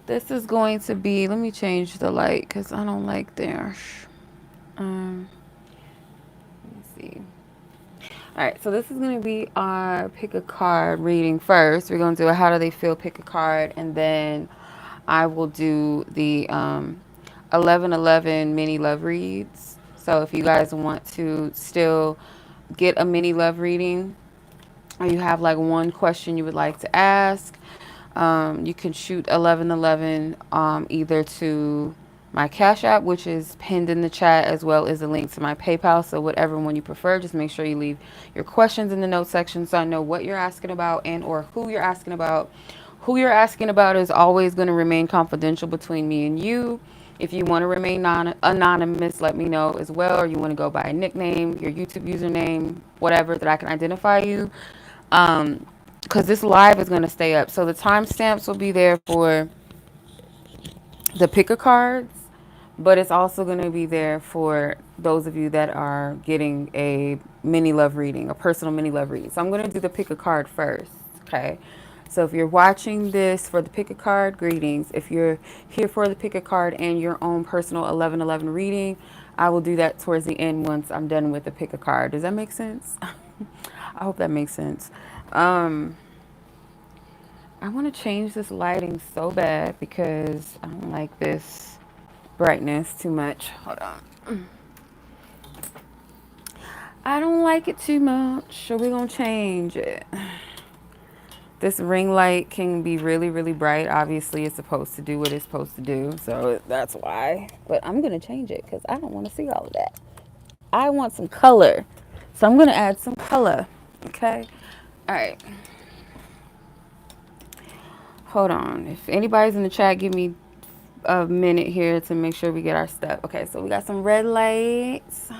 This is going to be, let me change the light because I don't like there. Let me see. All right, so this is going to be our pick a card reading first. We're going to do a how do they feel pick a card, and then I will do the 1111 mini love reads. So if you guys want to still get a mini love reading, or you have like one question you would like to ask, you can shoot 1111 either to my Cash App, which is pinned in the chat, as well as a link to my PayPal. So whatever one you prefer, just make sure you leave your questions in the notes section so I know what you're asking about and or who you're asking about. Who you're asking about is always going to remain confidential between me and you. If you want to remain anonymous, let me know as well, or you want to go by a nickname, your YouTube username, whatever that I can identify you. Because this live is going to stay up. So the timestamps will be there for the picker cards, but it's also going to be there for those of you that are getting a mini love reading, a personal mini love reading. So I'm going to do the pick a card first. Okay. So if you're watching this for the pick a card, greetings. If you're here for the pick a card and your own personal 1111 reading, I will do that towards the end once I'm done with the pick a card. Does that make sense? I hope that makes sense. Um, I want to change this lighting so bad because I don't like this brightness too much. Hold on. I don't like it too much, so we're going to change it. This ring light can be really, really bright. Obviously, it's supposed to do what it's supposed to do, so that's why. But I'm going to change it because I don't want to see all of that. I want some color, so I'm going to add some color, okay? All right. Hold on. If anybody's in the chat, give me a minute here to make sure we get our stuff. Okay, so we got some red lights.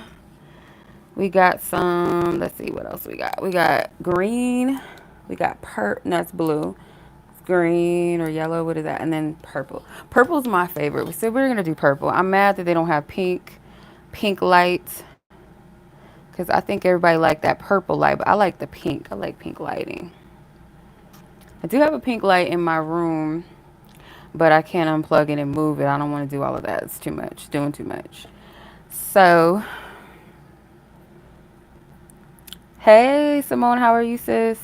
We got some, let's see what else we got. We got green. We got no, it's blue. It's green or yellow, what is that? And then purple. Purple's my favorite. So we're gonna do purple. I'm mad that they don't have pink light. Because I think everybody like that purple light, but I like the pink. I like pink lighting. I do have a pink light in my room, but I can't unplug it and move it. I don't want to do all of that. It's too much, doing too much. So, hey, Simone, how are you, sis?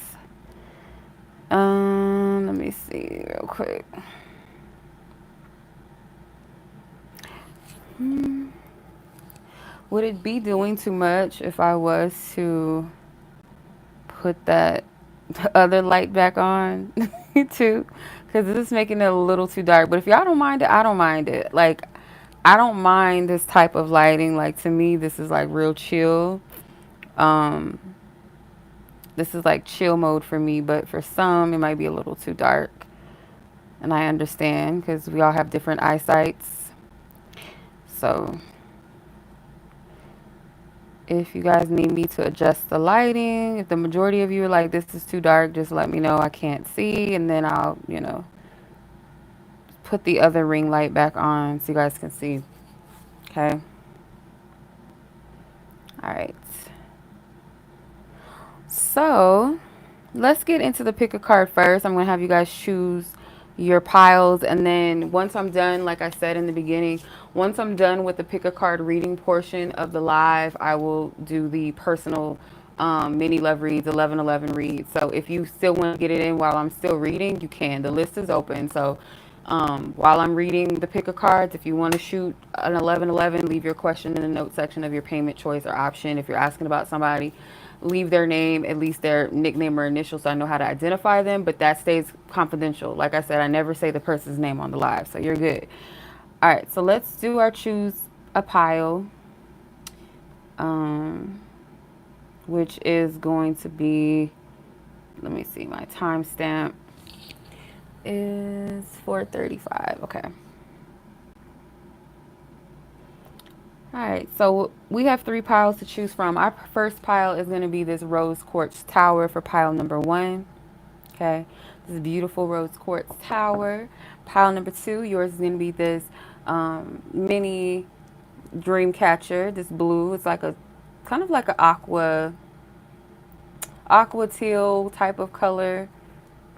Let me see real quick. Would it be doing too much if I was to put that other light back on too? Because this is making it a little too dark. But if y'all don't mind it, I don't mind it. Like, I don't mind this type of lighting. Like, to me, this is like real chill. Um, this is like chill mode for me, but for some, it might be a little too dark. And I understand because we all have different eyesights. So if you guys need me to adjust the lighting, if the majority of you are like, this is too dark, just let me know. I can't see. And then I'll, put the other ring light back on so you guys can see. Okay. All right. So let's get into the pick a card first. I'm going to have you guys choose your piles, and then once I'm done, like I said in the beginning, once I'm done with the pick a card reading portion of the live, I will do the personal mini love reads, 1111 reads. So if you still want to get it in while I'm still reading, you can. The list is open. So while I'm reading the pick a cards, if you want to shoot an 1111, leave your question in the note section of your payment choice or option. If you're asking about somebody, leave their name, at least their nickname or initial, so I know how to identify them, but that stays confidential. Like I said, I never say the person's name on the live, so you're good. All right, so let's do our choose a pile, which is going to be, let me see, my timestamp is 4:35. Okay. All right, so we have 3 piles to choose from. Our first pile is going to be this rose quartz tower for pile number 1. Okay, this beautiful rose quartz tower. Pile number 2, yours is going to be this mini Dreamcatcher, this blue. It's like a kind of like an aqua teal type of color.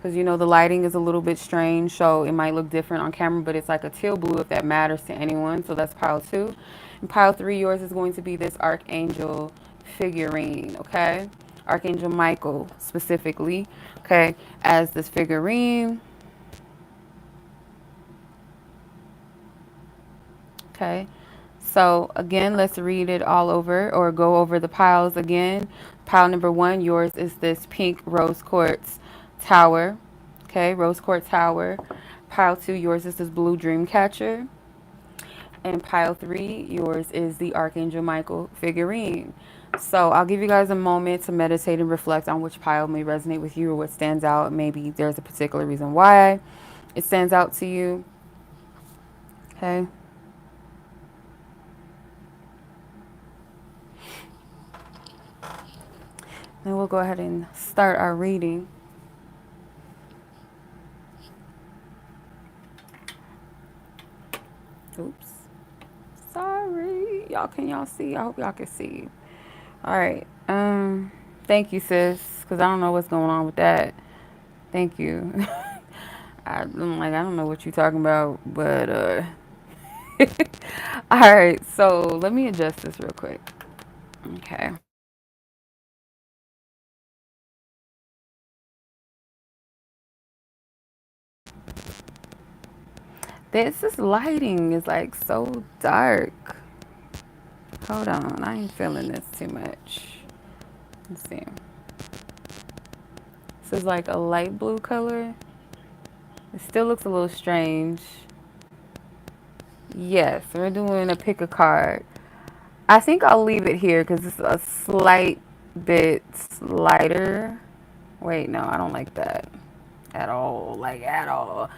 because you know the lighting is a little bit strange, so it might look different on camera, but it's like a teal blue if that matters to anyone. So that's pile 2. And pile 3, yours is going to be this archangel figurine, okay? Archangel Michael specifically, okay, as this figurine. Okay, so again, let's read it all over or go over the piles again. Pile number 1, yours is this pink rose quartz tower. Okay, rose quartz tower. Pile 2, yours is this blue Dreamcatcher. And pile 3, yours is the Archangel Michael figurine. So I'll give you guys a moment to meditate and reflect on which pile may resonate with you or what stands out. Maybe there's a particular reason why it stands out to you. Okay. Then we'll go ahead and start our reading. Oops. Sorry. Can y'all see? I hope y'all can see. All right. Thank you, sis, because I don't know what's going on with that. Thank you. I'm like, I don't know what you're talking about, but all right. So let me adjust this real quick. Okay. This lighting is like so dark. Hold on, I ain't feeling this too much. Let's see. This is like a light blue color. It still looks a little strange. Yes, we're doing a pick a card. I think I'll leave it here because it's a slight bit lighter. Wait, no, I don't like that at all. Like at all.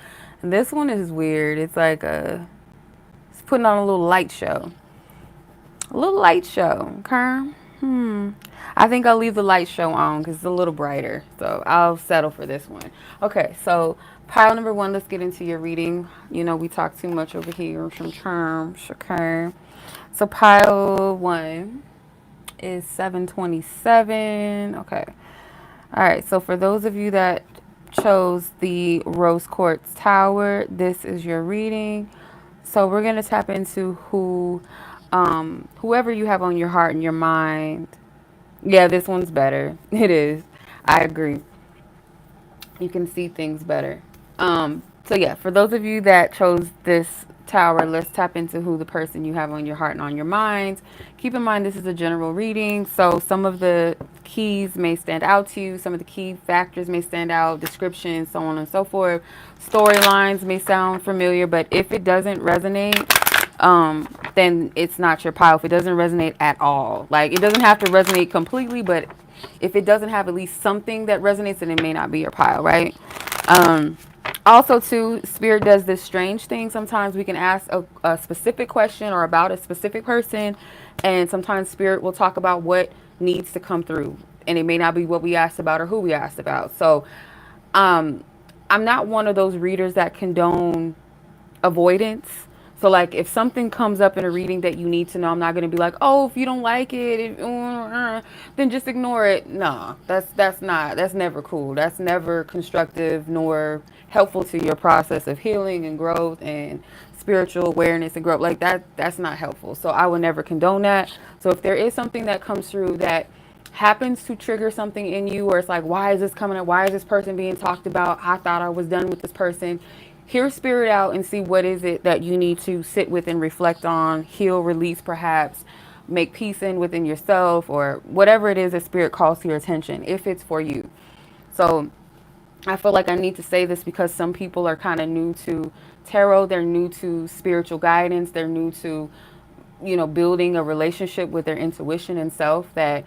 And this one is weird. It's like it's putting on a little light show. A little light show, okay? I think I'll leave the light show on because it's a little brighter. So I'll settle for this one. Okay, so pile number 1, let's get into your reading. You know, we talk too much over here. Some terms, okay? So pile 1 is 727. Okay. All right, so for those of you that chose the rose quartz tower, this is your reading. So we're going to tap into whoever you have on your heart and your mind. Yeah, this one's better. It is. I agree. You can see things better. So yeah, for those of you that chose this tower, let's tap into who the person you have on your heart and on your mind. Keep in mind this is a general reading, so some of the keys may stand out to you, some of the key factors may stand out, descriptions, so on and so forth. Storylines may sound familiar, but if it doesn't resonate, then it's not your pile. If it doesn't resonate at all, like it doesn't have to resonate completely, but if it doesn't have at least something that resonates, then it may not be your pile, right? Also, too, Spirit does this strange thing. Sometimes we can ask a specific question or about a specific person, and sometimes Spirit will talk about what needs to come through, and it may not be what we asked about or who we asked about. So, I'm not one of those readers that condone avoidance. So like if something comes up in a reading that you need to know, I'm not going to be like, oh, if you don't like it, then just ignore it. No, that's never cool. That's never constructive nor helpful to your process of healing and growth and spiritual awareness and growth. Like that's not helpful. So I would never condone that. So if there is something that comes through that happens to trigger something in you, or it's like, why is this coming up? Why is this person being talked about? I thought I was done with this person. Hear Spirit out and see what is it that you need to sit with and reflect on, heal, release, perhaps make peace in within yourself, or whatever it is that Spirit calls to your attention, if it's for you. So I feel like I need to say this because some people are kind of new to tarot. They're new to spiritual guidance. They're new to, building a relationship with their intuition and self, that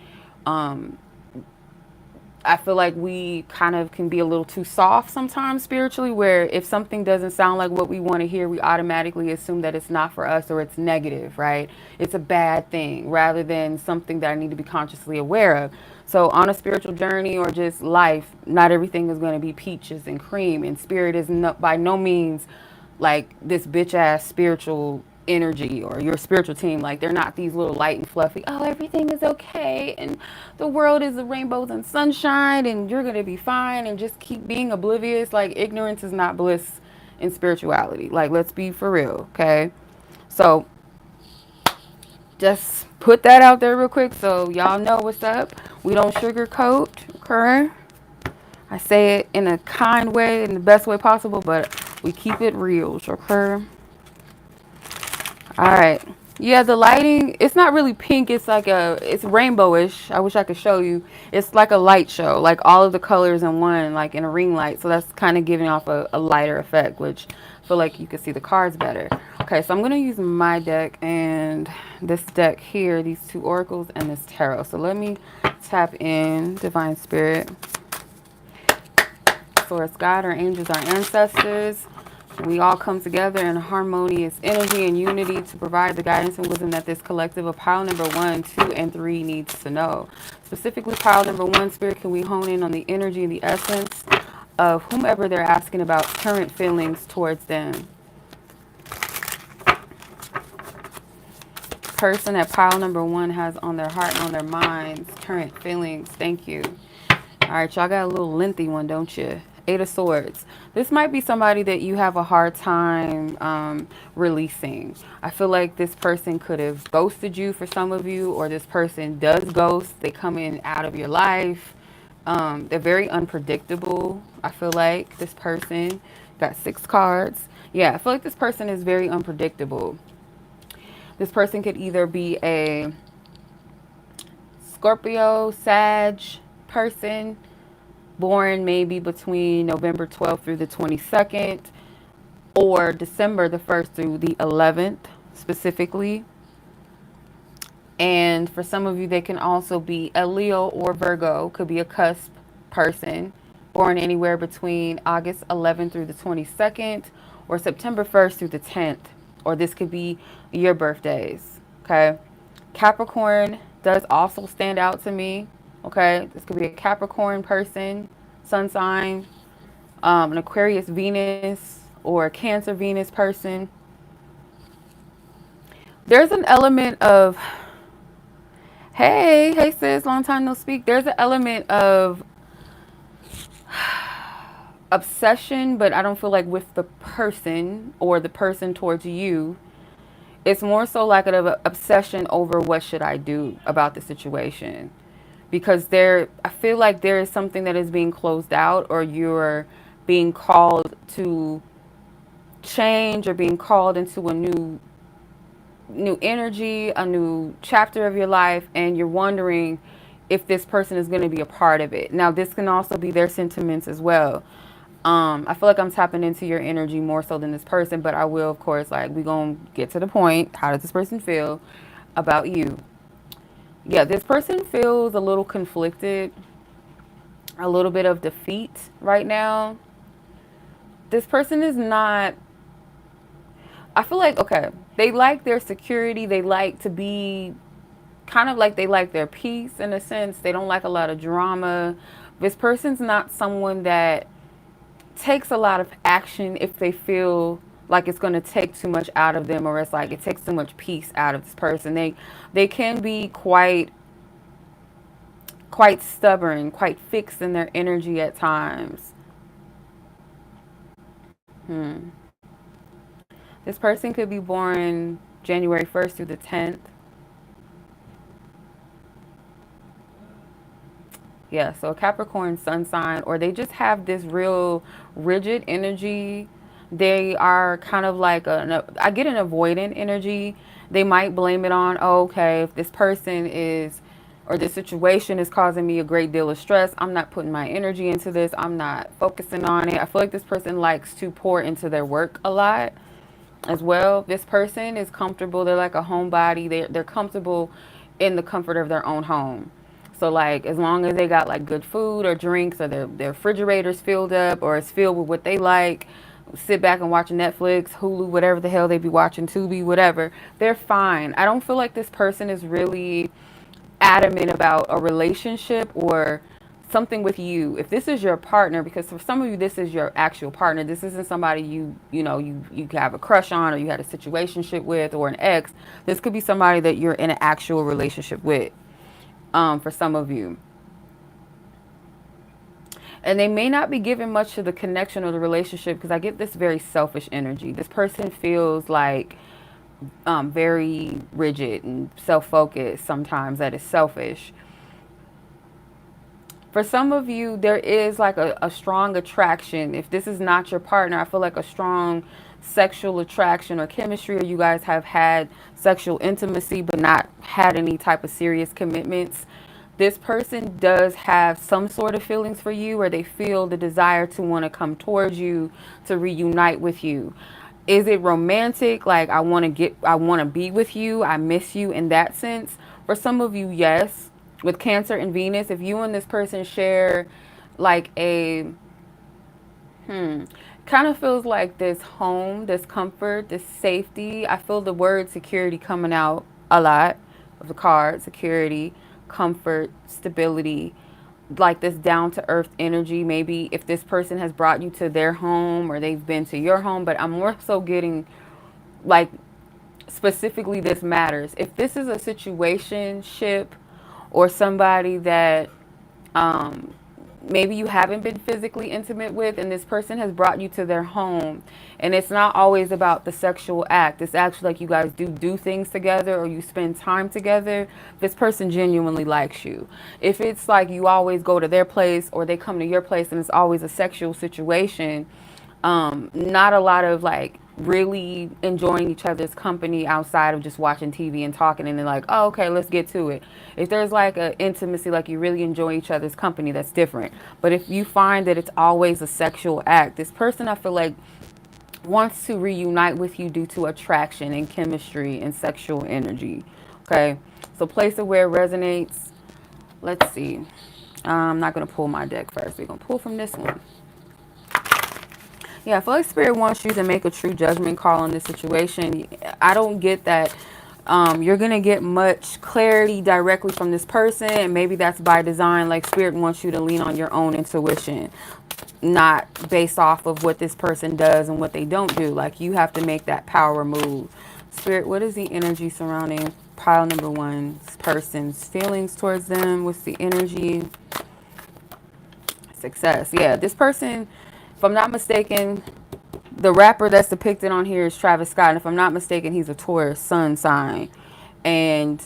I feel like we kind of can be a little too soft sometimes spiritually, where if something doesn't sound like what we want to hear, we automatically assume that it's not for us or it's negative, right? It's a bad thing rather than something that I need to be consciously aware of. So on a spiritual journey or just life, not everything is going to be peaches and cream, and Spirit is by no means like this bitch ass spiritual energy or your spiritual team. Like, they're not these little light and fluffy, oh, everything is okay and the world is the rainbows and sunshine and you're gonna be fine, and just keep being oblivious. Like, ignorance is not bliss in spirituality. Like, let's be for real, okay? So just put that out there real quick so y'all know what's up. We don't sugarcoat, okay? I say it in a kind way, in the best way possible, but we keep it real, okay? All right. Yeah, the lighting, it's not really pink. It's like it's rainbowish. I wish I could show you. It's like a light show, like all of the colors in one, like in a ring light. So that's kind of giving off a lighter effect, which I feel like you can see the cards better. Okay, so I'm going to use my deck and this deck here, these two oracles and this tarot. So let me tap in Divine Spirit. Source, God, our angels, our ancestors. We all come together in harmonious energy and unity to provide the guidance and wisdom that this collective of pile number 1, 2, and 3 needs to know. Specifically, pile number 1, Spirit, can we hone in on the energy and the essence of whomever they're asking about current feelings towards them? Person that pile number 1 has on their heart and on their minds, current feelings. Thank you. All right, y'all got a little lengthy one, don't you? 8 of Swords. This might be somebody that you have a hard time releasing. I feel like this person could have ghosted you for some of you, or this person does ghost. They come in out of your life. They're very unpredictable. I feel like this person got 6 cards. Yeah, I feel like this person is very unpredictable. This person could either be a Scorpio, Sag person, born maybe between November 12th through the 22nd, or December the 1st through the 11th specifically. And for some of you, they can also be a Leo or Virgo, could be a cusp person, born anywhere between August 11th through the 22nd, or September 1st through the 10th, or this could be your birthdays, okay? Capricorn does also stand out to me. Okay, this could be a Capricorn person, sun sign, an Aquarius Venus, or a Cancer Venus person. There's an element of, hey sis, long time no speak. There's an element of obsession, but I don't feel like with the person or the person towards you. It's more so like an obsession over what should I do about the situation. Because I feel like there is something that is being closed out, or you're being called to change, or being called into a new energy, a new chapter of your life, and you're wondering if this person is going to be a part of it. Now, this can also be their sentiments as well. I feel like I'm tapping into your energy more so than this person, but I will, of course, like, we're going to get to the point. How does this person feel about you? Yeah, this person feels a little conflicted, a little bit of defeat right now. This person is not, I feel like, okay, they like their security. They like to be kind of like, they like their peace in a sense. They don't like a lot of drama. This person's not someone that takes a lot of action if they feel like it's going to take too much out of them, or it's like it takes too much peace out of this person. They can be quite stubborn, quite fixed in their energy at times. This person could be born January 1st through the 10th. Yeah, so a Capricorn sun sign, or they just have this real rigid energy. They are kind of like I get an avoidant energy. They might blame it on, oh, okay, if this person is, or this situation is causing me a great deal of stress, I'm not putting my energy into this. I'm not focusing on it. I feel like this person likes to pour into their work a lot as well. This person is comfortable. They're like a homebody. They're comfortable in the comfort of their own home. So like, as long as they got like good food or drinks, or their refrigerator's filled up, or it's filled with what they like, sit back and watch Netflix, Hulu, whatever the hell they be watching, Tubi, whatever, they're fine. I don't feel like this person is really adamant about a relationship or something with you. If this is your partner, because for some of you this is your actual partner, this isn't somebody you have a crush on, or you had a situationship with, or an ex. This could be somebody that you're in an actual relationship with, for some of you. And they may not be giving much to the connection or the relationship, because I get this very selfish energy. This person feels like very rigid and self-focused sometimes, that is selfish. For some of you, there is like a strong attraction. If this is not your partner, I feel like a strong sexual attraction or chemistry, or you guys have had sexual intimacy but not had any type of serious commitments. This person does have some sort of feelings for you, or they feel the desire to want to come towards you, to reunite with you. Is it romantic? Like, I want to be with you, I miss you in that sense? For some of you, yes. With Cancer and Venus, if you and this person share like a, kind of feels like this home, this comfort, this safety. I feel the word security coming out a lot of the card. Security, comfort, stability, like this down to earth energy. Maybe if this person has brought you to their home, or they've been to your home, but I'm more so getting like specifically this matters. If this is a situationship, or somebody that maybe you haven't been physically intimate with, and this person has brought you to their home, and it's not always about the sexual act, it's actually like you guys do things together, or you spend time together, this person genuinely likes you. If it's like you always go to their place, or they come to your place, and it's always a sexual situation, not a lot of like really enjoying each other's company outside of just watching TV and talking, and then like, oh, okay, let's get to it. If there's like an intimacy, like you really enjoy each other's company, that's different. But if you find that it's always a sexual act, this person, I feel like, wants to reunite with you due to attraction and chemistry and sexual energy. Okay, so place it where it resonates. Let's see. I'm not going to pull my deck first. We're going to pull from this one. Yeah, I feel like Spirit wants you to make a true judgment call on this situation. I don't get that you're going to get much clarity directly from this person, and maybe that's by design. Like, Spirit wants you to lean on your own intuition, not based off of what this person does and what they don't do. Like, you have to make that power move. Spirit, what is the energy surrounding pile number one? This person's feelings towards them. What's the energy? Success. Yeah, this person, if I'm not mistaken, the rapper that's depicted on here is Travis Scott. And if I'm not mistaken, he's a Taurus sun sign. And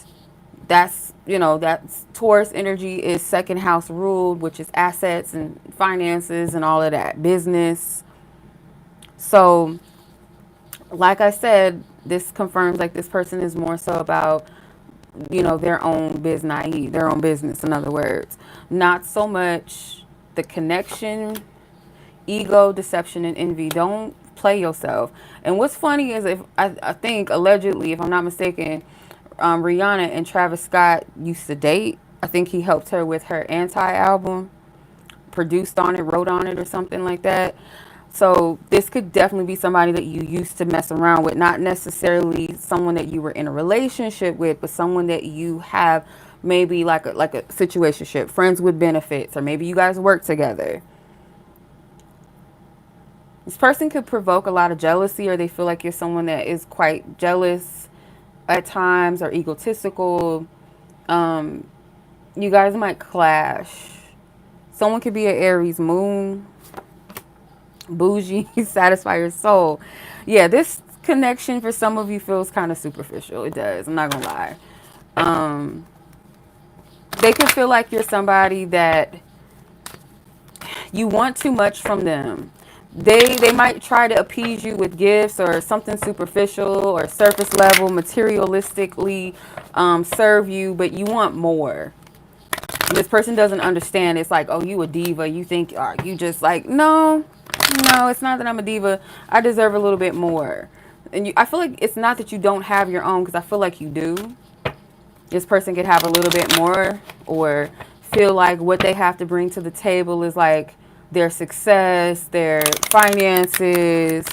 that's, that's Taurus energy is second house ruled, which is assets and finances and all of that, business. So, like I said, this confirms like this person is more so about, their own business, in other words. Not so much the connection, ego, deception, and envy. Don't play yourself. And what's funny is, if I think allegedly, if I'm not mistaken, Briana and Travis Scott used to date. I think he helped her with her Anti album, produced on it, wrote on it, or something like that. So this could definitely be somebody that you used to mess around with, not necessarily someone that you were in a relationship with, but someone that you have maybe like a situationship, friends with benefits, or maybe you guys work together. This person could provoke a lot of jealousy, or they feel like you're someone that is quite jealous at times, or egotistical. You guys might clash. Someone could be an Aries moon, bougie, satisfy your soul. Yeah, this connection for some of you feels kind of superficial. It does. I'm not gonna lie. They could feel like you're somebody that you want too much from them. They might try to appease you with gifts or something superficial or surface level, materialistically serve you, but you want more. This person doesn't understand. It's like, oh, you a diva. You think, you just like, no, it's not that I'm a diva. I deserve a little bit more. And I feel like it's not that you don't have your own, because I feel like you do. This person could have a little bit more, or feel like what they have to bring to the table is like their success, their finances,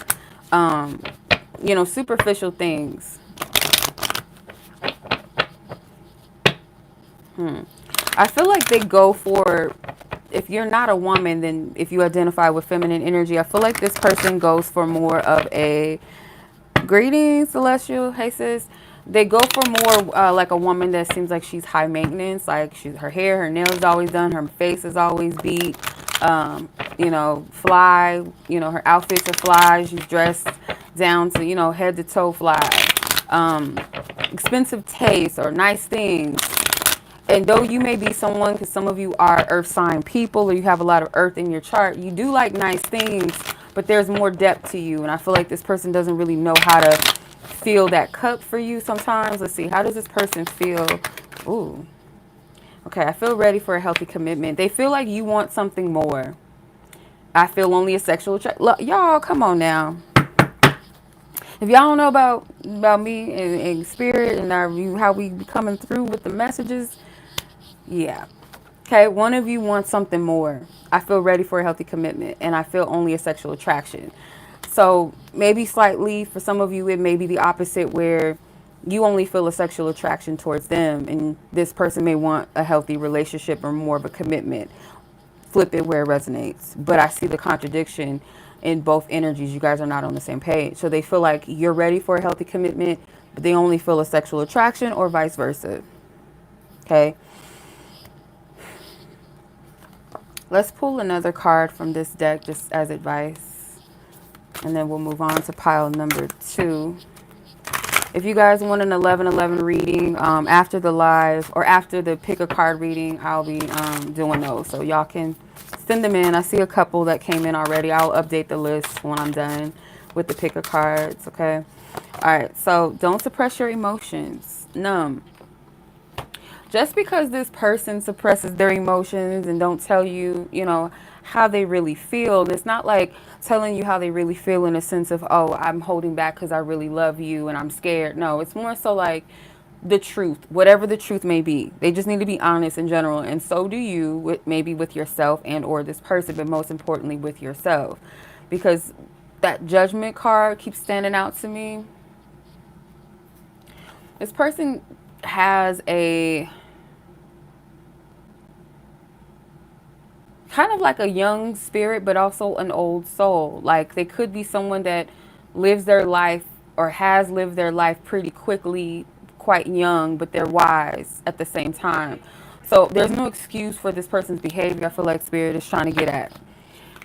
superficial things. I feel like they go for if you're not a woman, then if you identify with feminine energy, I feel like this person goes for more of a greetings, celestial. Hey sis. They go for more like a woman that seems like she's high maintenance. Like her hair, her nails always done, her face is always beat. You know, fly. You know, her outfits are fly. She's dressed down to, you know, head to toe fly. Expensive taste or nice things. And though you may be someone, because some of you are earth sign people or you have a lot of earth in your chart, you do like nice things, but there's more depth to you. And I feel like this person doesn't really know how to fill that cup for you sometimes. Let's see, how does this person feel? Ooh, okay, I feel ready for a healthy commitment. They feel like you want something more. I feel only a sexual attraction. Y'all, come on now. If y'all don't know about me and spirit and how we be coming through with the messages, yeah. Okay, one of you wants something more. I feel ready for a healthy commitment, and I feel only a sexual attraction. So maybe slightly for some of you, it may be the opposite where you only feel a sexual attraction towards them, and this person may want a healthy relationship or more of a commitment. Flip it where it resonates. But I see the contradiction in both energies. You guys are not on the same page. So they feel like you're ready for a healthy commitment, but they only feel a sexual attraction or vice versa. Okay. Let's pull another card from this deck just as advice. And then we'll move on to pile number 2. If you guys want an 11/11 reading after the live or after the pick a card reading, I'll be doing those. So y'all can send them in. I see a couple that came in already. I'll update the list when I'm done with the pick a cards, okay? All right, so don't suppress your emotions. Numb. Just because this person suppresses their emotions and don't tell you, you know, how they really feel, it's not like telling you how they really feel in a sense of, oh, I'm holding back because I really love you and I'm scared. No, it's more so like the truth, whatever the truth may be. They just need to be honest in general. And so do you, maybe with yourself and or this person, but most importantly with yourself. Because that judgment card keeps standing out to me. This person has a kind of like a young spirit, but also an old soul. Like they could be someone that lives their life or has lived their life pretty quickly, quite young, but they're wise at the same time. So there's no excuse for this person's behavior. I feel like spirit is trying to get at.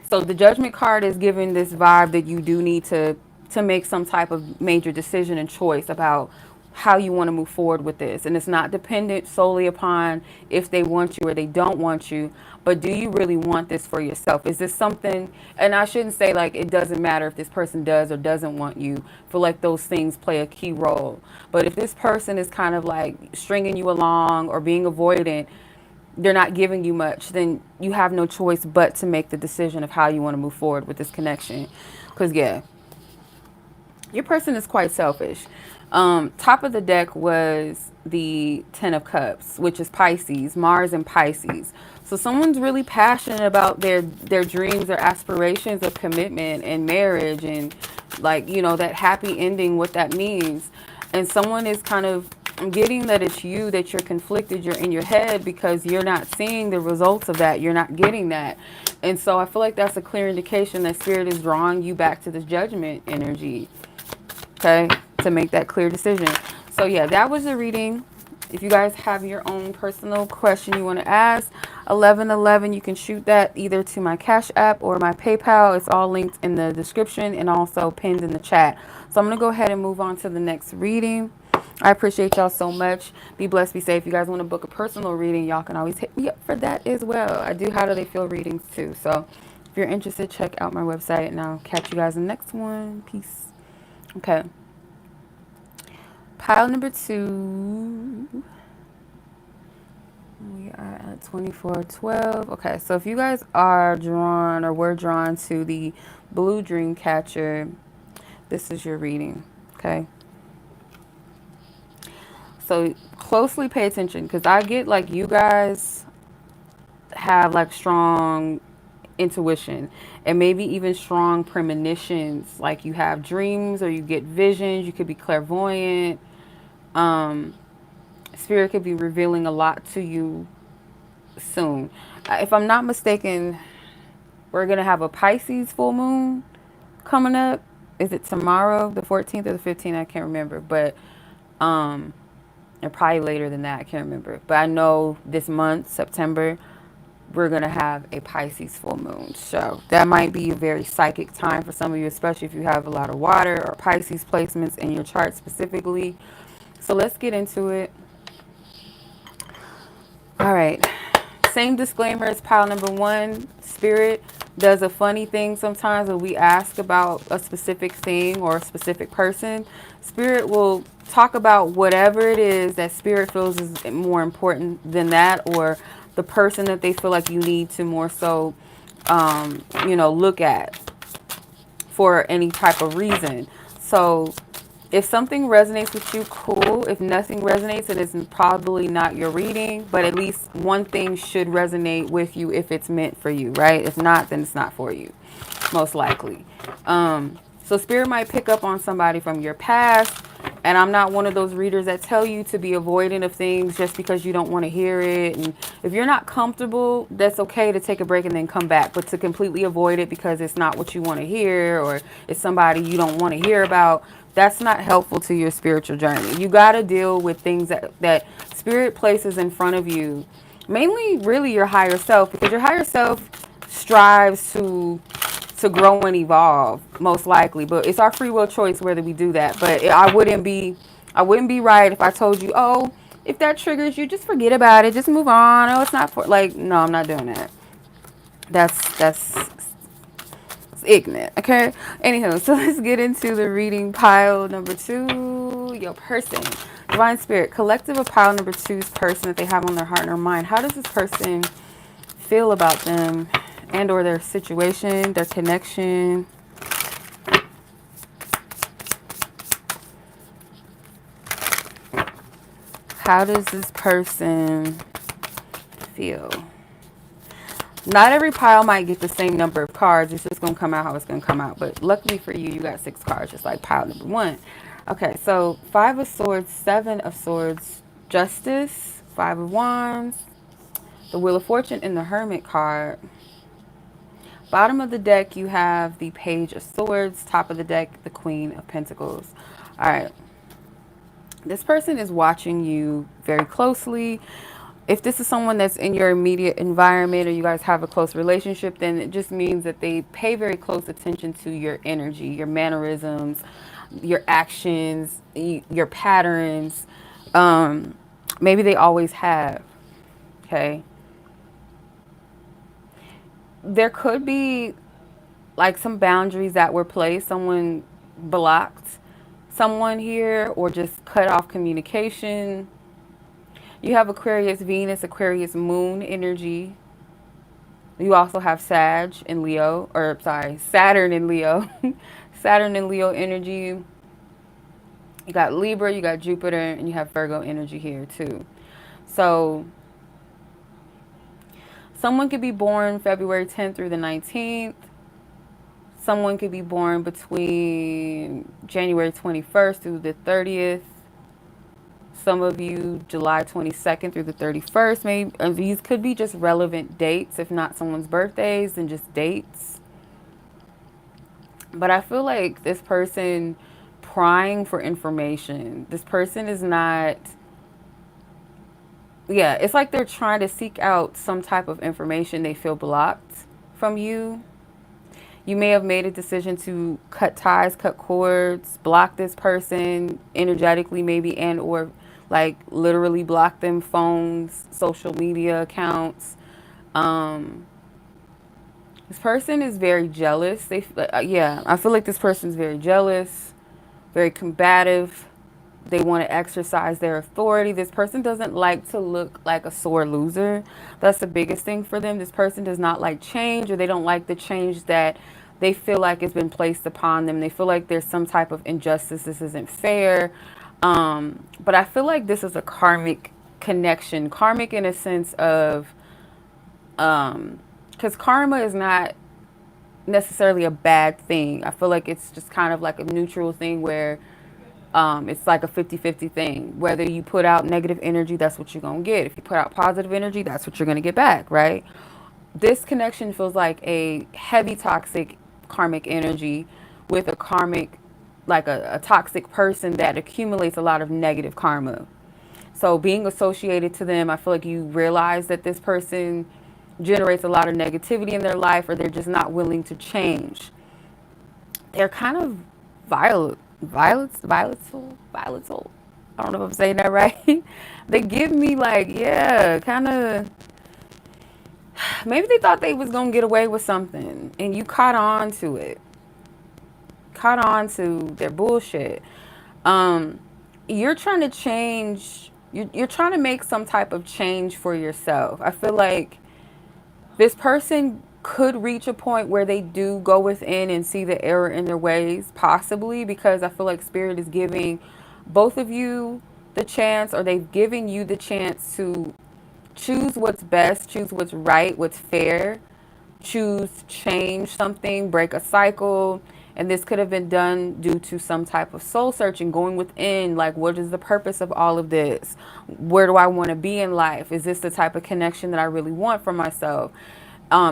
So the judgment card is giving this vibe that you do need to make some type of major decision and choice about how you want to move forward with this. And it's not dependent solely upon if they want you or they don't want you, but do you really want this for yourself? Is this something, and I shouldn't say like it doesn't matter if this person does or doesn't want you. I feel like those things play a key role. But if this person is kind of like stringing you along or being avoidant, they're not giving you much, then you have no choice but to make the decision of how you want to move forward with this connection. Because, yeah, your person is quite selfish. Top of the deck was the 10 of Cups, which is Pisces, Mars and Pisces. So someone's really passionate about their dreams, their aspirations of commitment and marriage and like, you know, that happy ending, what that means. And someone is kind of getting that it's you, that you're conflicted, you're in your head because you're not seeing the results of that. You're not getting that. And so I feel like that's a clear indication that spirit is drawing you back to this judgment energy. Okay, to make that clear decision. So yeah, that was the reading. If you guys have your own personal question you want to ask, 1111, you can shoot that either to my Cash App or my PayPal. It's all linked in the description and also pinned in the chat. So I'm going to go ahead and move on to the next reading. I appreciate y'all so much. Be blessed, be safe. If you guys want to book a personal reading, y'all can always hit me up for that as well. I do How Do They Feel readings too. So if you're interested, check out my website and I'll catch you guys in the next one. Peace. Okay. Pile number 2. We are at 2412. Okay, so if you guys are drawn or were drawn to the blue Dreamcatcher, this is your reading. Okay. So closely pay attention because I get like you guys have like strong intuition and maybe even strong premonitions, like you have dreams or you get visions. You could be clairvoyant. Spirit could be revealing a lot to you soon. If I'm not mistaken, we're going to have a Pisces full moon coming up. Is it tomorrow, the 14th or the 15th? I can't remember. But, and probably later than that. I can't remember. But I know this month, September, we're going to have a Pisces full moon. So that might be a very psychic time for some of you, especially if you have a lot of water or Pisces placements in your chart specifically. So let's get into it. All right. Same disclaimer as pile number one. Spirit does a funny thing sometimes when we ask about a specific thing or a specific person. Spirit will talk about whatever it is that Spirit feels is more important than that, or the person that they feel like you need to more so, look at for any type of reason. So if something resonates with you, cool. If nothing resonates, it is probably not your reading, but at least one thing should resonate with you if it's meant for you, right? If not, then it's not for you, most likely. So Spirit might pick up on somebody from your past, and I'm not one of those readers that tell you to be avoidant of things just because you don't want to hear it. And if you're not comfortable, that's okay to take a break and then come back. But to completely avoid it because it's not what you want to hear, or it's somebody you don't want to hear about, that's not helpful to your spiritual journey. You got to deal with things that Spirit places in front of you, mainly really your higher self, because your higher self strives to grow and evolve, most likely. But it's our free will choice whether we do that. But I wouldn't be right if I told you, oh, if that triggers you, just forget about it, just move on. Oh, it's not for, like, no, I'm not doing that. That's ignorant. Okay. Anywho, so let's get into the reading. Pile number two, your person. Divine Spirit, collective of pile number two's person that they have on their heart and their mind. How does this person feel about them and or their situation, their connection? How does this person feel? Not every pile might get the same number of cards. It's just going to come out how it's going to come out. But luckily for you, you got 6 cards, just like pile number one. Okay, so 5 of Swords, 7 of Swords, Justice, 5 of Wands, the Wheel of Fortune, and the Hermit card. Bottom of the deck, you have the Page of Swords. Top of the deck, the Queen of Pentacles. All right. This person is watching you very closely. If this is someone that's in your immediate environment or you guys have a close relationship, then it just means that they pay very close attention to your energy, your mannerisms, your actions, your patterns. Maybe they always have. Okay. There could be like some boundaries that were placed. Someone blocked someone here or just cut off communication. You have Aquarius, Venus, Aquarius, Moon energy. You also have Sag and Leo, or sorry, Saturn and Leo. Saturn and Leo energy. You got Libra, you got Jupiter, and you have Virgo energy here too. So someone could be born February 10th through the 19th. Someone could be born between January 21st through the 30th. Some of you, July 22nd through the 31st. Maybe these could be just relevant dates, if not someone's birthdays, then just dates. But I feel like this person prying for information. This person is not, yeah, it's like they're trying to seek out some type of information they feel blocked from you. You may have made a decision to cut ties, cut cords, block this person energetically maybe, and or like literally block them, phones, social media accounts. This person is very jealous. Yeah, I feel like this person's very jealous, very combative. They want to exercise their authority. This person doesn't like to look like a sore loser. That's the biggest thing for them. This person does not like change, or they don't like the change that they feel like has been placed upon them. They feel like there's some type of injustice. This isn't fair. But I feel like this is a karmic connection. Karmic in a sense of, because karma is not necessarily a bad thing. I feel like it's just kind of like a neutral thing where It's like a 50-50 thing. Whether you put out negative energy, that's what you're going to get. If you put out positive energy, that's what you're going to get back, right? This connection feels like a heavy toxic karmic energy with a karmic, like a toxic person that accumulates a lot of negative karma. So being associated to them, I feel like you realize that this person generates a lot of negativity in their life, or they're just not willing to change. They're kind of volatile. I don't know if I'm saying that right. They give me like, yeah, kind of, maybe they thought they was going to get away with something and you caught on to it. Caught on to their bullshit. You're trying to change, you're trying to make some type of change for yourself. I feel like this person could reach a point where they do go within and see the error in their ways, possibly, because I feel like Spirit is giving both of you the chance, or they've given you the chance to choose what's best, choose what's right, what's fair, choose change something, break a cycle. And this could have been done due to some type of soul searching, going within, like, what is the purpose of all of this? Where do I want to be in life? Is this the type of connection that I really want for myself?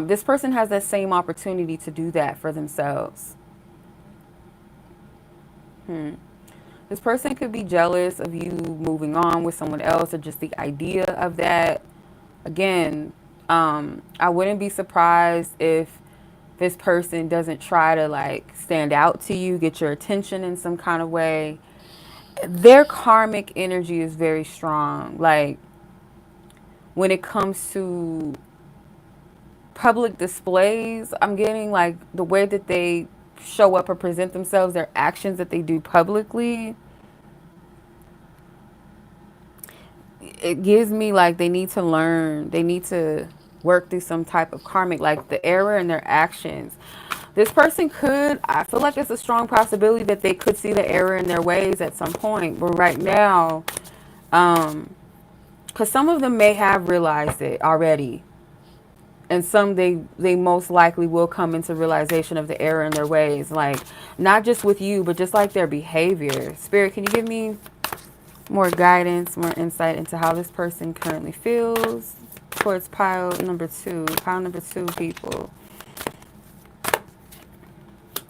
This person has that same opportunity to do that for themselves. This person could be jealous of you moving on with someone else, or just the idea of that. Again, I wouldn't be surprised if this person doesn't try to like stand out to you, get your attention in some kind of way. Their karmic energy is very strong. Like when it comes to public displays, I'm getting like the way that they show up or present themselves, their actions that they do publicly, it gives me like they need to learn, they need to work through some type of karmic, like the error in their actions. This person could, I feel like it's a strong possibility that they could see the error in their ways at some point. But right now, because some of them may have realized it already. And some they most likely will come into realization of the error in their ways. Like, not just with you, but just like their behavior. Spirit, can you give me more guidance, more insight into how this person currently feels towards pile number 2? Pile number 2 people.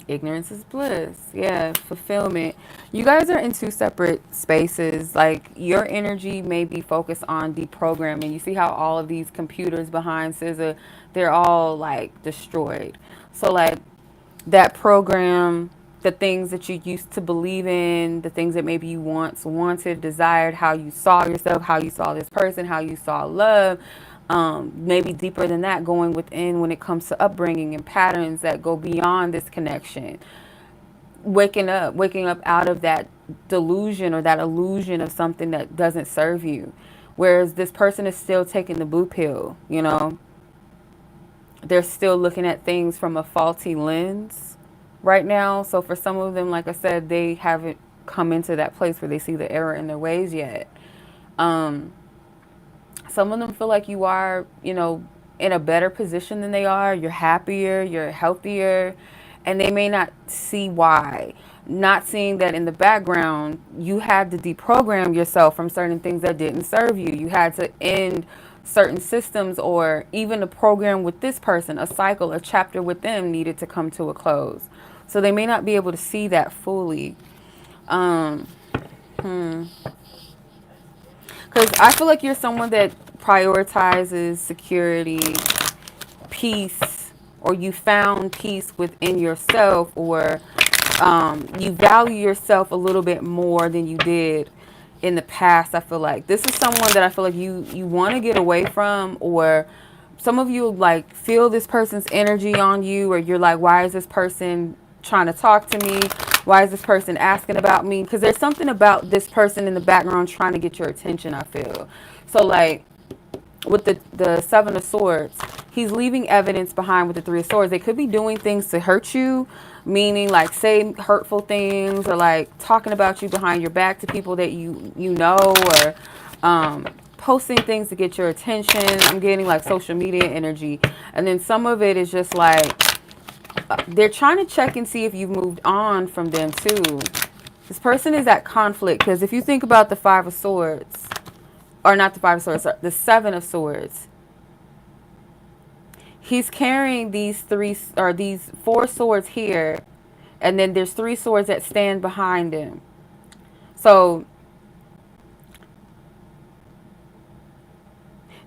Ignorance is bliss. Yeah, fulfillment. You guys are in 2 separate spaces. Like, your energy may be focused on deprogramming. You see how all of these computers behind SZA, they're all like destroyed. So like that program, the things that you used to believe in, the things that maybe you once wanted, desired, how you saw yourself, how you saw this person, how you saw love, maybe deeper than that, going within when it comes to upbringing and patterns that go beyond this connection. Waking up out of that delusion or that illusion of something that doesn't serve you. Whereas this person is still taking the blue pill, you know. They're still looking at things from a faulty lens right now. So for some of them, like I said, they haven't come into that place where they see the error in their ways yet. Some of them feel like you are, you know, in a better position than they are. You're happier, you're healthier, and they may not see why. Not seeing that in the background, you had to deprogram yourself from certain things that didn't serve you. You had to end certain systems, or even a program with this person, a cycle, a chapter with them needed to come to a close. So they may not be able to see that fully. Because I feel like you're someone that prioritizes security, peace, or you found peace within yourself, or you value yourself a little bit more than you did in the past. I feel like this is someone that I feel like you want to get away from, or some of you like feel this person's energy on you, or you're like, why is this person trying to talk to me? Why is this person asking about me? Because there's something about this person in the background trying to get your attention, I feel. So like with the 7 of Swords, he's leaving evidence behind with the 3 of Swords. They could be doing things to hurt you, meaning like say hurtful things, or like talking about you behind your back to people that you know, or posting things to get your attention. I'm getting like social media energy. And then some of it is just like they're trying to check and see if you've moved on from them too. This person is at conflict because if you think about the Five of Swords, or not the Five of Swords, the Seven of Swords, he's carrying these four swords here, and then there's three swords that stand behind him. So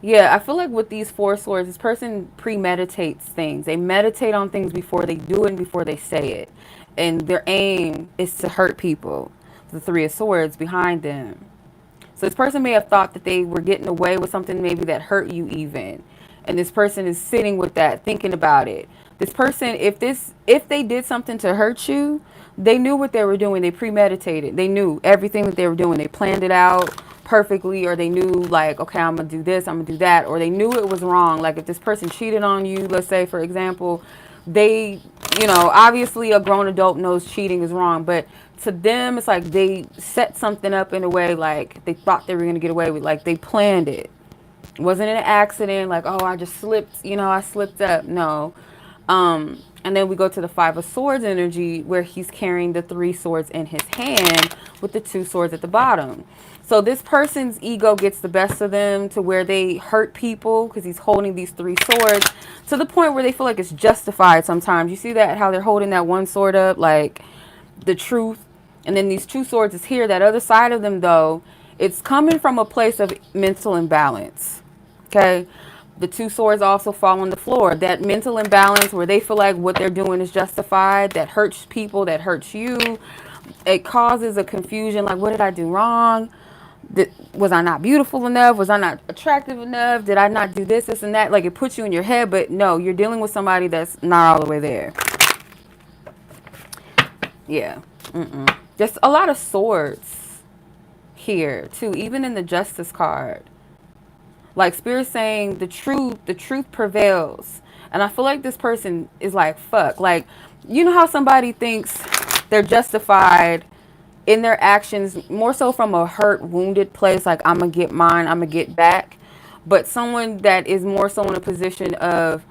yeah, I feel like with these four swords, this person premeditates things. They meditate on things before they do it and before they say it. And their aim is to hurt people. The Three of Swords behind them. So this person may have thought that they were getting away with something maybe that hurt you even. And this person is sitting with that, thinking about it. This person, if they did something to hurt you, they knew what they were doing. They premeditated. They knew everything that they were doing. They planned it out perfectly, or they knew like, okay, I'm going to do this, I'm going to do that, or they knew it was wrong. Like if this person cheated on you, let's say, for example, they, obviously a grown adult knows cheating is wrong, but to them, it's like they set something up in a way like they thought they were going to get away with, like they planned it. It wasn't an accident, like, oh, I just slipped, I slipped up. No. And then we go to the Five of Swords energy where he's carrying the three swords in his hand with the two swords at the bottom. So this person's ego gets the best of them to where they hurt people because he's holding these three swords to the point where they feel like it's justified sometimes. You see that, how they're holding that one sword up, like the truth. And then these two swords is here. That other side of them, though, it's coming from a place of mental imbalance. Okay. The two swords also fall on the floor. That mental imbalance where they feel like what they're doing is justified, that hurts people, that hurts you. It causes a confusion, like, what did I do wrong? Was I not beautiful enough? Was I not attractive enough? Did I not do this, this, and that? Like, it puts you in your head, but no, you're dealing with somebody that's not all the way there. Yeah. Just a lot of swords here, too, even in the Justice card. Like, Spirit's saying the truth prevails. And I feel like this person is like, fuck. Like, you know how somebody thinks they're justified in their actions, more so from a hurt, wounded place, like, I'm going to get mine, I'm going to get back. But someone that is more so in a position of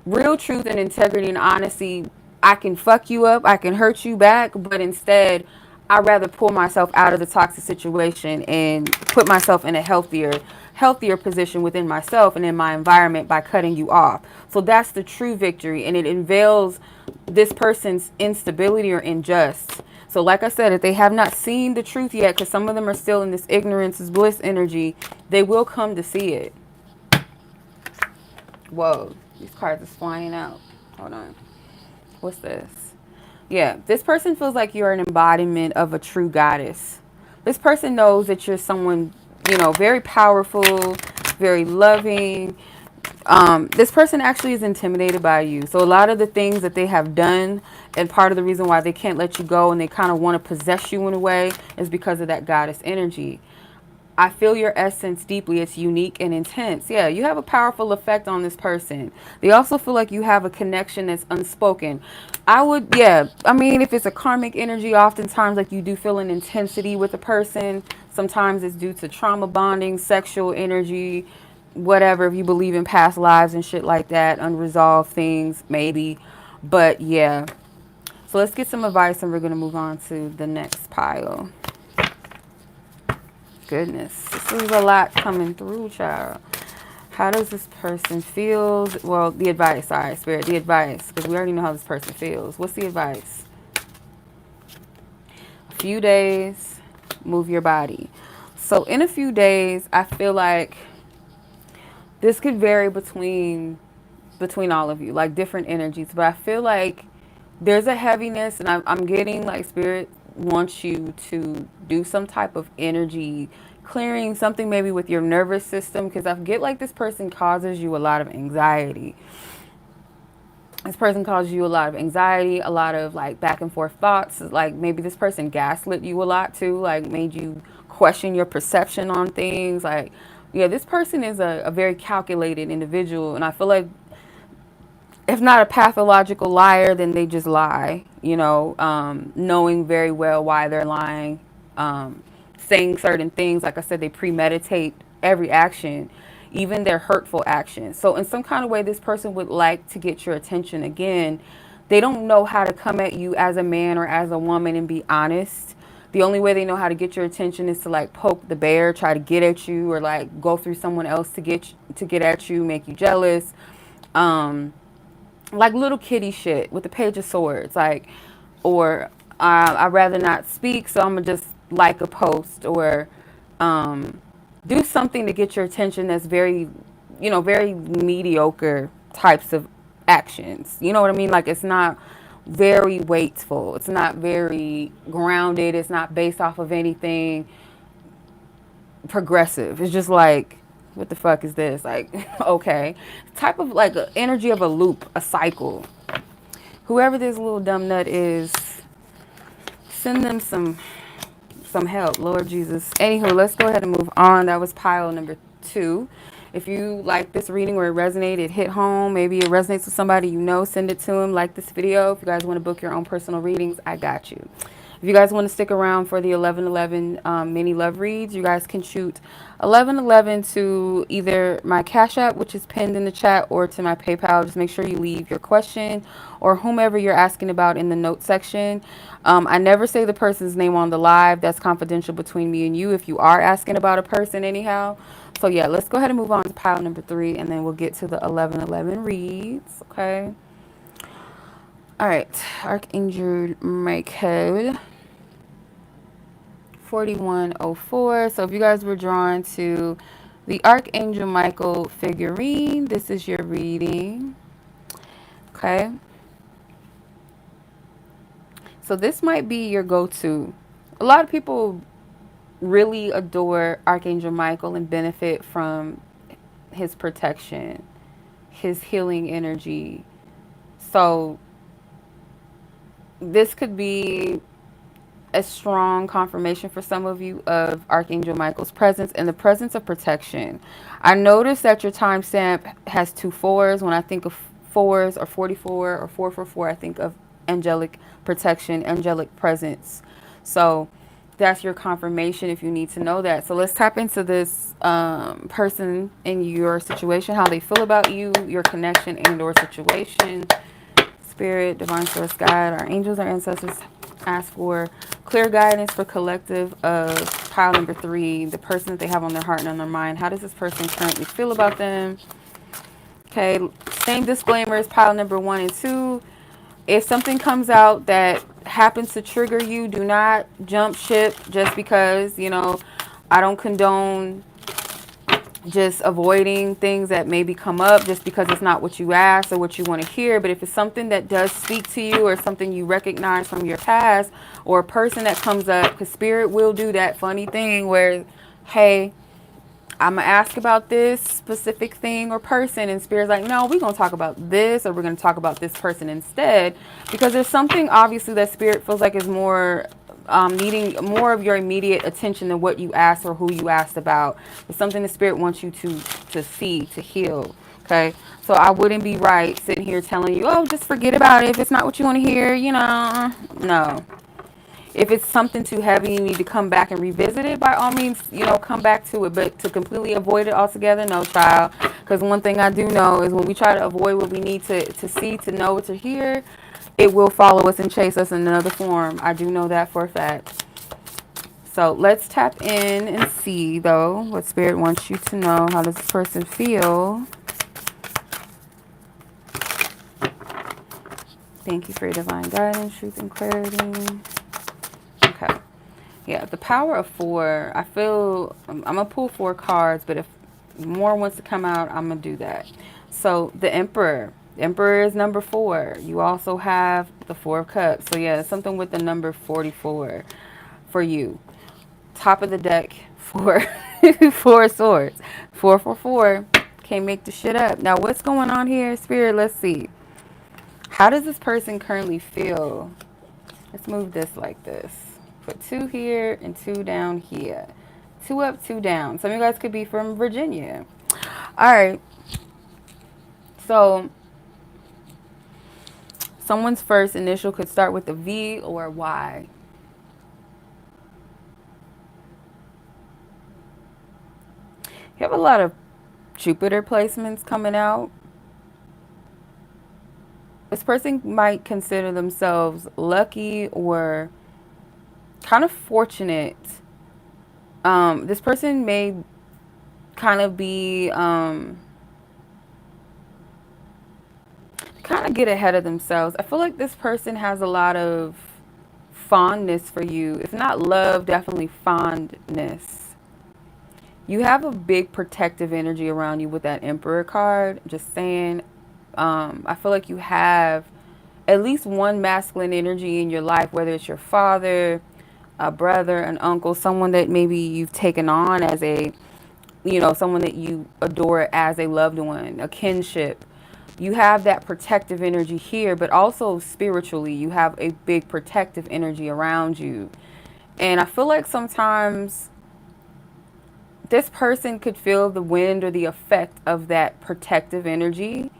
real truth and integrity and honesty, I can fuck you up, I can hurt you back, but instead, I'd rather pull myself out of the toxic situation and put myself in a healthier position within myself and in my environment by cutting you off. So that's the true victory, and it unveils this person's instability or injustice. So like I said, if they have not seen the truth yet, because some of them are still in this ignorance is bliss energy, they will come to see it. Whoa, these cards are flying out. Hold on. What's this? Yeah, this person feels like you're an embodiment of a true goddess. This person knows that you're someone, very powerful, very loving. This person actually is intimidated by you. So a lot of the things that they have done, and part of the reason why they can't let you go and they kind of want to possess you in a way, is because of that goddess energy. I feel your essence deeply. It's unique and intense. Yeah, you have a powerful effect on this person. They also feel like you have a connection that's unspoken. I mean, if it's a karmic energy, oftentimes, like, you do feel an intensity with a person. Sometimes it's due to trauma bonding, sexual energy, whatever, if you believe in past lives and shit like that, unresolved things, maybe. But yeah. So let's get some advice and we're going to move on to the next pile. Goodness, this is a lot coming through, child. How does this person feel? Well, the advice, sorry, Spirit, the advice, because we already know how this person feels. What's the advice? A few days, move your body. So in a few days, I feel like this could vary between all of you, like different energies, but I feel like there's a heaviness, and I'm getting like Spirit wants you to do some type of energy clearing, something maybe with your nervous system, because I get like this person causes you a lot of anxiety. This person causes you a lot of anxiety, a lot of like back and forth thoughts. Like maybe this person gaslit you a lot too, like made you question your perception on things. Like, yeah, this person is a very calculated individual, and I feel like if not a pathological liar, then they just lie, knowing very well why they're lying, saying certain things. Like I said, they premeditate every action, even their hurtful actions. So in some kind of way, this person would like to get your attention again. They don't know how to come at you as a man or as a woman and be honest, the only way they know how to get your attention is to like poke the bear, try to get at you, or like go through someone else to get at you, make you jealous. Like little kitty shit with the Page of Swords, like, or I'd rather not speak, so I'm gonna just like a post, or do something to get your attention that's very, very mediocre types of actions. You know what I mean? Like, it's not very weightiful. It's not very grounded. It's not based off of anything progressive. It's just like, what the fuck is this? Like, okay. Type of like a energy of a loop, a cycle. Whoever this little dumb nut is, send them some help, Lord Jesus. Anywho, let's go ahead and move on. That was pile number 2. If you like this reading or it resonated, hit home. Maybe it resonates with somebody you know, send it to them. Like this video. If you guys want to book your own personal readings, I got you. If you guys want to stick around for the 1111 mini love reads, you guys can shoot 1111 to either my Cash App, which is pinned in the chat, or to my PayPal. Just make sure you leave your question or whomever you're asking about in the note section. I never say the person's name on the live. That's confidential between me and you if you are asking about a person anyhow. So yeah, let's go ahead and move on to pile number 3, and then we'll get to the 1111 reads, okay? All right, Archangel my code 4104. So if you guys were drawn to the Archangel Michael figurine, this is your reading, okay? So this might be your go-to. A lot of people really adore Archangel Michael and benefit from his protection, his healing energy. So this could be a strong confirmation for some of you of Archangel Michael's presence and the presence of protection. I noticed that your timestamp has 2 4s. When I think of 4s or 44 or 444, I think of angelic protection, angelic presence. So that's your confirmation if you need to know that. So let's tap into this person in your situation, how they feel about you, your connection and or situation. Spirit, divine source, guide, our angels, our ancestors, ask for clear guidance for collective of pile number 3, the person that they have on their heart and on their mind. How does this person currently feel about them? Okay, same disclaimer as pile number 1 and 2. If something comes out that happens to trigger you, do not jump ship just because, I don't condone just avoiding things that maybe come up just because it's not what you asked or what you want to hear. But if it's something that does speak to you or something you recognize from your past or a person that comes up, because Spirit will do that funny thing where, hey, I'm going to ask about this specific thing or person, and Spirit's like, no, we're going to talk about this, or we're going to talk about this person instead, because there's something obviously that Spirit feels like is more needing more of your immediate attention than what you asked or who you asked about. It's something the Spirit wants you to see, to heal. Okay, so I wouldn't be right sitting here telling you, oh, just forget about it if it's not what you want to hear, no. If it's something too heavy, you need to come back and revisit it, by all means, come back to it. But to completely avoid it altogether, no, child. Because one thing I do know is when we try to avoid what we need to see, to know, to hear, it will follow us and chase us in another form. I do know that for a fact. So let's tap in and see, though, what Spirit wants you to know. How does this person feel? Thank you for your divine guidance, truth, and clarity. Okay. Yeah, the power of 4. I feel I'm going to pull 4 cards, but if more wants to come out, I'm going to do that. So the Emperor. The Emperor is number 4. You also have the 4 of Cups. So yeah, something with the number 44 for you. Top of the deck, 4 swords. 444. Can't make the shit up. Now what's going on here, Spirit? Let's see. How does this person currently feel? Let's move this like this. Put 2 here and 2 down here. 2 up, 2 down. Some of you guys could be from Virginia. All right. So someone's first initial could start with a V or a Y. You have a lot of Jupiter placements coming out. This person might consider themselves lucky or kind of fortunate. This person may kind of be kind of get ahead of themselves. I feel like this person has a lot of fondness for you. If not love, definitely fondness. You have a big protective energy around you with that Emperor card. Just saying. I feel like you have at least one masculine energy in your life, whether it's your father, a brother, an uncle, someone that maybe you've taken on as a, someone that you adore as a loved one, a kinship. You have that protective energy here, but also spiritually, you have a big protective energy around you. And I feel like sometimes this person could feel the wind or the effect of that protective energy.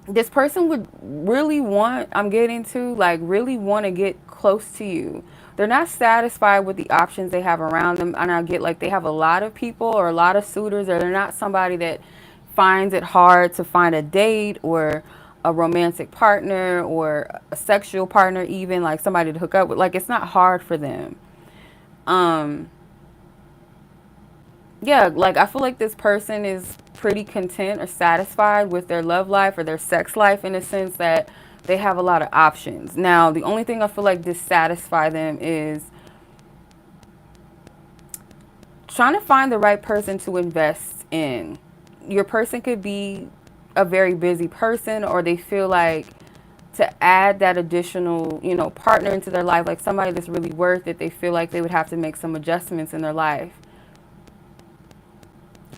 This person would really want, I'm getting to, like, really want to get close to you. They're not satisfied with the options they have around them. And I get like they have a lot of people or a lot of suitors, or they're not somebody that finds it hard to find a date or a romantic partner or a sexual partner, even like somebody to hook up with. Like, it's not hard for them. Um, yeah, like I feel like this person is pretty content or satisfied with their love life or their sex life, in a sense that they have a lot of options. Now, the only thing I feel like dissatisfy them is trying to find the right person to invest in. Your person could be a very busy person, or they feel like to add that additional, partner into their life, like somebody that's really worth it, they feel like they would have to make some adjustments in their life.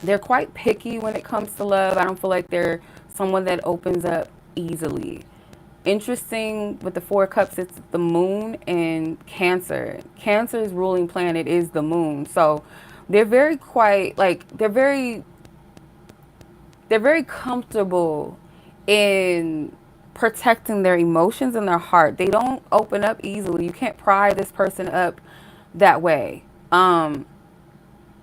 They're quite picky when it comes to love. I don't feel like they're someone that opens up easily. Interesting with the Four of Cups, it's the moon and Cancer. Cancer's ruling planet is the moon. So they're very quite like they're very comfortable in protecting their emotions and their heart. They don't open up easily. You can't pry this person up that way.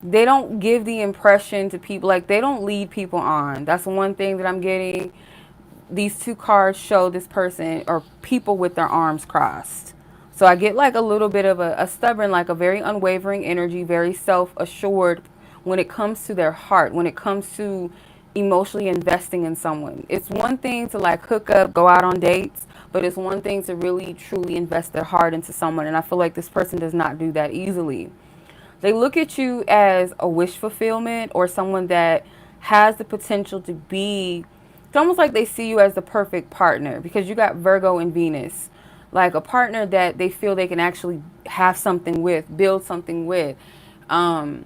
They don't give the impression to people, like they don't lead people on. That's one thing that I'm getting. These two cards show this person or people with their arms crossed. So I get like a little bit of a stubborn, like a very unwavering energy, very self-assured when it comes to their heart, when it comes to emotionally investing in someone. It's one thing to like hook up, go out on dates, but it's one thing to really truly invest their heart into someone. And I feel like this person does not do that easily. They look at you as a wish fulfillment or someone that has the potential to be, it's almost like they see you as the perfect partner because you got Virgo and Venus. Like a partner that they feel they can actually have something with, build something with. Kind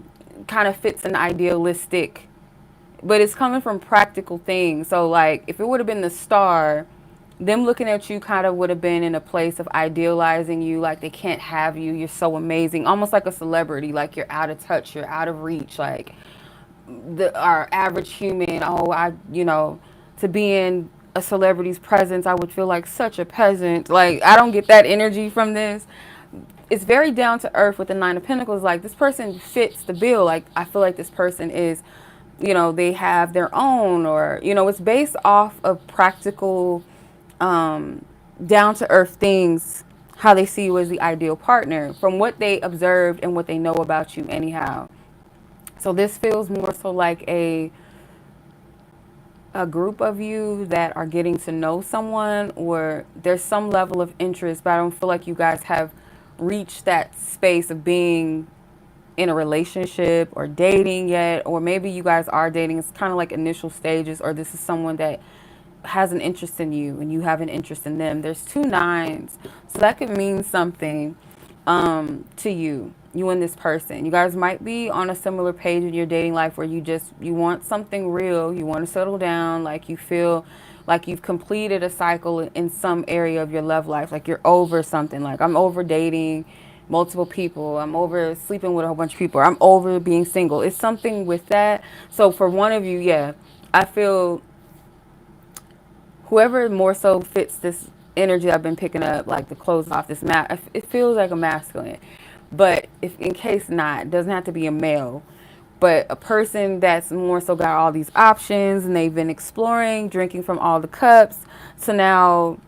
of fits an idealistic, but it's coming from practical things. So like if it would have been the star, them looking at you kind of would have been in a place of idealizing you, like they can't have you, you're so amazing, almost like a celebrity, like you're out of touch, you're out of reach, like our average human. Oh, to be in a celebrity's presence, I would feel like such a peasant. Like I don't get that energy from this. It's very down to earth with the Nine of Pentacles. Like this person fits the bill. Like I feel like this person is, they have their own, or it's based off of practical, down to earth things, how they see you as the ideal partner from what they observed and what they know about you anyhow. So this feels more so like a group of you that are getting to know someone, or there's some level of interest, but I don't feel like you guys have reached that space of being in a relationship or dating yet, or maybe you guys are dating. It's kind of like initial stages, or this is someone that has an interest in you and you have an interest in them. There's two nines, so that could mean something to you and this person. You guys might be on a similar page in your dating life where you want something real, you want to settle down, like you feel like you've completed a cycle in some area of your love life, like you're over something. Like I'm over dating multiple people, I'm over sleeping with a whole bunch of people, I'm over being single. It's something with that. So for one of you, yeah, I feel whoever more so fits this energy I've been picking up, like the close off this mat, it feels like a masculine. But if in case not, it doesn't have to be a male, but a person that's more so got all these options and they've been exploring, drinking from all the cups. So now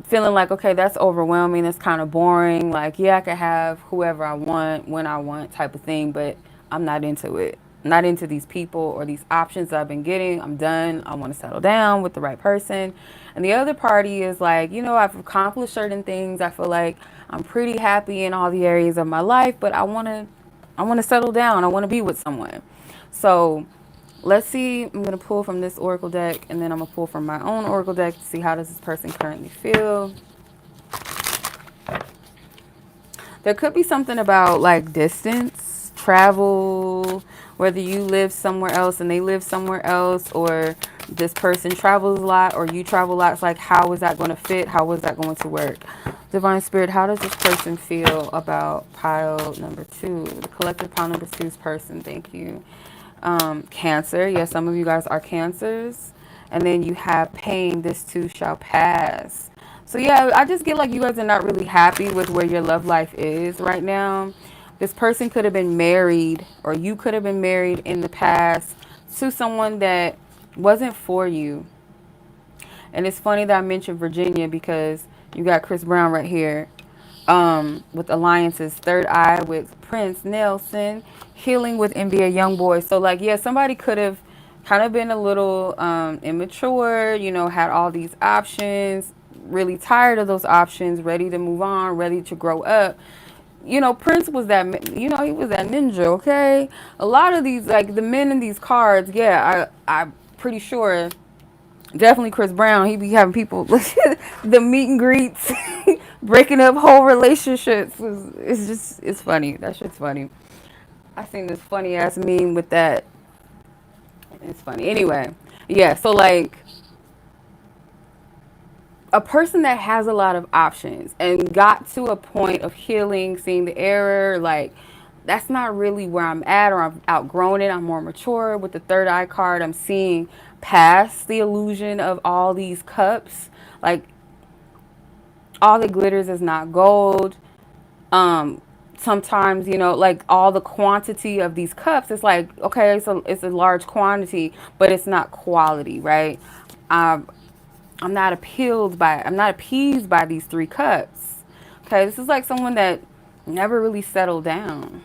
feeling like, okay, that's overwhelming, that's kind of boring. Like, yeah, I could have whoever I want when I want type of thing, but I'm not into it. I'm not into these people or these options that I've been getting. I'm done. I want to settle down with the right person. And the other party is like, I've accomplished certain things. I feel like I'm pretty happy in all the areas of my life, but I want to settle down. I want to be with someone. So let's see. I'm going to pull from this oracle deck, and then I'm going to pull from my own oracle deck to see how does this person currently feel. There could be something about like distance, travel, whether you live somewhere else and they live somewhere else, or this person travels a lot or you travel a lot. It's like, how is that going to fit? How is that going to work? Divine Spirit, how does this person feel about pile number 2? The collective pile number 2's person. Thank you. Cancer. Yes, some of you guys are Cancers. And then you have pain. This too shall pass. So yeah, I just get like you guys are not really happy with where your love life is right now. This person could have been married, or you could have been married in the past to someone that wasn't for you. And it's funny that I mentioned Virginia because you got Chris Brown right here, with alliances, third eye with Prince Nelson, healing with NBA Youngboy. So like, yeah, somebody could have kind of been a little immature, had all these options, really tired of those options, ready to move on, ready to grow up. Prince was that, he was that ninja, okay? A lot of these, like the men in these cards, yeah, I'm pretty sure. Definitely Chris Brown. He be having people the meet and greets, breaking up whole relationships. It's funny. That shit's funny. I seen this funny ass meme with that. It's funny. Anyway, yeah. So like a person that has a lot of options and got to a point of healing, seeing the error, like that's not really where I'm at, or I've outgrown it. I'm more mature. With the third eye card, I'm seeing past the illusion of all these cups. Like all that glitters is not gold. Sometimes, like all the quantity of these cups, it's like, okay, it's a large quantity, but it's not quality, right? Um, I'm not appeased by these 3 cups. Okay, this is like someone that never really settled down.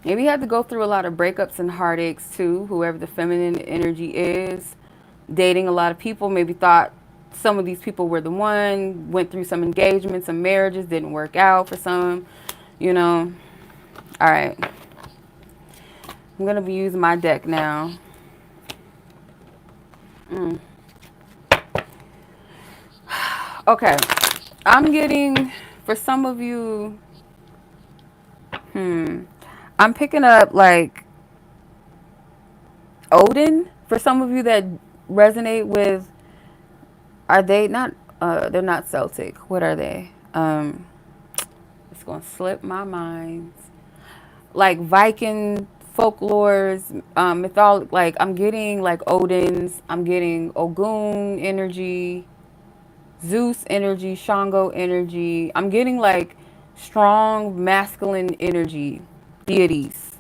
Maybe you had to go through a lot of breakups and heartaches too, whoever the feminine energy is. Dating a lot of people, maybe thought some of these people were the one, went through some engagements, some marriages, didn't work out for some, you know. All right. I'm going to be using my deck now. Okay. I'm getting, for some of you, I'm picking up like Odin. For some of you that resonate with, are they not, they're not Celtic. What are they? It's going to slip my mind. Like Viking folklores, mythology. Like I'm getting like Odin's, I'm getting Ogun energy, Zeus energy, Shango energy. I'm getting like strong masculine energy, deities.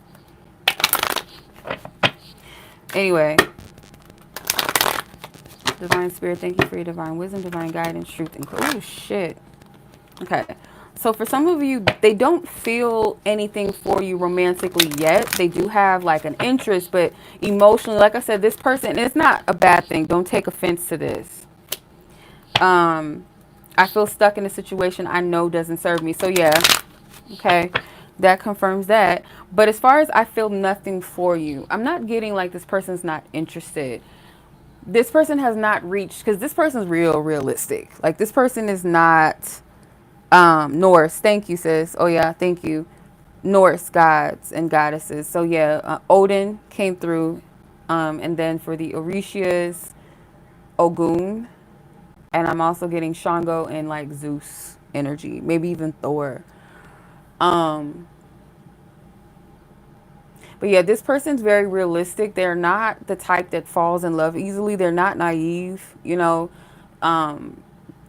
Anyway, divine spirit, thank you for your divine wisdom, divine guidance, truth, and oh shit. Okay. So for some of you, they don't feel anything for you romantically yet. They do have like an interest, but emotionally, like I said, this person, and it's not a bad thing. Don't take offense to this. I feel stuck in a situation I know doesn't serve me. So yeah, okay, that confirms that. But as far as I feel nothing for you, I'm not getting like this person's not interested. This person has not reached, because this person's realistic. Like this person is not Norse. Thank you, sis. Oh yeah, thank you. Norse gods and goddesses. So yeah, Odin came through, and then for the Orishas, Ogun, and I'm also getting Shango and like Zeus energy, maybe even Thor. Um, but yeah, this person's very realistic. They're not the type that falls in love easily. They're not naive, you know. Um,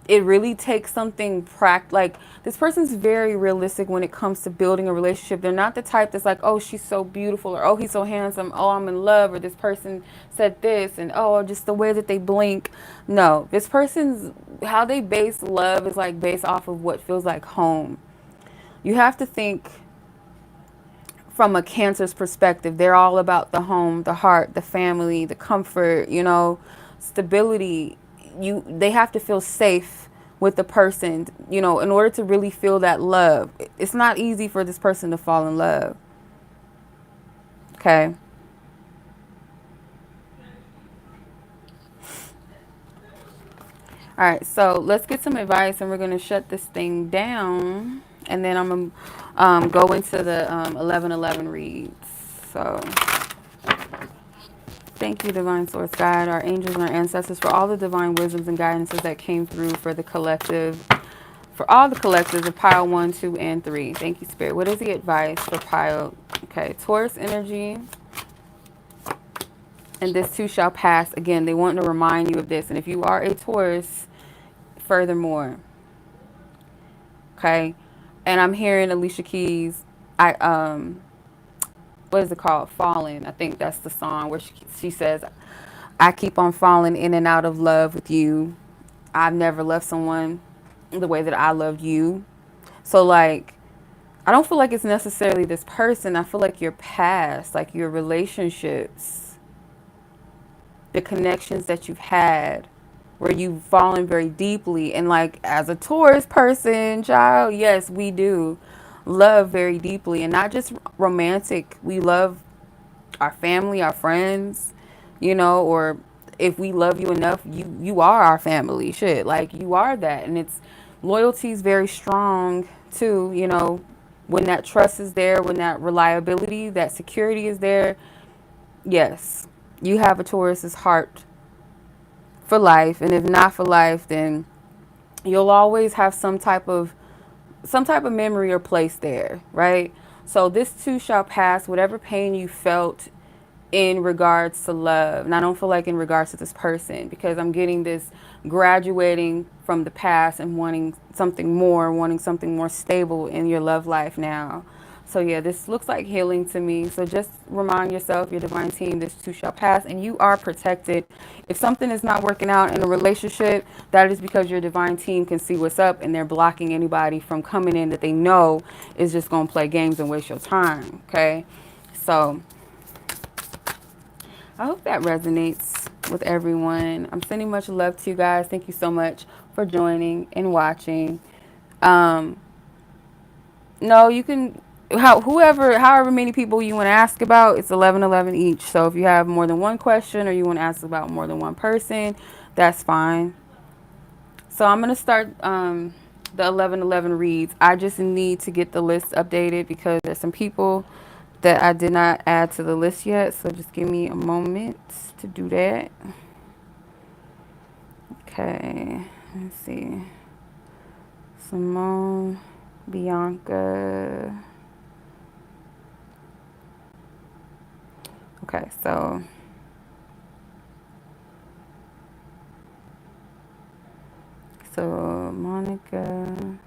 it really takes something like this person's very realistic when it comes to building a relationship. They're not the type that's like, oh, she's so beautiful, or oh, he's so handsome, oh, I'm in love, or this person said this, and oh, just the way that they blink. No, this person's, how they base love is like based off of what feels like home. You have to think from a Cancer's perspective. They're all about the home, the heart, the family, the comfort, you know, stability. They have to feel safe with the person, you know, in order to really feel that love. It's not easy for this person to fall in love. Okay. All right, so let's get some advice, and we're going to shut this thing down, and then I'm going to go into the 1111 reads. So thank you, Divine Source Guide, our angels and our ancestors, for all the divine wisdoms and guidances that came through for the collective, for all the collectives of pile 1, 2, and 3. Thank you, Spirit. What is the advice for pile? Okay, Taurus energy, and this too shall pass. Again, they want to remind you of this. And if you are a Taurus, furthermore, okay, and I'm hearing Alicia Keys, what is it called? Falling. I think that's the song where she says, I keep on falling in and out of love with you. I've never loved someone the way that I loved you. So like, I don't feel like it's necessarily this person. I feel like your past, like your relationships, the connections that you've had, where you've fallen very deeply. And like, as a Taurus person, child, yes, we do love very deeply, and not just romantic. We love our family, our friends, you know, or if we love you enough, you are our family. Shit, like you are that. And it's, loyalty is very strong too, you know, when that trust is there, when that reliability, that security is there. Yes, you have a Taurus's heart for life, and if not for life, then you'll always have some type of memory or place there, right? So this too shall pass. Whatever pain you felt in regards to love, and I don't feel like in regards to this person, because I'm getting this graduating from the past and wanting something more stable in your love life now. So yeah, this looks like healing to me. So just remind yourself, your divine team, this too shall pass, and you are protected. If something is not working out in a relationship, that is because your divine team can see what's up, and they're blocking anybody from coming in that they know is just going to play games and waste your time. Okay, so I hope that resonates with everyone. I'm sending much love to you guys. Thank you so much for joining and watching. No, you can, however many people you want to ask about, it's 1111 each. So if you have more than one question, or you want to ask about more than one person, that's fine. So I'm going to start the 1111 reads. I just need to get the list updated because there's some people that I did not add to the list yet. So just give me a moment to do that. Okay, let's see. Simone, Bianca. Okay, so Monica,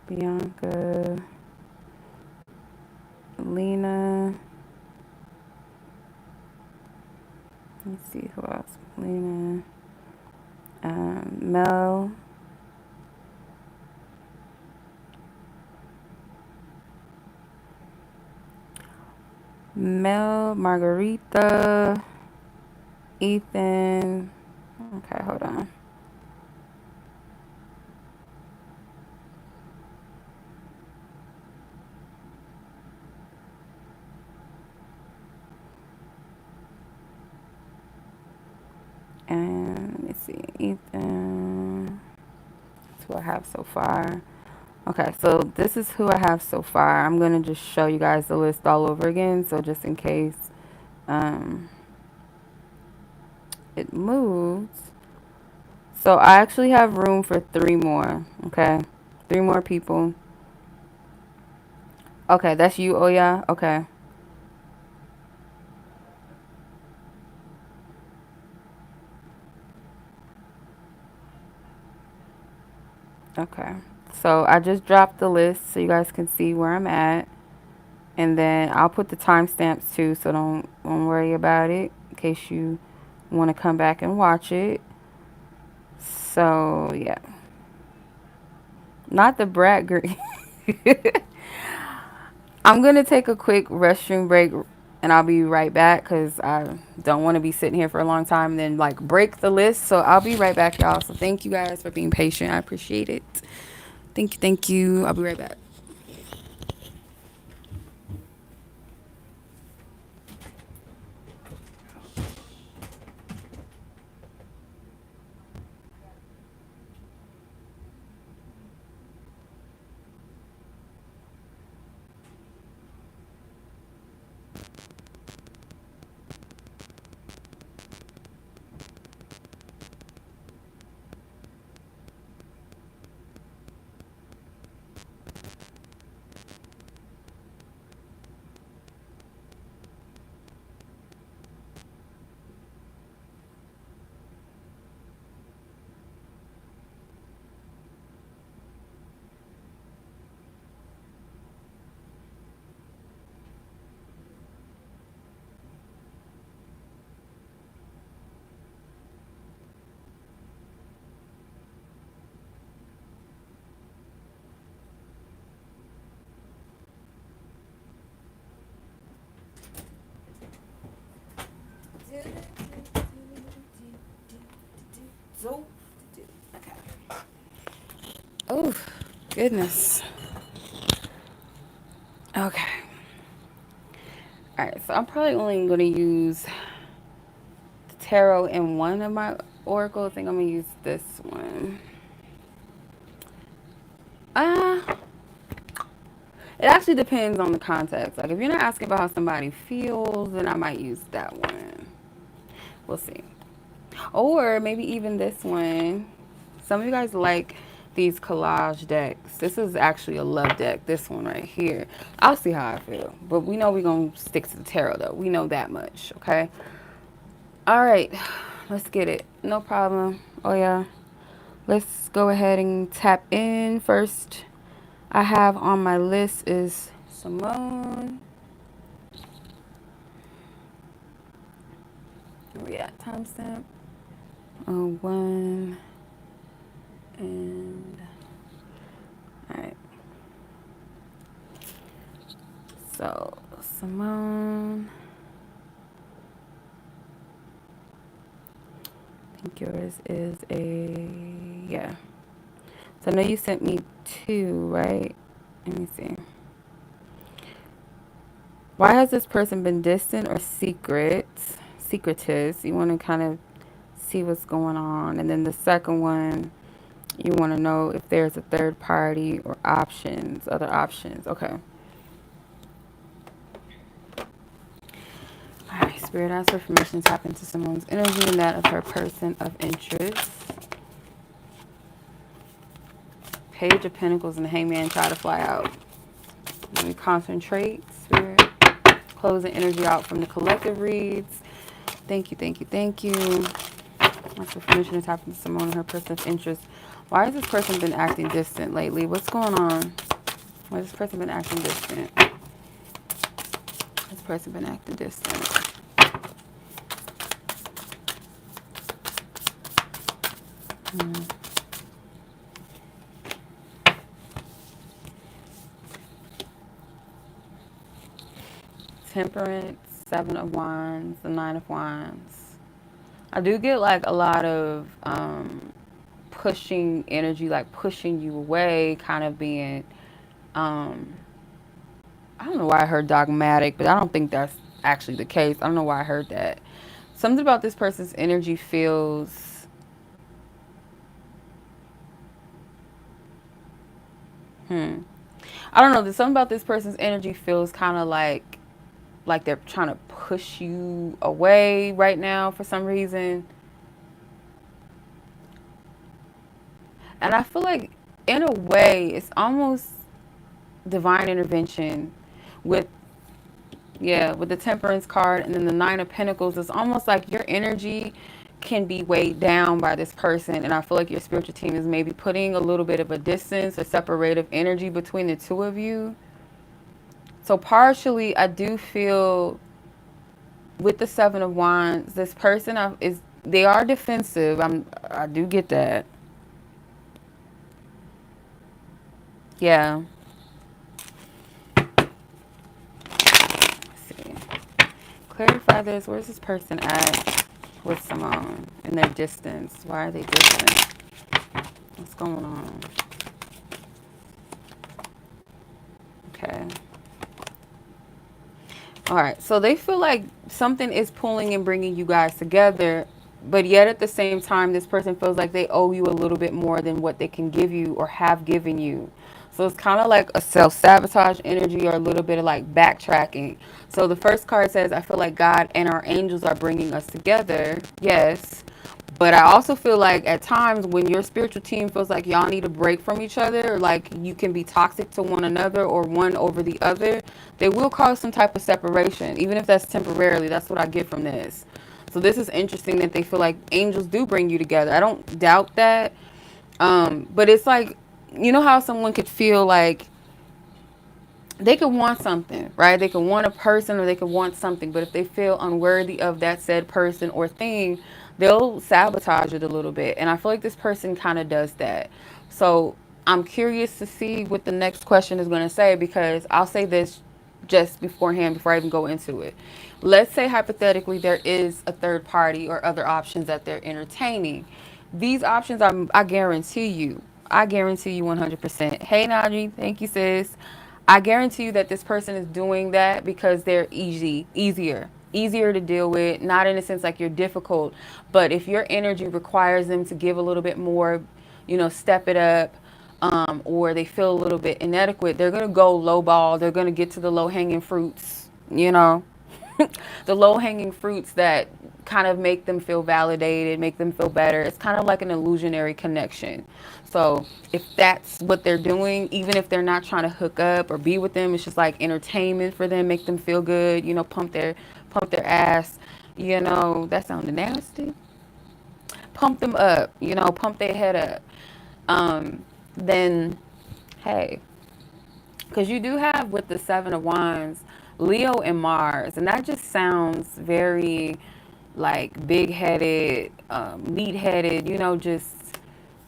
Bianca, Lina. Let's see who else. Lina, Mel, Margarita, Ethan. Okay, hold on. And let me see, Ethan. That's who I have so far. Okay, so this is who I have so far. I'm going to just show you guys the list all over again. So just in case it moves. So I actually have room for 3 more. Okay, 3 more people. Okay, that's you. Oh, yeah. Okay. Okay. So I just dropped the list so you guys can see where I'm at. And then I'll put the timestamps too, so don't worry about it in case you want to come back and watch it. So yeah, not the brat girl. I'm gonna take a quick restroom break, and I'll be right back because I don't want to be sitting here for a long time and then like break the list. So I'll be right back, y'all. So thank you guys for being patient. I appreciate it. Thank you, thank you. I'll be right back. Okay. Oh, goodness. Okay. All right, so I'm probably only going to use the tarot in one of my oracle. I think I'm going to use this one. Uh, it actually depends on the context. Like, if you're not asking about how somebody feels, then I might use that one. We'll see. Or maybe even this one. Some of you guys like these collage decks. This is actually a love deck, this one right here. I'll see how I feel. But we know we're going to stick to the tarot, though. We know that much, okay? All right. Let's get it. No problem. Oh, yeah. Let's go ahead and tap in. First I have on my list is Simone. Where we at? Timestamp. Oh, one. And all right. So Simone, I think yours is a, yeah. So I know you sent me two, right? Let me see. Why has this person been distant or secretive? You want to kind of see what's going on. And then the second one, you want to know if there's a third party or options, other options. Okay. All right, Spirit, ask for permission to tap into someone's energy and that of her person of interest. Page of Pentacles and the Hangman try to fly out. Let me concentrate, Spirit. Close the energy out from the collective reads. Thank you, thank you, thank you. Ask for permission to tap into someone and her person of interest. Why has this person been acting distant lately? What's going on? Why has this person been acting distant? This person been acting distant. Temperance, Seven of Wands, the Nine of Wands. I do get like a lot of pushing energy, like pushing you away, kind of being, I don't know why I heard dogmatic, but I don't think that's actually the case. I don't know why I heard that. Something about this person's energy feels, I don't know, there's something about this person's energy feels kind of like they're trying to push you away right now for some reason. And I feel like in a way it's almost divine intervention with, yeah, with the Temperance card and then the Nine of Pentacles. It's almost like your energy can be weighed down by this person, and I feel like your spiritual team is maybe putting a little bit of a distance, a separative energy between the two of you. So partially, I do feel with the Seven of Wands, this person is, they are defensive. I do get that. Yeah. Let's see. Clarify this. Where's this person at with Simone in their distance? Why are they distant? What's going on? Okay. All right. So they feel like something is pulling and bringing you guys together, but yet at the same time, this person feels like they owe you a little bit more than what they can give you or have given you. So it's kind of like a self-sabotage energy or a little bit of like backtracking. So the first card says, I feel like God and our angels are bringing us together. Yes. But I also feel like at times when your spiritual team feels like y'all need a break from each other, or like you can be toxic to one another or one over the other, they will cause some type of separation, even if that's temporarily. That's what I get from this. So this is interesting that they feel like angels do bring you together. I don't doubt that. But it's like, you know how someone could feel like they could want something, right? They could want a person or they could want something, but if they feel unworthy of that said person or thing, they'll sabotage it a little bit. And I feel like this person kind of does that. So I'm curious to see what the next question is going to say, because I'll say this just beforehand before I even go into it. Let's say hypothetically there is a third party or other options that they're entertaining. These options, I guarantee you 100%. Hey, Nadi, thank you, sis. I guarantee you that this person is doing that because they're easier to deal with, not in a sense like you're difficult, but if your energy requires them to give a little bit more, step it up, or they feel a little bit inadequate, they're going to go low ball. They're going to get to the low hanging fruits, the low hanging fruits that kind of make them feel validated, make them feel better. It's kind of like an illusionary connection. So if that's what they're doing, even if they're not trying to hook up or be with them, it's just like entertainment for them, make them feel good, pump their ass, that sounded nasty. Pump them up, pump their head up. Then, hey, because you do have with the Seven of Wands, Leo and Mars, and that just sounds very like big-headed, meat-headed, just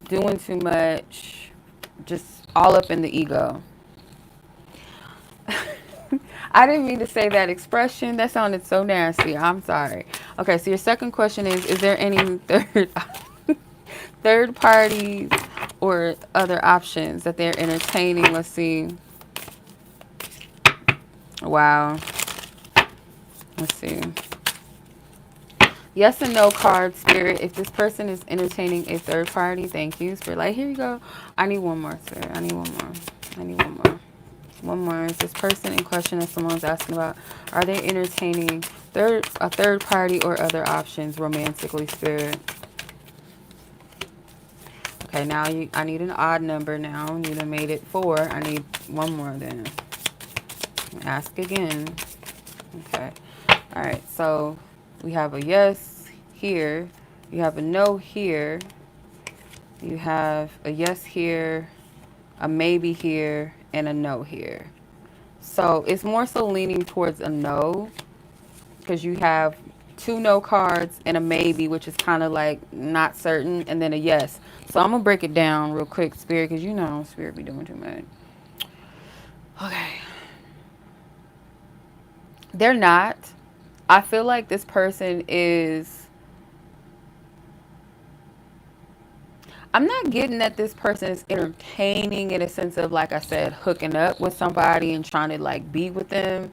doing too much, just all up in the ego. I didn't mean to say that expression. That sounded so nasty. I'm sorry. Okay, so your second question is there any third parties or other options that they're entertaining? Let's see. Wow. Let's see. Yes and no card, Spirit. If this person is entertaining a third party, thank you, Spirit. Like, here you go. I need one more, Spirit. I need one more. I need one more. One more. Is this person in question that someone's asking about, are they entertaining a third party or other options romantically, Spirit? Okay, now I need an odd number now. You done made it 4. I need one more then. Ask again. Okay. All right, so we have a yes here. You have a no here. You have a yes here, a maybe here, and a no here. So it's more so leaning towards a no, because you have 2 no cards and a maybe, which is kind of like not certain, and then a yes. So I'm going to break it down real quick, Spirit, because Spirit be doing too much. Okay. They're not. I feel like this person is... I'm not getting that this person is entertaining in a sense of, like I said, hooking up with somebody and trying to, like, be with them.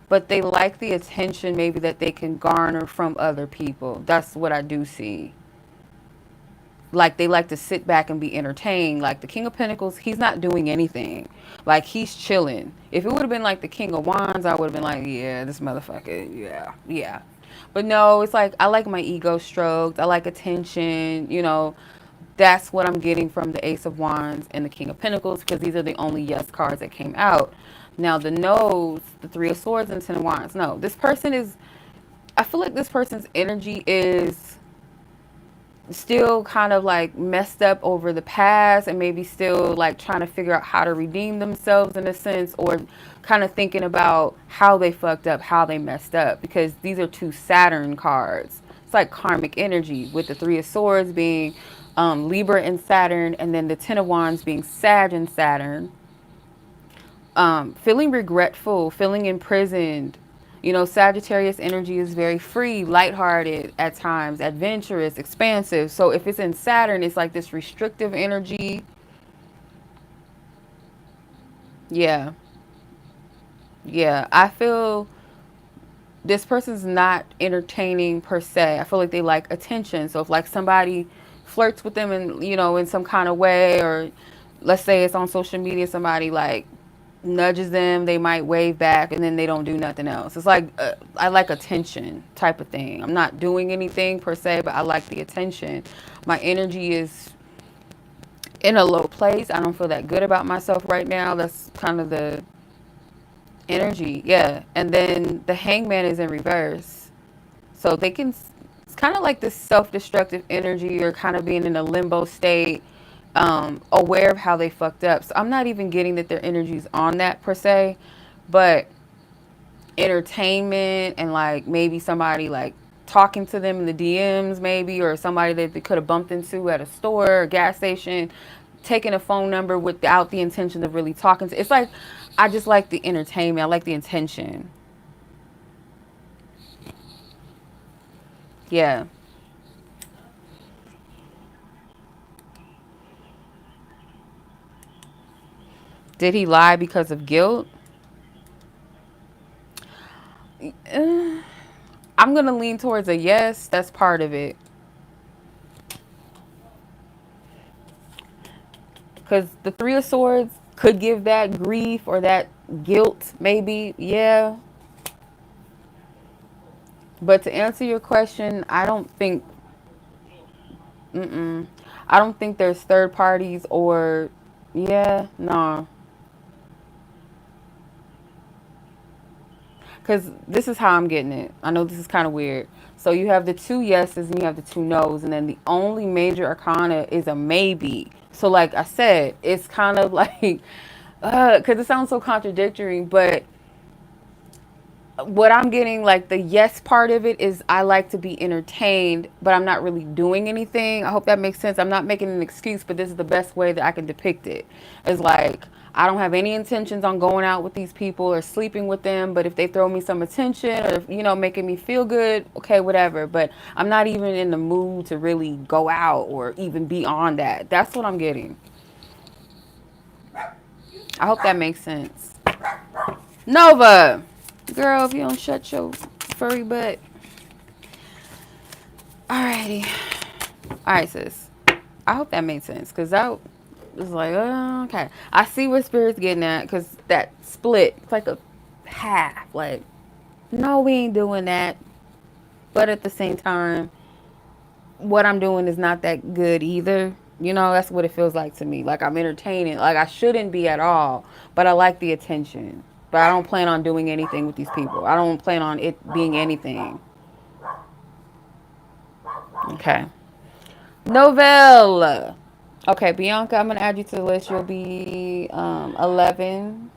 But they like the attention maybe that they can garner from other people. That's what I do see. Like, they like to sit back and be entertained. Like, the King of Pentacles, he's not doing anything. Like, he's chilling. If it would have been like the King of Wands, I would have been like, yeah, this motherfucker, yeah. But no, it's like, I like my ego stroked. I like attention, That's what I'm getting from the Ace of Wands and the King of Pentacles, because these are the only yes cards that came out. Now, the no's, the Three of Swords and Ten of Wands. No, this person is... I feel like this person's energy is... still kind of like messed up over the past and maybe still like trying to figure out how to redeem themselves in a sense, or kind of thinking about how they fucked up, how they messed up, because these are two Saturn cards. It's like karmic energy, with the Three of Swords being Libra and Saturn, and then the Ten of Wands being Sag and Saturn. Feeling regretful, feeling imprisoned. You know, Sagittarius energy is very free, lighthearted at times, adventurous, expansive. So if it's in Saturn, it's like this restrictive energy. Yeah. Yeah. I feel this person's not entertaining per se. I feel like they like attention. So if like somebody flirts with them in, you know, in some kind of way, or let's say it's on social media, somebody like nudges them, they might wave back, and then they don't do nothing else. It's like I like attention type of thing. I'm not doing anything per se, but I like the attention. My energy is in a low place. I don't feel that good about myself right now. That's kind of the energy. Yeah. And then the hangman is in reverse. So they can, it's kind of like this self-destructive energy, or kind of being in a limbo state, aware of how they fucked up. So I'm not even getting that their energy's on that per se, but entertainment and like maybe somebody like talking to them in the DMs maybe, or somebody that they could have bumped into at a store or gas station, taking a phone number without the intention of really talking to. It's like, I just like the entertainment. I like the intention. Yeah. Did he lie because of guilt? Uh, I'm going to lean towards a yes. That's part of it. Because the Three of Swords could give that grief or that guilt, maybe. Yeah. But to answer your question, I don't think, I don't think there's third parties or, yeah, no. Because this is how I'm getting it. I know this is kind of weird. So you have the two yeses and you have the two nos, and then the only major arcana is a maybe. So like I said, it's kind of like, because it sounds so contradictory, but what I'm getting, like the yes part of it is I like to be entertained, but I'm not really doing anything. I hope that makes sense. I'm not making an excuse, but this is the best way that I can depict it. It's like I don't have any intentions on going out with these people or sleeping with them, but if they throw me some attention or, you know, making me feel good, okay, whatever. But I'm not even in the mood to really go out or even be on that. That's what I'm getting. I hope that makes sense. Nova! Girl, if you don't shut your furry butt. Alrighty. Alright, sis. I hope that made sense. Because that was like, oh, okay. I see what Spirit's getting at. Because that split, it's like a half. Like, no, we ain't doing that. But at the same time, what I'm doing is not that good either. You know, that's what it feels like to me. Like, I'm entertaining. Like, I shouldn't be at all. But I like the attention. But I don't plan on doing anything with these people. I don't plan on it being anything. Okay. Novelle. Okay, Bianca, I'm going to add you to the list. You'll be 11.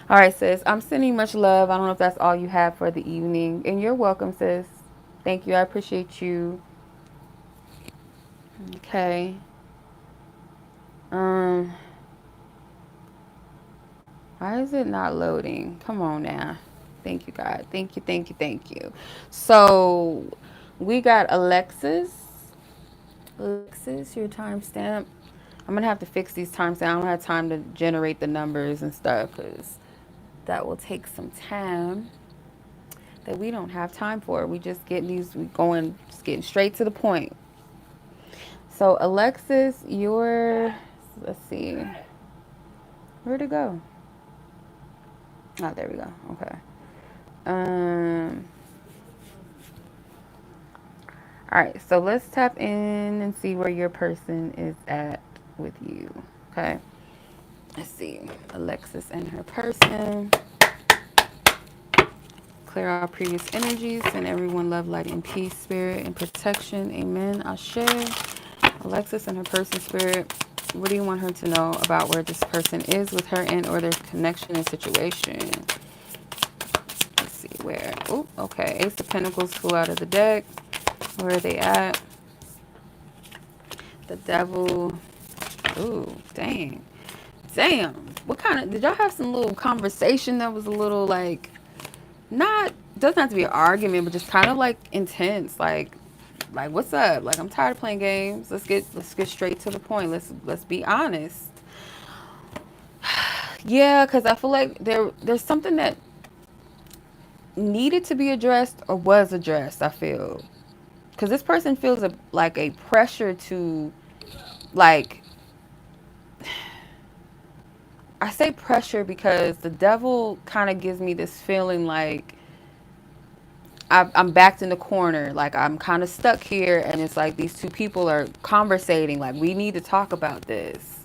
All right, sis. I'm sending much love. I don't know if that's all you have for the evening. And you're welcome, sis. Thank you. I appreciate you. Okay. Um, why is it not loading? Come on now. Thank you, God. Thank you, thank you, thank you. So we got Alexis. Alexis, your timestamp. I'm going to have to fix these timestamps. I don't have time to generate the numbers and stuff because that will take some time that we don't have time for. We just getting these, we going, just getting straight to the point. So Alexis, you're, let's see, where'd it go? Oh, there we go. Okay. All right, so let's tap in and see where your person is at with you. Okay. Let's see. Alexis and her person. clear our previous energies. Send everyone love, light, and peace, spirit, and protection. Amen. Ashe. Alexis and her person spirit. What do you want her to know about where this person is with her and or their connection and situation? Let's see where. Oh, okay. Ace of Pentacles flew out of the deck. Where are they at? The Devil. Ooh, dang. Damn. What kind of, did y'all have some little conversation that was a little like, not, doesn't have to be an argument, but just kind of like intense. Like what's up? Like, I'm tired of playing games. Let's get straight to the point. Let's be honest. Yeah, because I feel like there's something that needed to be addressed or was addressed, I feel. Because this person feels like a pressure to, like, I say pressure because the devil kind of gives me this feeling like I'm backed in the corner. Like, I'm kind of stuck here, and it's like these two people are conversating. Like, we need to talk about this.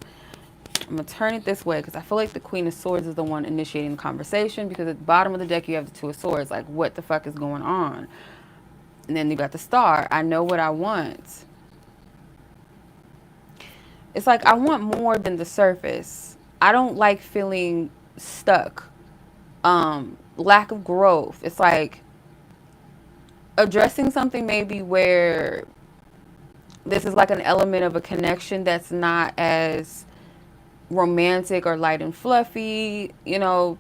I'm going to turn it this way because I feel like the Queen of Swords is the one initiating the conversation, because at the bottom of the deck you have the Two of Swords. Like, what the fuck is going on? And then you got the Star. I know what I want. It's like I want more than the surface. I don't like feeling stuck. Lack of growth. It's like addressing something maybe where this is like an element of a connection that's not as romantic or light and fluffy, you know.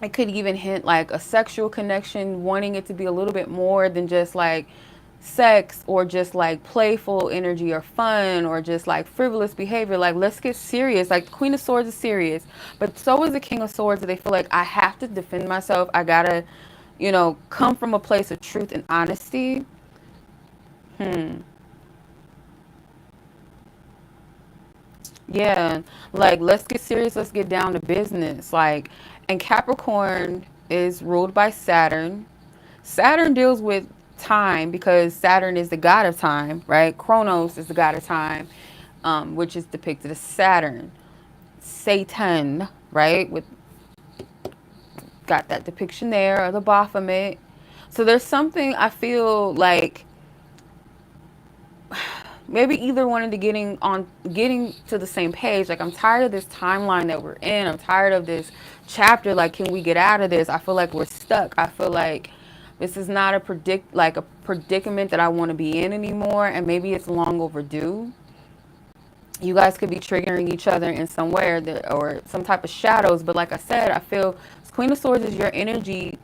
It could even hint like a sexual connection, wanting it to be a little bit more than just like sex or just like playful energy or fun or just like frivolous behavior. Like, let's get serious. Like, the Queen of Swords is serious, but so is the King of Swords. They feel like I have to defend myself. I gotta, you know, come from a place of truth and honesty. Yeah, like, let's get serious. Let's get down to business. Like, and Capricorn is ruled by Saturn. Saturn deals with time because Saturn is the god of time, right? Chronos is the god of time, which is depicted as Saturn. Satan, right? With got that depiction there, or the Baphomet. So there's something I feel like maybe either wanted to getting to the same page. Like, I'm tired of this timeline that we're in. I'm tired of this chapter. Like, can we get out of this? I feel like we're stuck. I feel like this is not a predicament that I want to be in anymore, and maybe it's long overdue. You guys could be triggering each other in some way, or some type of shadows. But like I said, I feel Queen of Swords is your energy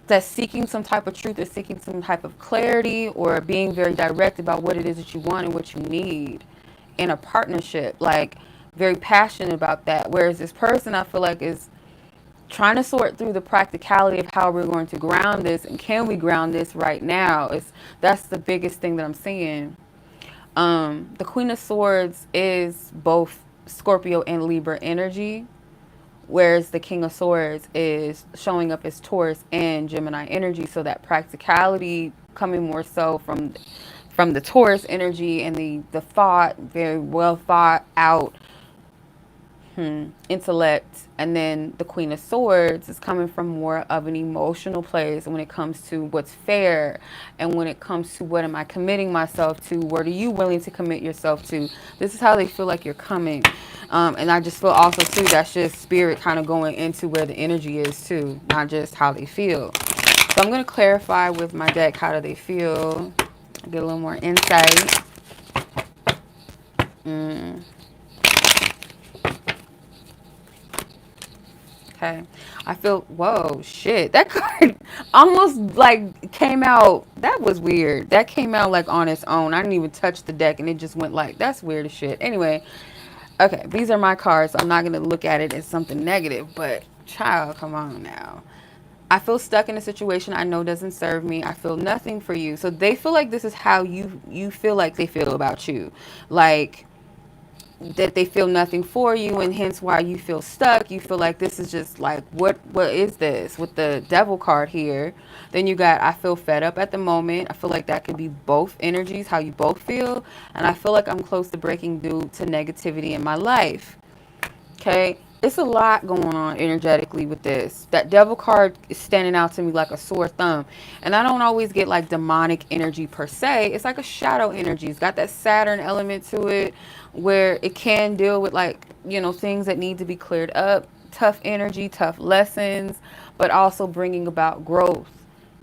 that's seeking some type of truth, or seeking some type of clarity, or being very direct about what it is that you want and what you need in a partnership. Like, very passionate about that. Whereas this person, I feel like, is trying to sort through the practicality of how we're going to ground this, and can we ground this right now? That's the biggest thing that I'm seeing. The Queen of Swords is both Scorpio and Libra energy, whereas the King of Swords is showing up as Taurus and Gemini energy. So that practicality coming more so from the Taurus energy, and the thought, very well thought out intellect. And then the Queen of Swords is coming from more of an emotional place when it comes to what's fair, and when it comes to what am I committing myself to, what are you willing to commit yourself to. This is how they feel like you're coming. And I just feel also too, that's just spirit kind of going into where the energy is too, not just how they feel. So I'm going to clarify with my deck, how do they feel, get a little more insight. Okay, I feel, whoa, shit, that card almost like came out, that was weird. That came out like on its own. I didn't even touch the deck and it just went like, that's weird as shit. Anyway, okay, these are my cards. I'm not going to look at it as something negative, but child, come on now. I feel stuck in a situation I know doesn't serve me. I feel nothing for you. So they feel like this is how you feel like they feel about you. Like, that they feel nothing for you, and hence why you feel stuck. You feel like this is just like, what is this with the Devil card here? Then you got, I feel fed up at the moment. I feel like that could be both energies, how you both feel. And I feel like I'm close to breaking due to negativity in my life. Okay, It's a lot going on energetically with this. That devil card is standing out to me like a sore thumb. And I don't always get like demonic energy per se. It's like a shadow energy. It's got that Saturn element to it where it can deal with like, you know, things that need to be cleared up, tough energy, tough lessons, but also bringing about growth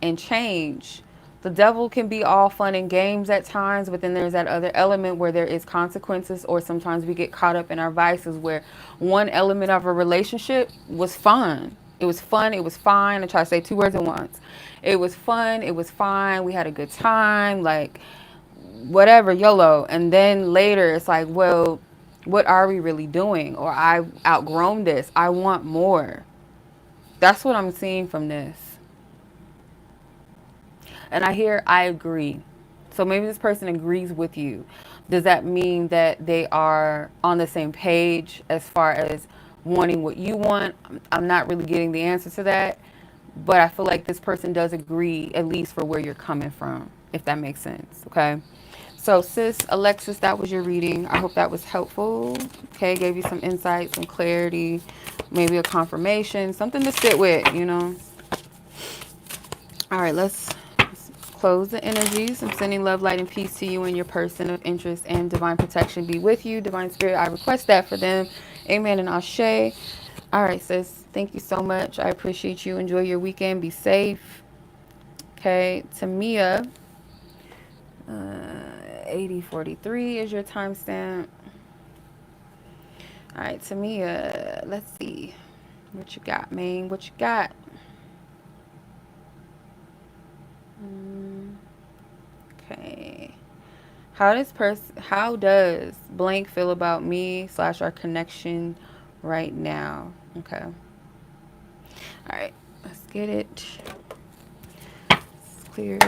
and change. The devil can be all fun and games at times, but then there's that other element where there is consequences, or sometimes we get caught up in our vices where one element of a relationship was fun. It was fun, it was fine. I try to say two words at once. It was fun, it was fine. We had a good time, like whatever, YOLO. And then later it's like, well, what are we really doing? Or I've outgrown this. I want more. That's what I'm seeing from this. And I hear I agree. So maybe this person agrees with you. Does that mean that they are on the same page as far as wanting what you want? I'm not really getting the answer to that. But I feel like this person does agree, at least for where you're coming from, if that makes sense. Okay. So, sis, Alexis, that was your reading. I hope that was helpful. Okay. Gave you some insight, some clarity, maybe a confirmation, something to sit with, you know. All right. Let's close the energies. I'm sending love, light, and peace to you and your person of interest, and divine protection be with you. Divine spirit, I request that for them. Amen and ashe. All right, sis. Thank you so much. I appreciate you. Enjoy your weekend. Be safe. Okay. Temia, 8043 is your timestamp. All right, Temia. Let's see. What you got, man? What you got? Okay. How does blank feel about me / our connection right now? Okay. All right. Let's get it. It's clear.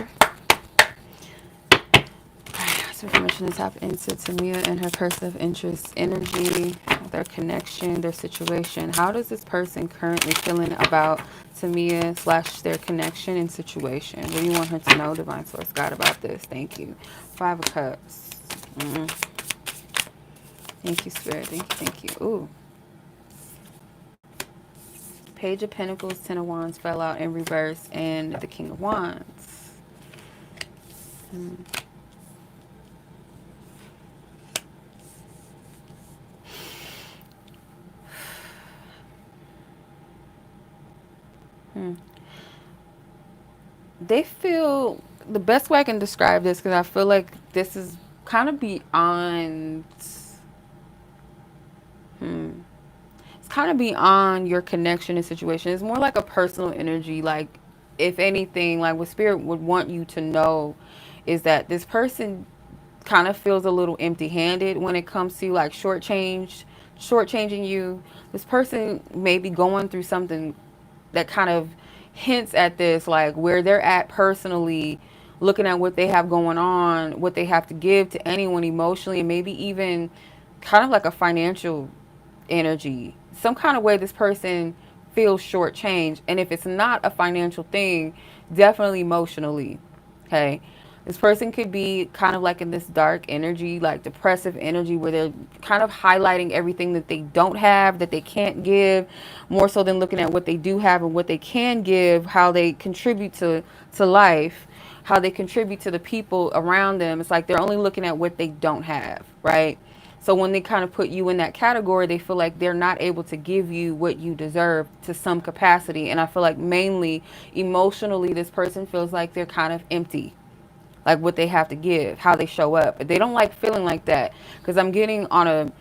So permission to tap into Temia and her person of interest energy, their connection, their situation. How does this person currently feeling about Temia / their connection and situation? What do you want her to know, Divine Source God, about this? Thank you. 5 of Cups. Thank you, Spirit. Thank you. Ooh. Page of Pentacles, 10 of Wands fell out in reverse, and the King of Wands. They feel, the best way I can describe this, because I feel like this is kind of beyond, it's kind of beyond your connection and situation. It's more like a personal energy. Like, if anything, like what Spirit would want you to know is that this person kind of feels a little empty-handed when it comes to like shortchanging you. This person may be going through something that kind of hints at this, like where they're at personally, looking at what they have going on, what they have to give to anyone emotionally, and maybe even kind of like a financial energy. Some kind of way this person feels shortchanged. And if it's not a financial thing, definitely emotionally. Okay. This person could be kind of like in this dark energy, like depressive energy, where they're kind of highlighting everything that they don't have, that they can't give, more so than looking at what they do have and what they can give, how they contribute to life, how they contribute to the people around them. It's like they're only looking at what they don't have, right? So when they kind of put you in that category, they feel like they're not able to give you what you deserve to some capacity. And I feel like mainly emotionally, this person feels like they're kind of empty, like what they have to give, how they show up. But they don't like feeling like that, because I'm getting on a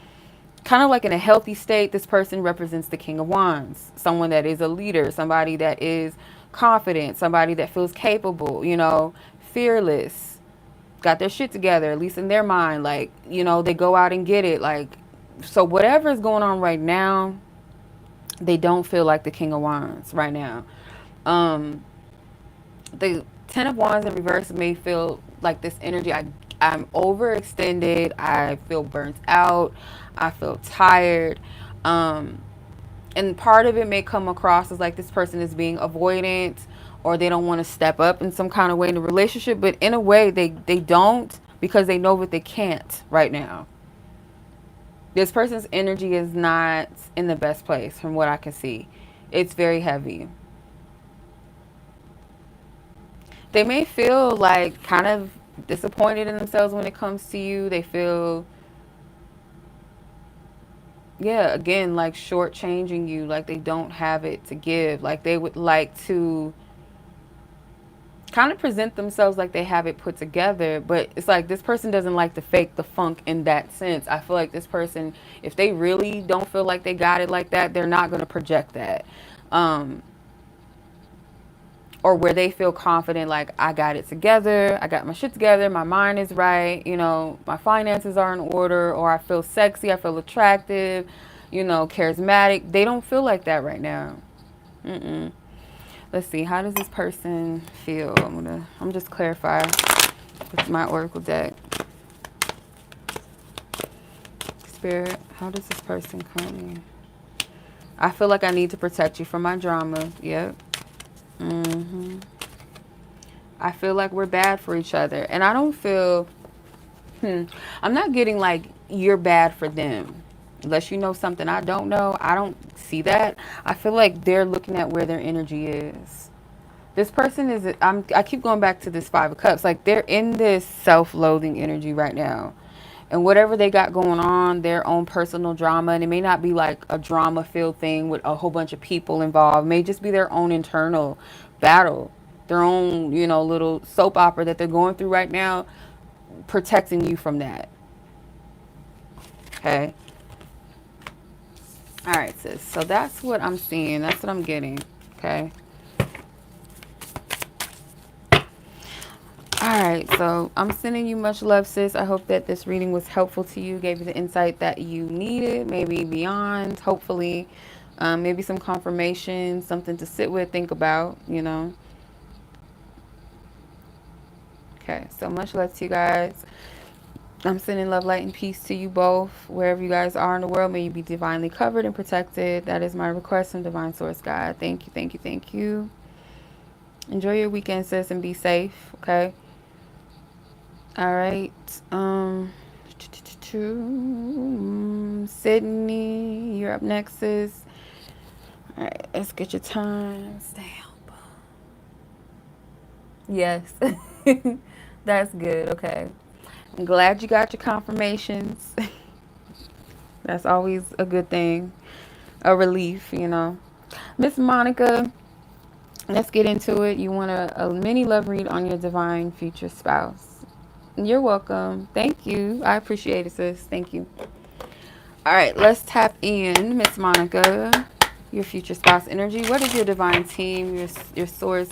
kind of like in a healthy state. This person represents the King of Wands, someone that is a leader, somebody that is confident, somebody that feels capable, you know, fearless, got their shit together, at least in their mind. Like, you know, they go out and get it. Like, so whatever is going on right now, they don't feel like the King of Wands right now. The 10 of Wands in reverse may feel like this energy. I'm overextended. I feel burnt out. I feel tired. And part of it may come across as like this person is being avoidant, or they don't want to step up in some kind of way in the relationship. But in a way, they don't, because they know what they can't right now. This person's energy is not in the best place from what I can see. It's very heavy. They may feel like kind of disappointed in themselves when it comes to you. They feel, yeah, again, like shortchanging you, like they don't have it to give. Like they would like to kind of present themselves like they have it put together, but it's like this person doesn't like to fake the funk in that sense. I feel like this person, if they really don't feel like they got it like that, they're not going to project that. Um, or where they feel confident, like I got it together, I got my shit together, my mind is right, you know, my finances are in order, or I feel sexy, I feel attractive, you know, charismatic. They don't feel like that right now. Mm-mm. Let's see, how does this person feel? I'm just clarify with my oracle deck. Spirit, how does this person currently? I feel like I need to protect you from my drama. Yep. Mm-hmm. I feel like we're bad for each other. And I don't feel, I'm not getting like you're bad for them. Unless you know something I don't know, I don't see that. I feel like they're looking at where their energy is. This person is, I keep going back to this Five of Cups. Like they're in this self-loathing energy right now. And whatever they got going on, their own personal drama, and it may not be like a drama-filled thing with a whole bunch of people involved. It may just be their own internal battle, their own, you know, little soap opera that they're going through right now, protecting you from that. Okay. All right, sis. So that's what I'm seeing. That's what I'm getting. Okay. All right, so I'm sending you much love, sis. I hope that this reading was helpful to you, gave you the insight that you needed, maybe beyond, hopefully. Maybe some confirmation, something to sit with, think about, you know. Okay, so much love to you guys. I'm sending love, light, and peace to you both. Wherever you guys are in the world, may you be divinely covered and protected. That is my request from Divine Source God. Thank you, thank you, thank you. Enjoy your weekend, sis, and be safe, okay? All right. Sydney, you're up next, sis. All right, let's get your time stamp. Yes. That's good. Okay. I'm glad you got your confirmations. That's always a good thing. A relief, you know. Miss Monica, let's get into it. You want a mini love read on your divine future spouse. You're welcome. Thank you. I appreciate it, sis. Thank you. All right, let's tap in, Miss Monica, your future spouse energy. What is your divine team, your source,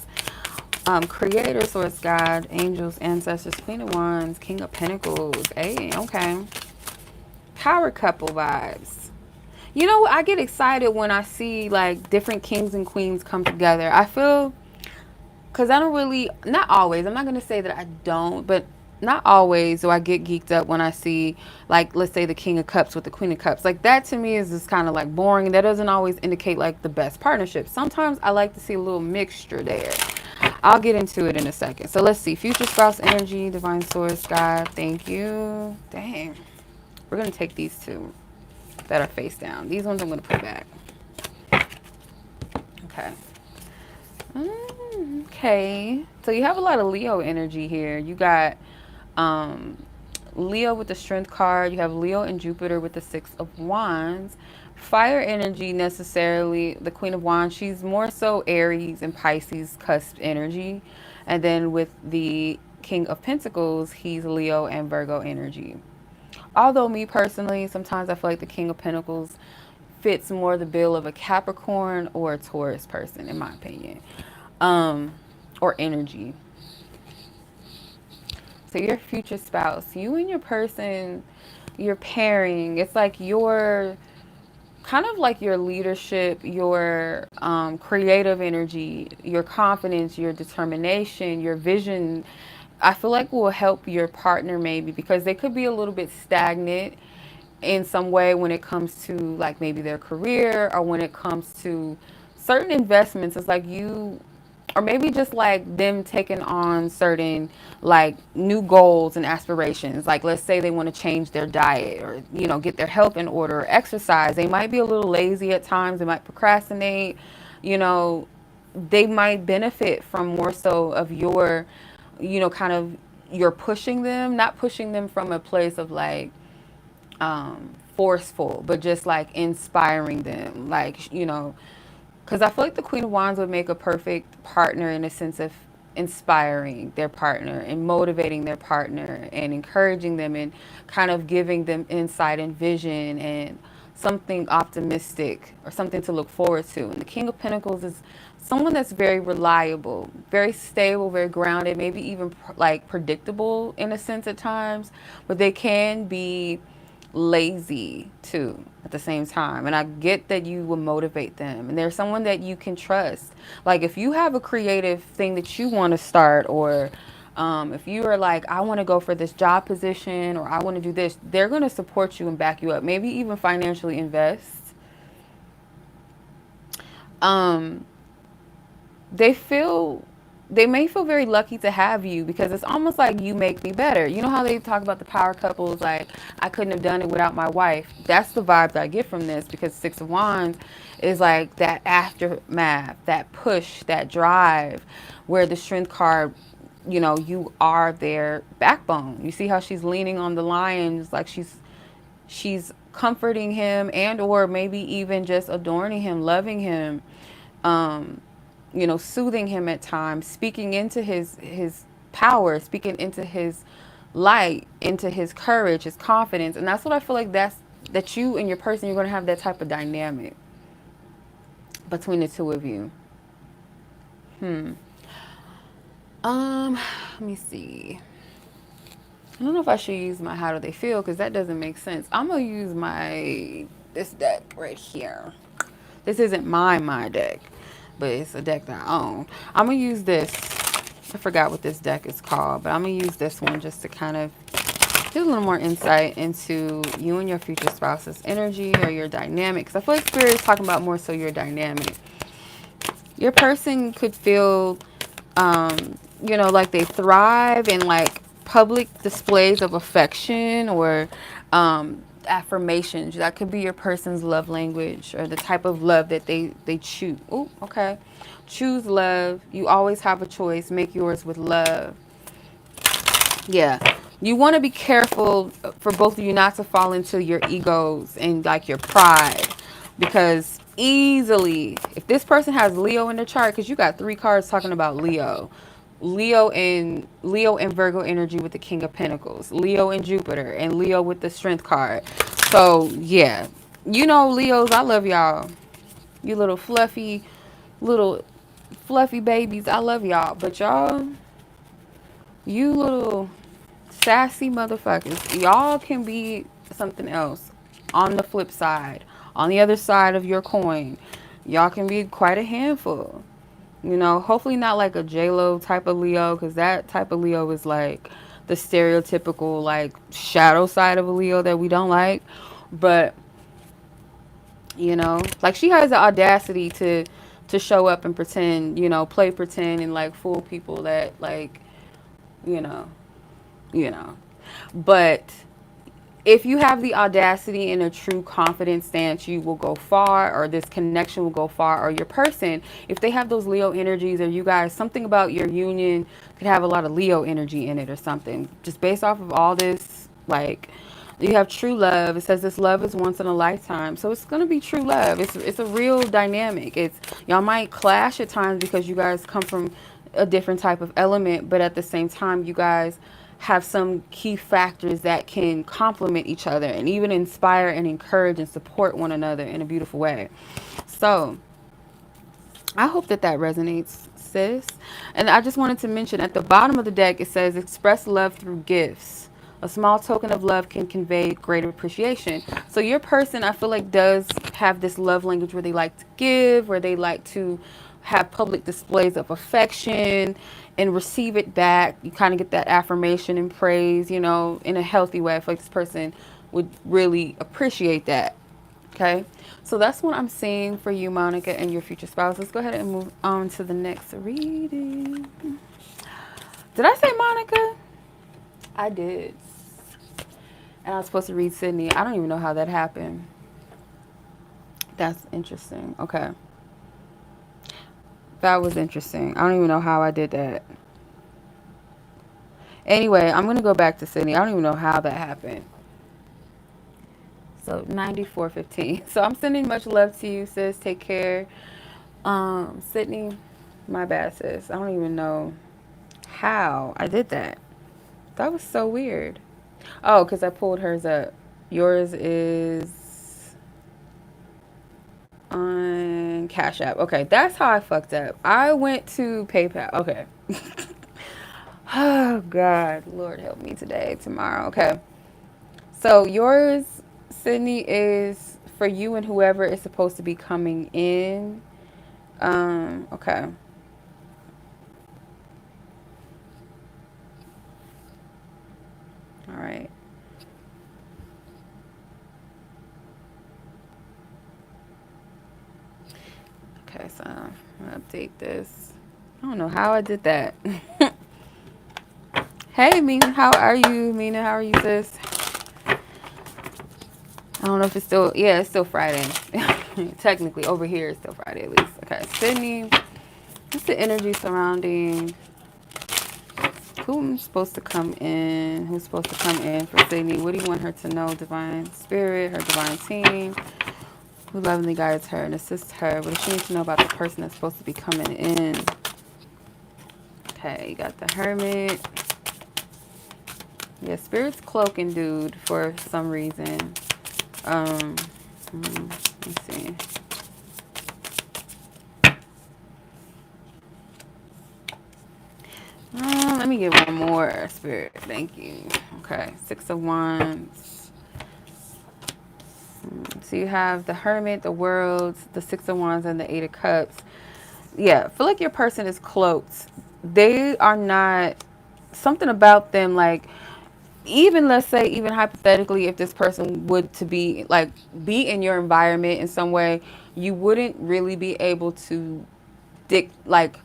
creator, source, God, angels, ancestors, Queen of Wands, King of Pentacles? Hey, okay. Power couple vibes. You know, I get excited when I see like different kings and queens come together. I feel, because I don't really, not always, I'm not going to say that I don't, but not always do I get geeked up when I see, like, let's say the King of Cups with the Queen of Cups. Like, that to me is just kind of like boring. That doesn't always indicate like the best partnership. Sometimes I like to see a little mixture there. I'll get into it in a second. So let's see. Future spouse energy, divine source, God, thank you. Dang. We're going to take these two that are face down. These ones I'm going to put back. Okay. Okay. So you have a lot of Leo energy here. You got Leo with the Strength card. You have Leo and Jupiter with the Six of Wands. Fire energy necessarily. The Queen of Wands, she's more so Aries and Pisces cusp energy. And then with the King of Pentacles, he's Leo and Virgo energy. Although me personally, sometimes I feel like the King of Pentacles fits more the bill of a Capricorn or a Taurus person, in my opinion. Or energy. So your future spouse, you and your person, your pairing, it's like your, kind of like your leadership, your creative energy, your confidence, your determination, your vision, I feel like will help your partner maybe, because they could be a little bit stagnant in some way when it comes to like maybe their career, or when it comes to certain investments. It's like you or maybe just like them taking on certain like new goals and aspirations. Like let's say they want to change their diet, or get their health in order, or exercise. They might be a little lazy at times, they might procrastinate, you know they might benefit from more so of your, kind of, you're pushing them, not pushing them from a place of like forceful, but just like inspiring them, like, because I feel like the Queen of Wands would make a perfect partner in a sense of inspiring their partner and motivating their partner and encouraging them and kind of giving them insight and vision and something optimistic or something to look forward to. And the King of Pentacles is someone that's very reliable, very stable, very grounded, maybe even like predictable in a sense at times, but they can be lazy too at the same time. And I get that you will motivate them, and there's someone that you can trust. Like if you have a creative thing that you want to start, or if you are like, I want to go for this job position, or I want to do this, they're going to support you and back you up, maybe even financially invest. They feel, they may feel very lucky to have you, because it's almost like you make me better. You know how they talk about the power couples, like I couldn't have done it without my wife. That's the vibes I get from this, because Six of Wands is like that aftermath, that push, that drive, where the Strength card, you are their backbone. You see how she's leaning on the lions, like she's comforting him, and or maybe even just adorning him, loving him, soothing him at times, speaking into his power, speaking into his light, into his courage, his confidence. And that's what I feel like, that you and your person, you're going to have that type of dynamic between the two of you. Let me see. I don't know if I should use my how do they feel, because that doesn't make sense. I'm going to use this deck right here. This isn't my deck, but it's a deck that I own. I'm going to use this. I forgot what this deck is called, but I'm going to use this one just to kind of get a little more insight into you and your future spouse's energy, or your dynamic. Because I feel like Spirit is talking about more so your dynamic. Your person could feel, like they thrive in like public displays of affection, or affirmations. That could be your person's love language, or the type of love that they choose. Oh, okay. Choose love. You always have a choice. Make yours with love. Yeah. You want to be careful for both of you not to fall into your egos and like your pride, because easily, if this person has Leo in the chart, because you got 3 cards talking about Leo. Leo and Virgo energy with the King of Pentacles, Leo and Jupiter, and Leo with the Strength card. So yeah, Leos, I love y'all. You little fluffy babies, I love y'all. But y'all, you little sassy motherfuckers, y'all can be something else. On the flip side, on the other side of your coin, y'all can be quite a handful. Hopefully not like a J-Lo type of Leo, because that type of Leo is like the stereotypical like shadow side of a Leo that we don't like. But like she has the audacity to show up and pretend, play pretend and like fool people that like, you know, but if you have the audacity and a true confident stance, you will go far, or this connection will go far, or your person, if they have those Leo energies, or you guys, something about your union could have a lot of Leo energy in it or something. Just based off of all this, like, you have true love. It says this love is once in a lifetime. So it's going to be true love. It's a real dynamic. Y'all might clash at times because you guys come from a different type of element, but at the same time, you guys have some key factors that can complement each other and even inspire and encourage and support one another in a beautiful way. So I hope that resonates, sis. And I just wanted to mention at the bottom of the deck, it says express love through gifts. A small token of love can convey great appreciation. So your person, I feel like, does have this love language where they like to give, where they like to have public displays of affection and receive it back. You kind of get that affirmation and praise, in a healthy way. I feel like this person would really appreciate that. Okay, so that's what I'm seeing for you, Monica, and your future spouse. Let's go ahead and move on to the next reading. Did I say Monica? I did. And I was supposed to read Sydney. I don't even know how that happened. That's interesting. Okay. That was interesting. I don't even know how I did that. Anyway, I'm going to go back to Sydney. I don't even know how that happened. So 9415. So I'm sending much love to you, sis. Take care. Sydney, my bad, sis. I don't even know how I did that. That was so weird. Oh, because I pulled hers up. Yours is on Cash App. Okay, that's how I fucked up. I went to PayPal. Okay. Oh, God. Lord help me today, tomorrow. Okay. So yours, Sydney, is for you and whoever is supposed to be coming in. Okay. All right. Okay, so I'm gonna update this. I don't know how I did that. Hey, Mina, how are you? Mina, how are you, sis? I don't know if it's still, yeah, it's still Friday. Technically, over here, it's still Friday at least. Okay, Sydney, what's the energy surrounding who's supposed to come in? Who's supposed to come in for Sydney? What do you want her to know? Divine Spirit, her divine team, who lovingly guides her and assists her. What does she need to know about the person that's supposed to be coming in? Okay, you got the Hermit. Yeah, Spirit's cloaking dude for some reason. Let's see. Let me get one more, Spirit. Thank you. Okay, Six of Wands. So you have the Hermit, the World, the Six of Wands, and the Eight of Cups. Yeah, I feel like your person is cloaked. They are not, something about them, like, even let's say, even hypothetically, if this person would to be like be in your environment in some way, you wouldn't really be able to like,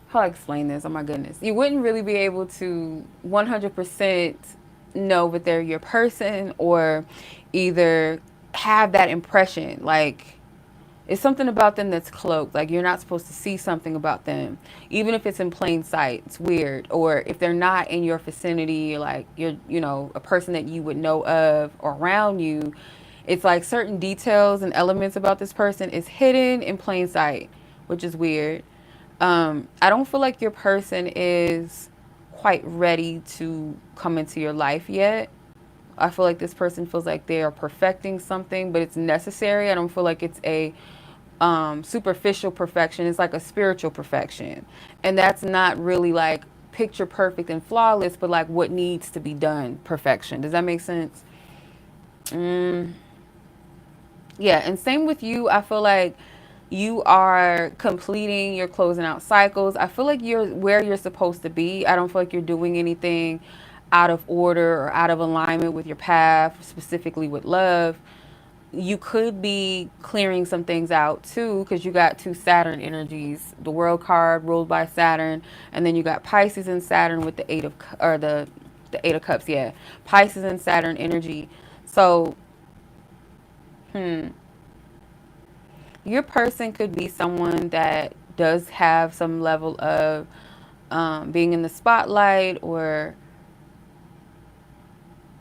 how do I explain this? Oh my goodness. You wouldn't really be able to 100% know that they're your person, or either have that impression. Like, it's something about them that's cloaked. Like, you're not supposed to see something about them, even if it's in plain sight. It's weird. Or if they're not in your vicinity, like you're, a person that you would know of or around you, it's like certain details and elements about this person is hidden in plain sight, which is weird. I don't feel like your person is quite ready to come into your life yet. I feel like this person feels like they are perfecting something, but it's necessary. I don't feel like it's a superficial perfection. It's like a spiritual perfection. And that's not really like picture perfect and flawless, but like what needs to be done perfection. Does that make sense? Yeah, and same with you. I feel like you are completing, you're closing out cycles. I feel like you're where you're supposed to be. I don't feel like you're doing anything out of order or out of alignment with your path, specifically with love. You could be clearing some things out too, because you got two Saturn energies, the World card ruled by Saturn, and then you got Pisces and Saturn with the the Eight of Cups. Yeah, Pisces and Saturn energy. So, your person could be someone that does have some level of being in the spotlight, or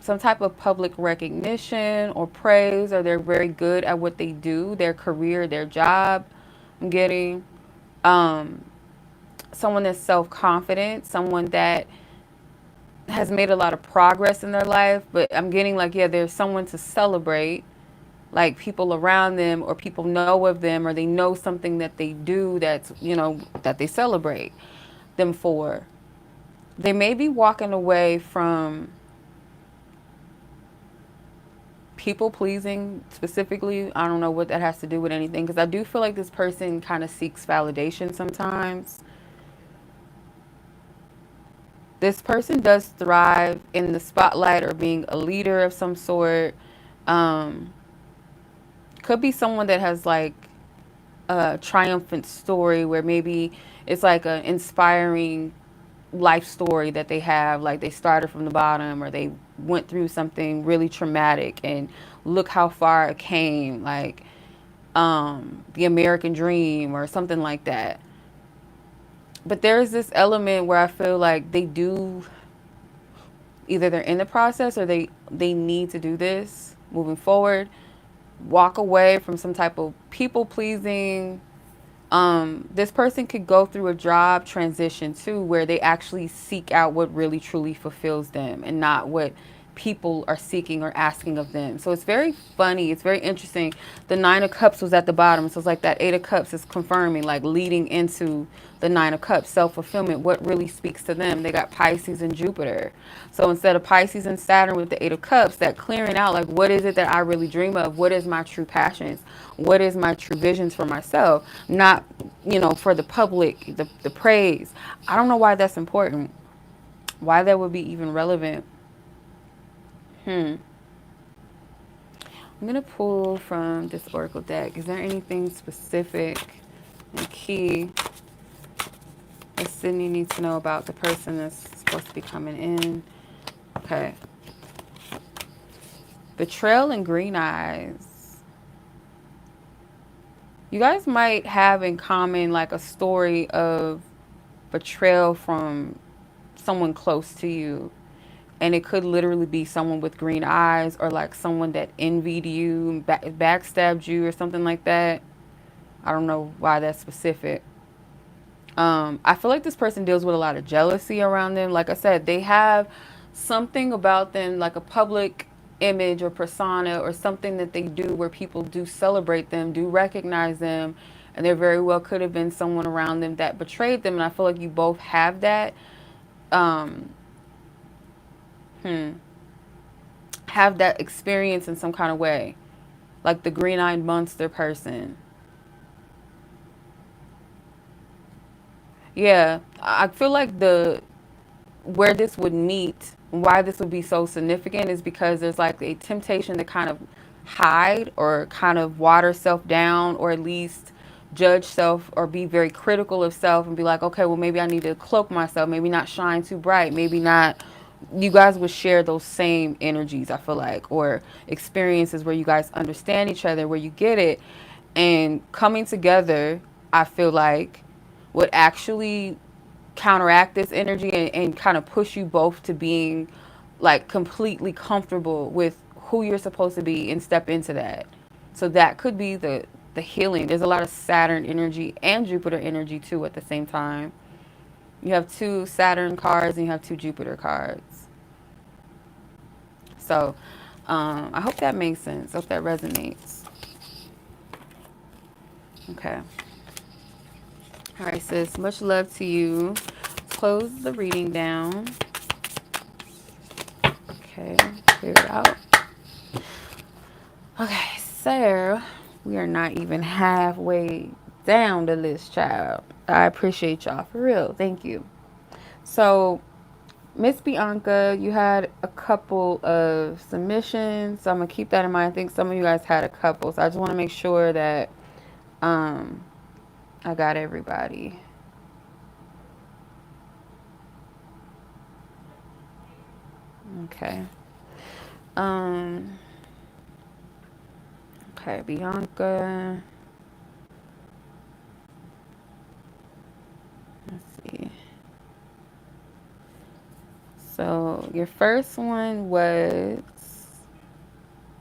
some type of public recognition or praise, or they're very good at what they do, their career, their job. I'm getting someone that's self-confident, someone that has made a lot of progress in their life, but I'm getting like, yeah, there's someone to celebrate, like people around them, or people know of them, or they know something that they do that's, that they celebrate them for. They may be walking away from people pleasing specifically. I don't know what that has to do with anything, because I do feel like this person kind of seeks validation sometimes. This person does thrive in the spotlight or being a leader of some sort. Could be someone that has like a triumphant story where maybe it's like an inspiring life story that they have, like they started from the bottom or they went through something really traumatic and look how far it came, like the American dream or something like that. But there's this element where I feel like they do, either they're in the process or they need to do this moving forward, walk away from some type of people pleasing. This person could go through a job transition too, where they actually seek out what really truly fulfills them and not what people are seeking or asking of them. So it's very funny. It's very interesting. The Nine of Cups was at the bottom. So it's like that Eight of Cups is confirming, like leading into the Nine of Cups, self-fulfillment, what really speaks to them. They got Pisces and Jupiter. So instead of Pisces and Saturn with the Eight of Cups, that clearing out, like, what is it that I really dream of? What is my true passions? What is my true visions for myself? Not, for the public, the praise. I don't know why that's important. Why that would be even relevant. I'm going to pull from this Oracle deck. Is there anything specific and key that Sydney needs to know about the person that's supposed to be coming in? Okay. Betrayal and green eyes. You guys might have in common like a story of betrayal from someone close to you. And it could literally be someone with green eyes or like someone that envied you, backstabbed you or something like that. I don't know why that's specific. I feel like this person deals with a lot of jealousy around them. Like I said, they have something about them, like a public image or persona or something that they do where people do celebrate them, do recognize them. And there very well could have been someone around them that betrayed them. And I feel like you both have that. Have that experience in some kind of way. Like the green-eyed monster person. Yeah, I feel like where this would meet, why this would be so significant is because there's like a temptation to kind of hide or kind of water self down or at least judge self or be very critical of self and be like, okay, well, maybe I need to cloak myself, maybe not shine too bright, maybe not. You guys would share those same energies, I feel like, or experiences where you guys understand each other, where you get it. And coming together, I feel like, would actually counteract this energy and kind of push you both to being like completely comfortable with who you're supposed to be and step into that. So that could be the healing. There's a lot of Saturn energy and Jupiter energy too at the same time. You have two Saturn cards and you have two Jupiter cards. So I hope that makes sense. I hope that resonates. Okay. All right, sis. Much love to you. Close the reading down. Okay, clear it out. Okay, so we are not even halfway down the list, child. I appreciate y'all for real. Thank you. So, Miss Bianca, you had a couple of submissions, so I'm gonna keep that in mind. I think some of you guys had a couple, so I just want to make sure that I got everybody. Okay. Okay, Bianca. Let's see. So your first one was,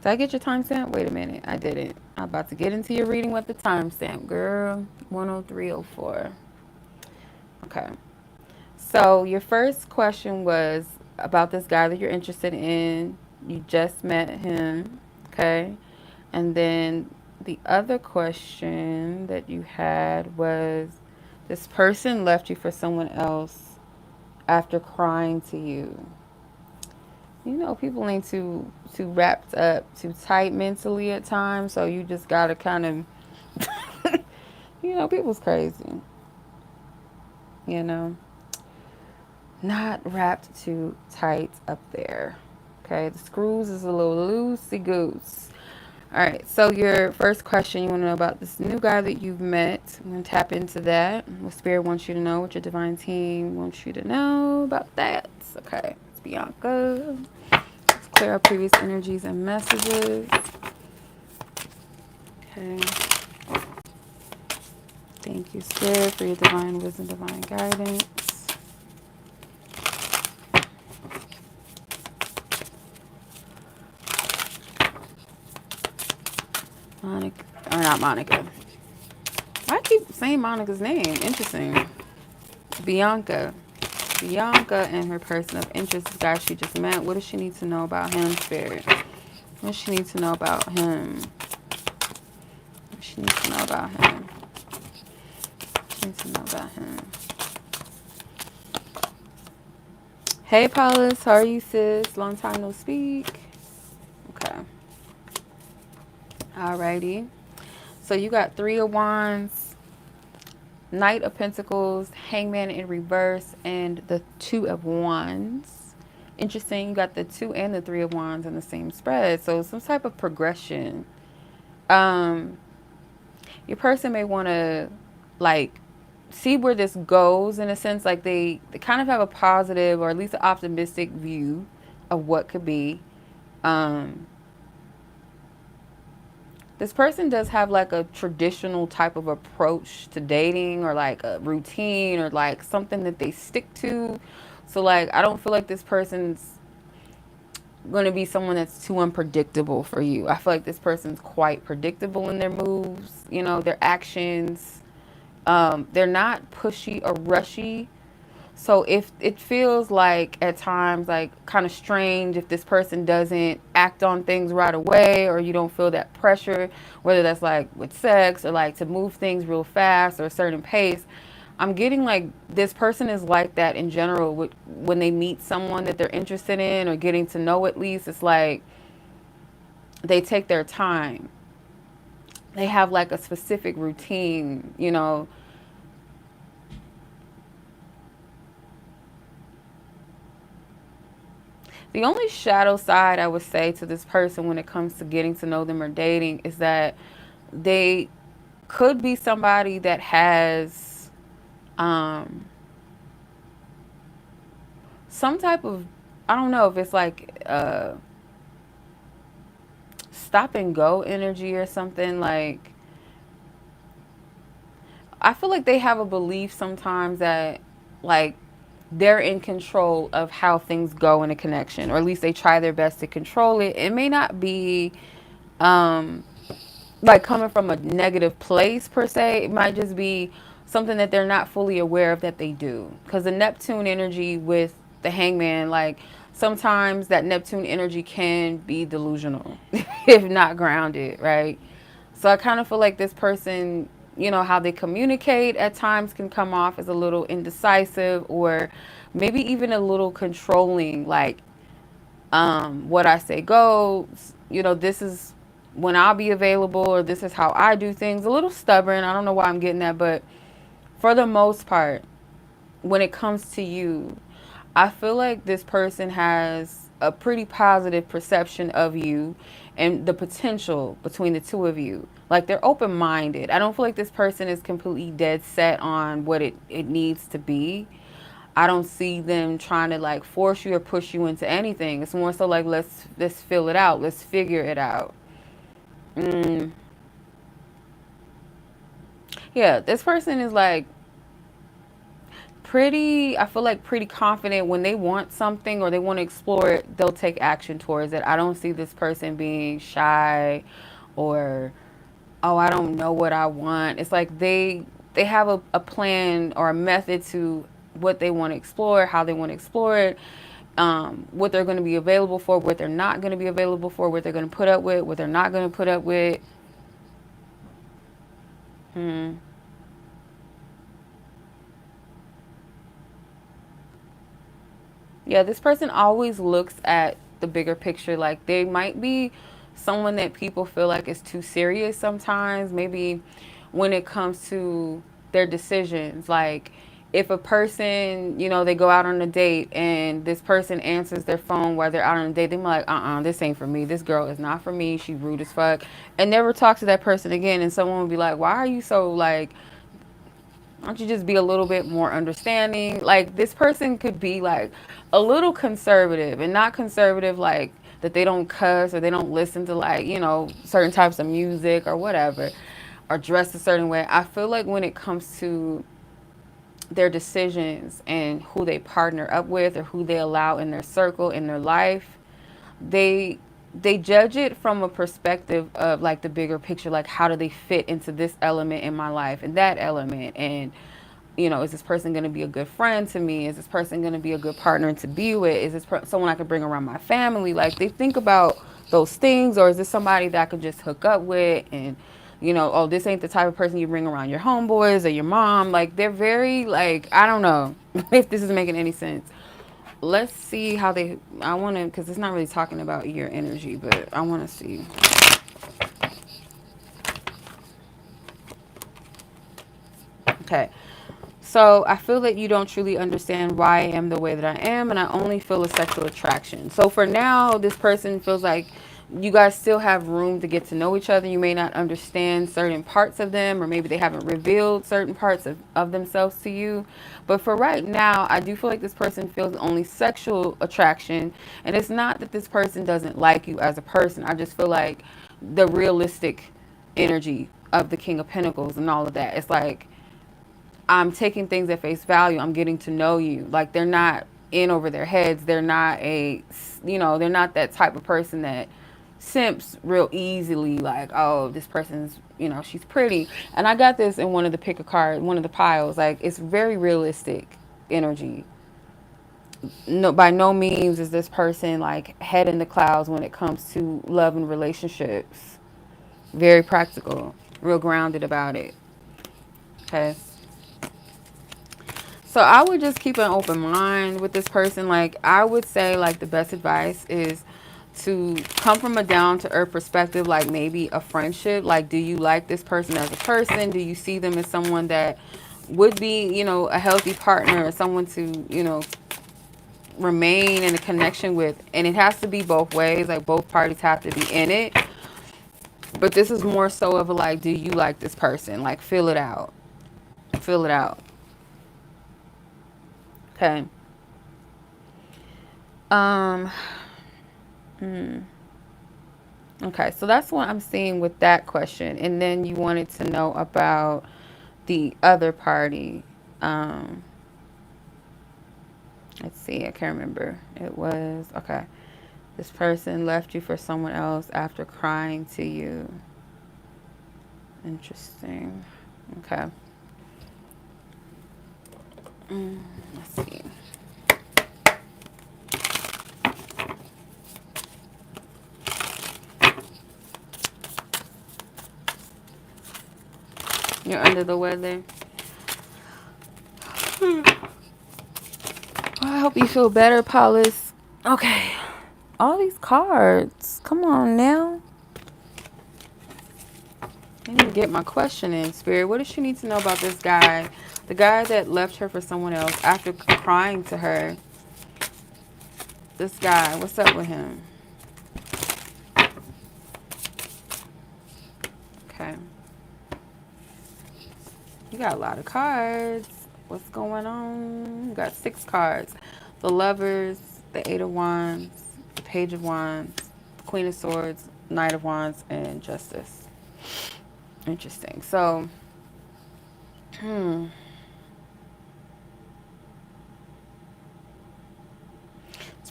did I get your timestamp? Wait a minute, I didn't. I'm about to get into your reading with the timestamp, girl. 10304. Okay. So your first question was about this guy that you're interested in. You just met him, okay? And then the other question that you had was, this person left you for someone else after crying to you. You know, people ain't too wrapped up, too tight mentally at times, so you just gotta kind of, people's crazy. Not wrapped too tight up there. Okay, the screws is a little loosey goose. All right, so your first question, you want to know about this new guy that you've met. I'm going to tap into that. What Spirit wants you to know, what your divine team wants you to know about that. Okay, it's Bianca. Let's clear our previous energies and messages. Okay. Thank you, Spirit, for your divine wisdom, divine guidance. Monica, or not Monica. Why I keep saying Monica's name? Interesting. Bianca. Bianca and her person of interest, this guy she just met. What does she need to know about him, Spirit? What does she need to know about him? What does she need to know about him? She needs to know about him. Hey, Paulus. How are you, sis? Long time no speak. Okay. Alrighty. So you got 3 of Wands, Knight of Pentacles, Hangman in reverse, and the 2 of Wands. Interesting, you got the 2 and the 3 of Wands in the same spread. So some type of progression. Your person may want to, like, see where this goes in a sense. Like they kind of have a positive or at least an optimistic view of what could be. This person does have like a traditional type of approach to dating, or like a routine, or like something that they stick to. So like I don't feel like this person's going to be someone that's too unpredictable for you. I feel like this person's quite predictable in their moves, you know, their actions. They're not pushy or rushy. So if it feels like at times like kind of strange if this person doesn't act on things right away, or you don't feel that pressure, whether that's like with sex or like to move things real fast or a certain pace, I'm getting like this person is like that in general. When they meet someone that they're interested in or getting to know, at least it's like they take their time. They have like a specific routine, you know. The only shadow side I would say to this person when it comes to getting to know them or dating is that they could be somebody that has some type of, I don't know if it's like stop and go energy or something. Like I feel like they have a belief sometimes that like they're in control of how things go in a connection, or at least they try their best to control it. It may not be like coming from a negative place per se. It might just be something that they're not fully aware of that they do. Because the Neptune energy with the Hangman, like sometimes that Neptune energy can be delusional if not grounded, right? So I kind of feel like this person, you know, how they communicate at times can come off as a little indecisive, or maybe even a little controlling. Like, what I say goes, you know, this is when I'll be available, or this is how I do things. A little stubborn. I don't know why I'm getting that, but for the most part, when it comes to you, I feel like this person has a pretty positive perception of you and the potential between the two of you. Like they're open-minded. I don't feel like this person is completely dead set on what it needs to be. I don't see them trying to like force you or push you into anything. It's more so like let's fill it out. Let's figure it out. Yeah, this person is like pretty, I feel like pretty confident when they want something or they want to explore it, they'll take action towards it. I don't see this person being shy or, oh, I don't know what I want. It's like they have a plan or a method to what they want to explore, how they want to explore it, what they're going to be available for, what they're not going to be available for, what they're going to put up with, what they're not going to put up with. Yeah, this person always looks at the bigger picture. Like they might be someone that people feel like is too serious sometimes, maybe when it comes to their decisions. Like if a person, you know, they go out on a date and this person answers their phone while they're out on a date, they're like, this ain't for me. This girl is not for me. She's rude as fuck. And never talk to that person again. And someone would be like, why are you so like, why don't you just be a little bit more understanding? Like, this person could be like a little conservative, and not conservative like that they don't cuss or they don't listen to, like, you know, certain types of music or whatever, or dress a certain way. I feel like when it comes to their decisions and who they partner up with or who they allow in their circle, in their life, they they judge it from a perspective of like the bigger picture, like how do they fit into this element in my life and that element, and you know, is this person going to be a good friend to me, is this person going to be a good partner to be with, is this someone I could bring around my family? Like, they think about those things. Or is this somebody that I could just hook up with, and you know, oh, this ain't the type of person you bring around your homeboys or your mom. Like, they're very like, I don't know if this is making any sense. Let's see how they, I want to, because it's not really talking about your energy, but I want to see. Okay. So I feel that you don't truly understand why I am the way that I am, and I only feel a sexual attraction. So for now, this person feels like you guys still have room to get to know each other. You may not understand certain parts of them, or maybe they haven't revealed certain parts of themselves to you. But for right now, I do feel like this person feels only sexual attraction. And it's not that this person doesn't like you as a person. I just feel like the realistic energy of the King of Pentacles and all of that. It's like, I'm taking things at face value. I'm getting to know you. Like, they're not in over their heads. They're not they're not that type of person that simps real easily. Like, oh, this person's, she's pretty. And I got this in one of the pick a card, one of the piles. Like, it's very realistic energy. No, by no means is this person like head in the clouds when it comes to love and relationships. Very practical, real grounded about it. Okay. So I would just keep an open mind with this person. Like, I would say, like, the best advice is to come from a down to earth perspective, like maybe a friendship. Like, do you like this person as a person? Do you see them as someone that would be, a healthy partner, or someone to, remain in a connection with? And it has to be both ways. Like, both parties have to be in it. But this is more so of a, like, do you like this person? Like, fill it out. Fill it out. Okay. Um, okay, so that's what I'm seeing with that question. And then you wanted to know about the other party. Let's see, I can't remember. It was, okay. This person left you for someone else after crying to you. Interesting. Okay. Let's see. You're under the weather. I hope you feel better, Paulus. Okay. All these cards. Come on now. I need to get my question in, Spirit. What does she need to know about this guy? The guy that left her for someone else after crying to her. This guy, what's up with him? Okay. You got a lot of cards. What's going on? You got 6 cards. The Lovers, the 8 of Wands, the Page of Wands, the Queen of Swords, Knight of Wands, and Justice. Interesting. So, this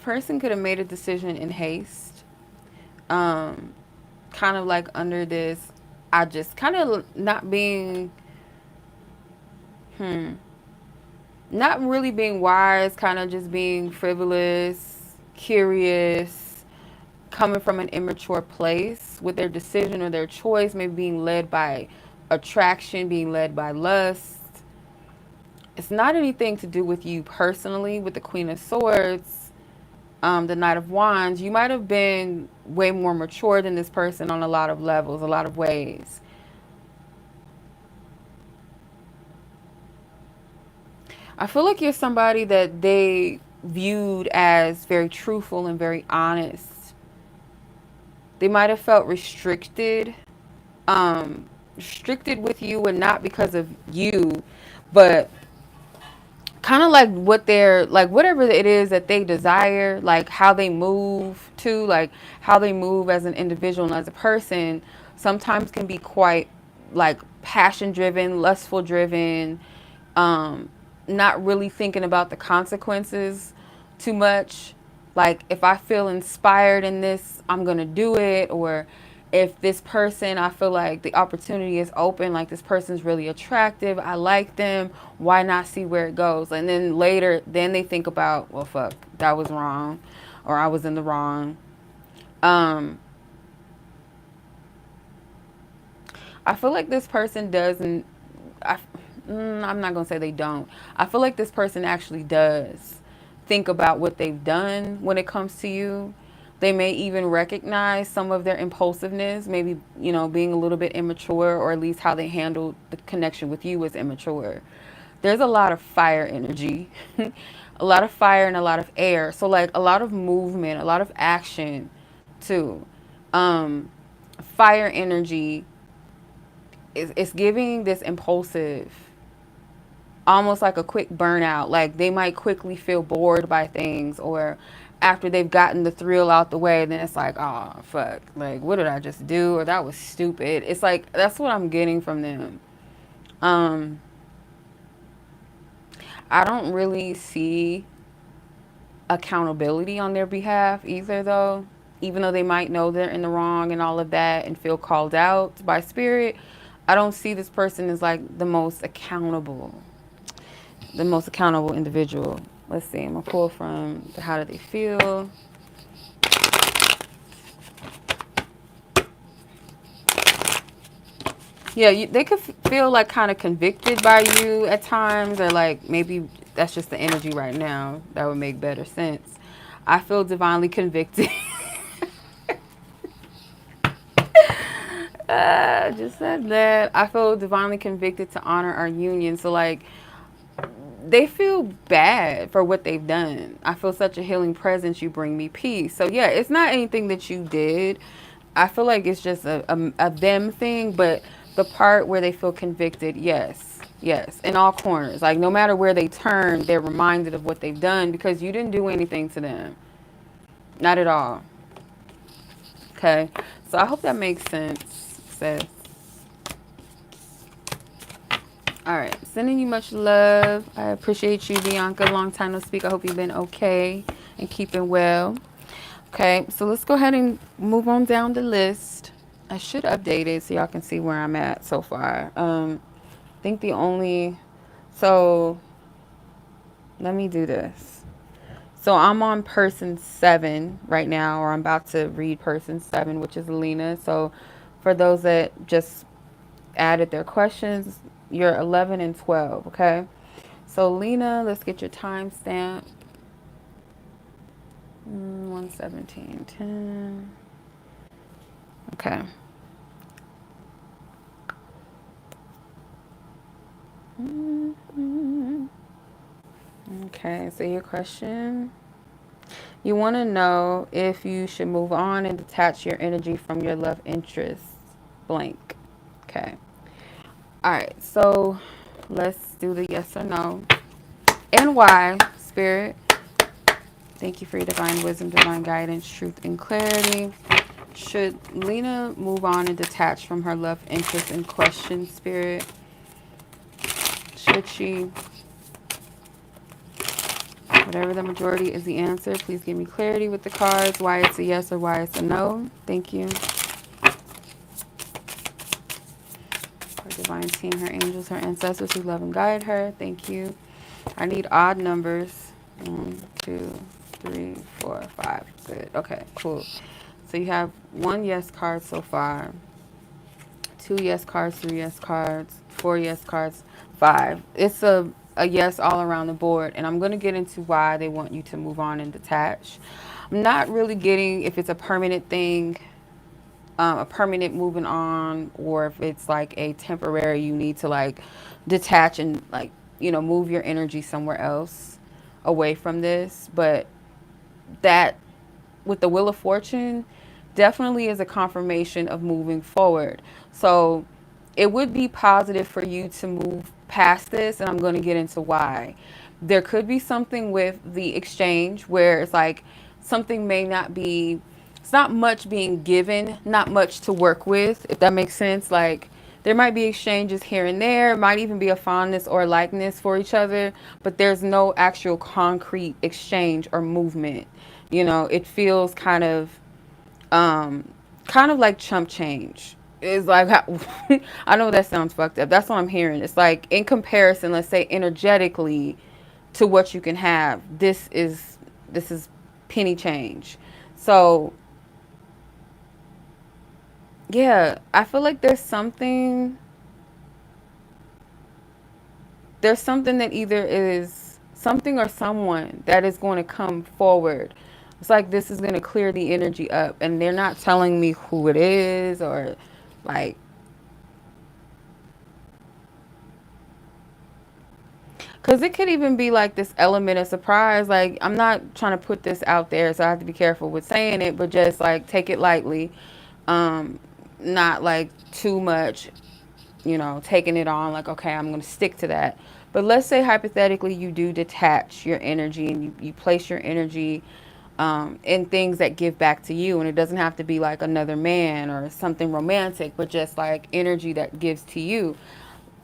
person could have made a decision in haste. Kind of like under this, I just kind of not being, not really being wise, kind of just being frivolous, curious, coming from an immature place with their decision or their choice, maybe being led by attraction, being led by lust. It's not anything to do with you personally. With the Queen of Swords, the Knight of Wands, you might have been way more mature than this person on a lot of levels, a lot of ways. I feel like you're somebody that they viewed as very truthful and very honest. They might have felt restricted with you, and not because of you, but kind of like what they're like, whatever it is that they desire, like how they move to, like how they move as an individual and as a person, sometimes can be quite like passion driven, lustful driven, um, not really thinking about the consequences too much. Like, if I feel inspired in this, I'm going to do it. Or if this person, I feel like the opportunity is open, like this person's really attractive, I like them, why not see where it goes? And then later, then they think about, well, fuck, that was wrong, or I was in the wrong. Um, I feel like this person doesn't, I, I'm not going to say they don't. I feel like this person actually does think about what they've done when it comes to you. They may even recognize some of their impulsiveness, maybe, being a little bit immature, or at least how they handled the connection with you was immature. There's a lot of fire energy, a lot of fire and a lot of air. So, like, a lot of movement, a lot of action, too. Um, Fire energy is giving this impulsive, almost like a quick burnout. Like, they might quickly feel bored by things, or after they've gotten the thrill out the way, then it's like, oh, fuck. Like, what did I just do? Or that was stupid. It's like, that's what I'm getting from them. Um, I don't really see accountability on their behalf either, though. Even though they might know they're in the wrong and all of that and feel called out by spirit, I don't see this person as like the most accountable individual. Let's see. I'm gonna pull from the how do they feel. Yeah, they could feel like kind of convicted by you at times, or like maybe that's just the energy right now. That would make better sense. I feel divinely convicted. I just said that. I feel divinely convicted to honor our union. So, like, they feel bad for what they've done. I feel such a healing presence. You bring me peace. So, yeah, it's not anything that you did. I feel like it's just a them thing, but the part where they feel convicted, yes, yes, in all corners. Like, no matter where they turn, they're reminded of what they've done because you didn't do anything to them. Not at all. Okay? So, I hope that makes sense, sis. All right, sending you much love. I appreciate you, Bianca. Long time no speak. I hope you've been okay and keeping well. Okay, so let's go ahead and move on down the list. I should update it so y'all can see where I'm at so far. I think so let me do this. So I'm on person 7 right now, or I'm about to read person 7, which is Lina. So for those that just added their questions, you're 11 and 12, okay? So Lina, let's get your timestamp. 117:10. Okay. Okay, so your question, you want to know if you should move on and detach your energy from your love interest, blank. Okay. All right, so let's do the yes or no. And why, Spirit. Thank you for your divine wisdom, divine guidance, truth, and clarity. Should Lina move on and detach from her love interest in question, Spirit? Should she? Whatever the majority is the answer, please give me clarity with the cards, why it's a yes or why it's a no. Thank you. Her divine team, her angels, her ancestors who love and guide her. Thank you. I need odd numbers. 1, 2, 3, 4, 5. Good. Okay, cool. So you have 1 yes card so far, 2 yes cards, 3 yes cards, 4 yes cards, 5. It's a yes all around the board, and I'm going to get into why they want you to move on and detach. I'm not really getting if it's a permanent thing, a permanent moving on, or if it's like a temporary, you need to like detach and like move your energy somewhere else away from this. But that, with the Wheel of Fortune, definitely is a confirmation of moving forward. So it would be positive for you to move past this, and I'm going to get into why. There could be something with the exchange where it's like something may not be, it's not much being given, not much to work with, if that makes sense. Like, there might be exchanges here and there, might even be a fondness or likeness for each other, but there's no actual concrete exchange or movement. It feels kind of like chump change. It's like, I know that sounds fucked up. That's what I'm hearing. It's like, in comparison, let's say energetically, to what you can have, this is penny change. So yeah, I feel like there's something that either is something or someone that is going to come forward. It's like this is going to clear the energy up, and they're not telling me who it is, or like, because it could even be like this element of surprise. Like, I'm not trying to put this out there, so I have to be careful with saying it, but just like take it lightly. Um, Not like too much, taking it on like, okay, I'm going to stick to that. But let's say hypothetically you do detach your energy, and you place your energy in things that give back to you. And it doesn't have to be like another man or something romantic, but just like energy that gives to you.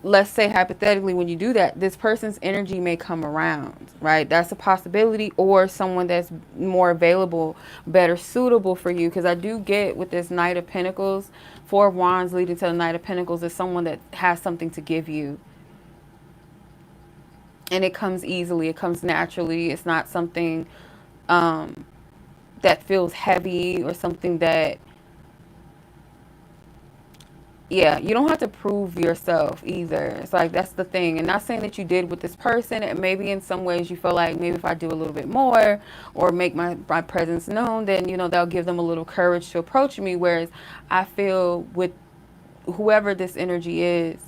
Let's say hypothetically, when you do that, this person's energy may come around, right? That's a possibility. Or someone that's more available, better suitable for you. Because I do get with this Knight of Pentacles, Four of Wands leading to the Knight of Pentacles, is someone that has something to give you. And it comes easily, it comes naturally. It's not something that feels heavy, or something that, yeah, you don't have to prove yourself either. It's like, that's the thing. And not saying that you did with this person, and maybe in some ways you feel like, maybe if I do a little bit more, or make my presence known, then they'll give them a little courage to approach me. Whereas I feel with whoever this energy is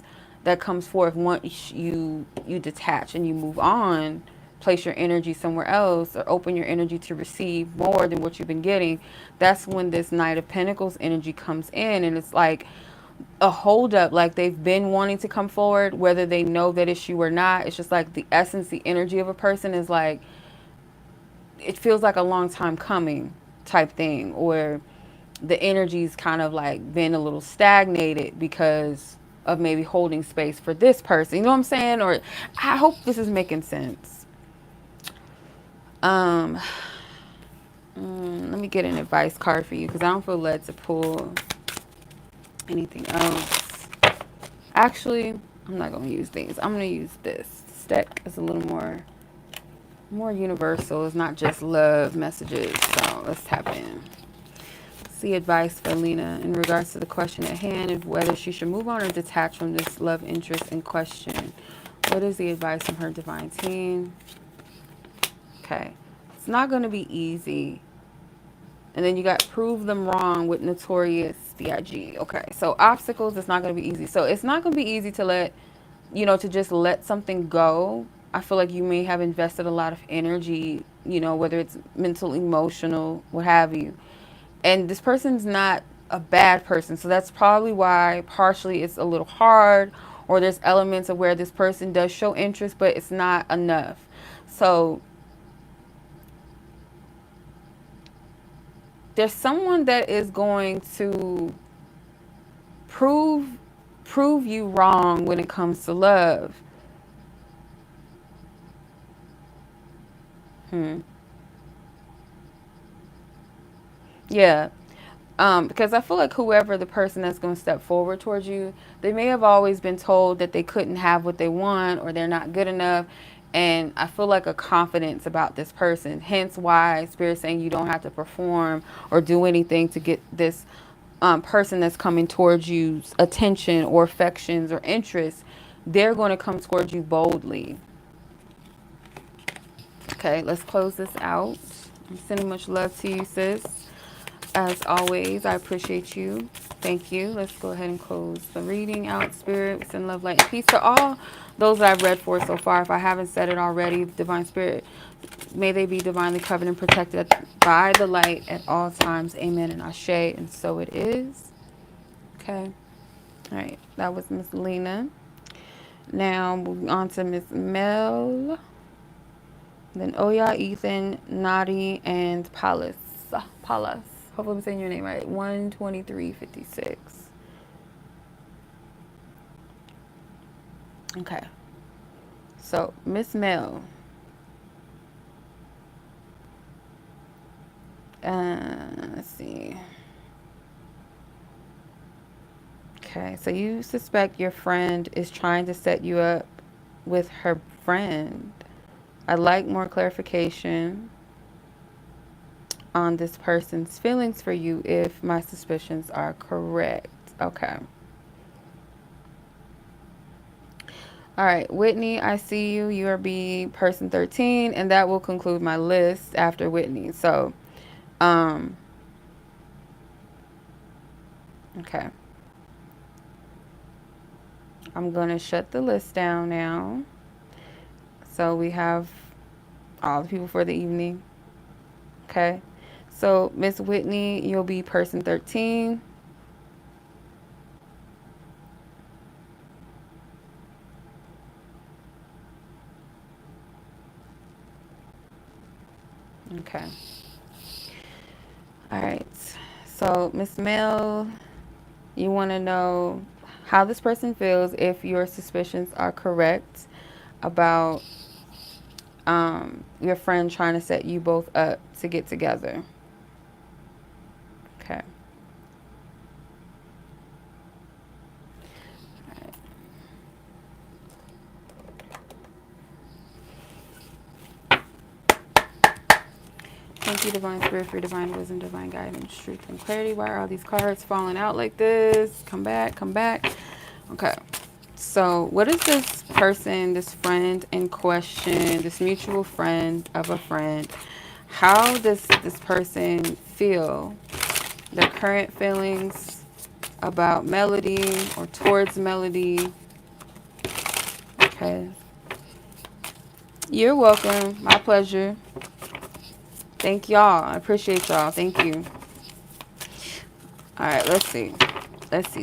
that comes forth, once you detach and you move on, place your energy somewhere else, or open your energy to receive more than what you've been getting, that's when this Knight of Pentacles energy comes in. And it's like a hold up. Like, they've been wanting to come forward, whether they know that it's you or not. It's just like the essence, the energy of a person is like, it feels like a long time coming type thing. Or the energy's kind of like been a little stagnated because of maybe holding space for this person. You know what I'm saying? Or, I hope this is making sense. Um, let me get an advice card for you, because I don't feel led to pull anything else. Actually, I'm not going to use these. I'm going to use this. This deck is a little more universal. It's not just love messages. So let's tap in. See advice for Lina in regards to the question at hand, of whether she should move on or detach from this love interest in question. What is the advice from her divine team? Okay. It's not going to be easy. And then you got prove them wrong with notorious DIG. Okay. So obstacles, it's not going to be easy. So it's not going to be easy to to just let something go. I feel like you may have invested a lot of energy, whether it's mental, emotional, what have you. And this person's not a bad person. So that's probably why partially it's a little hard, or there's elements of where this person does show interest, but it's not enough. So there's someone that is going to prove you wrong when it comes to love. Yeah. Because I feel like whoever the person that's going to step forward towards you, they may have always been told that they couldn't have what they want, or they're not good enough. And I feel like a confidence about this person. Hence why Spirit's saying you don't have to perform or do anything to get this person that's coming towards you's attention or affections or interest. They're going to come towards you boldly. Okay, let's close this out. I'm sending much love to you, sis. As always, I appreciate you. Thank you. Let's go ahead and close the reading out. Spirit, send love, light, and peace to all those that I've read for so far. If I haven't said it already, Divine Spirit, may they be divinely covered and protected by the light at all times. Amen and Ashe. And so it is. Okay. All right. That was Miss Lina. Now moving on to Miss Mel. Then Oya, Ethan, Nadi, and Paulus. Paulus. Hopefully I'm saying your name right. 12356. Okay. So Miss Mel. Let's see. Okay, so you suspect your friend is trying to set you up with her friend. I'd like more clarification on this person's feelings for you if my suspicions are correct. Okay. All right, Whitney, I see you. You are B person 13, and that will conclude my list after Whitney. So, okay. I'm going to shut the list down now. So we have all the people for the evening. Okay. So, Miss Whitney, you'll be person 13. Okay. All right. So, Miss Mel, you want to know how this person feels if your suspicions are correct about your friend trying to set you both up to get together. Okay. Thank you, Divine Spirit, for your divine wisdom, divine guidance, truth, and clarity. Why are all these cards falling out like this? Come back, come back. Okay. So what is this person, this friend in question, this mutual friend of a friend, how does this person feel? Their current feelings about Melody or towards Melody. Okay. You're welcome. My pleasure. Thank y'all. I appreciate y'all. Thank you. All right, let's see. Let's see.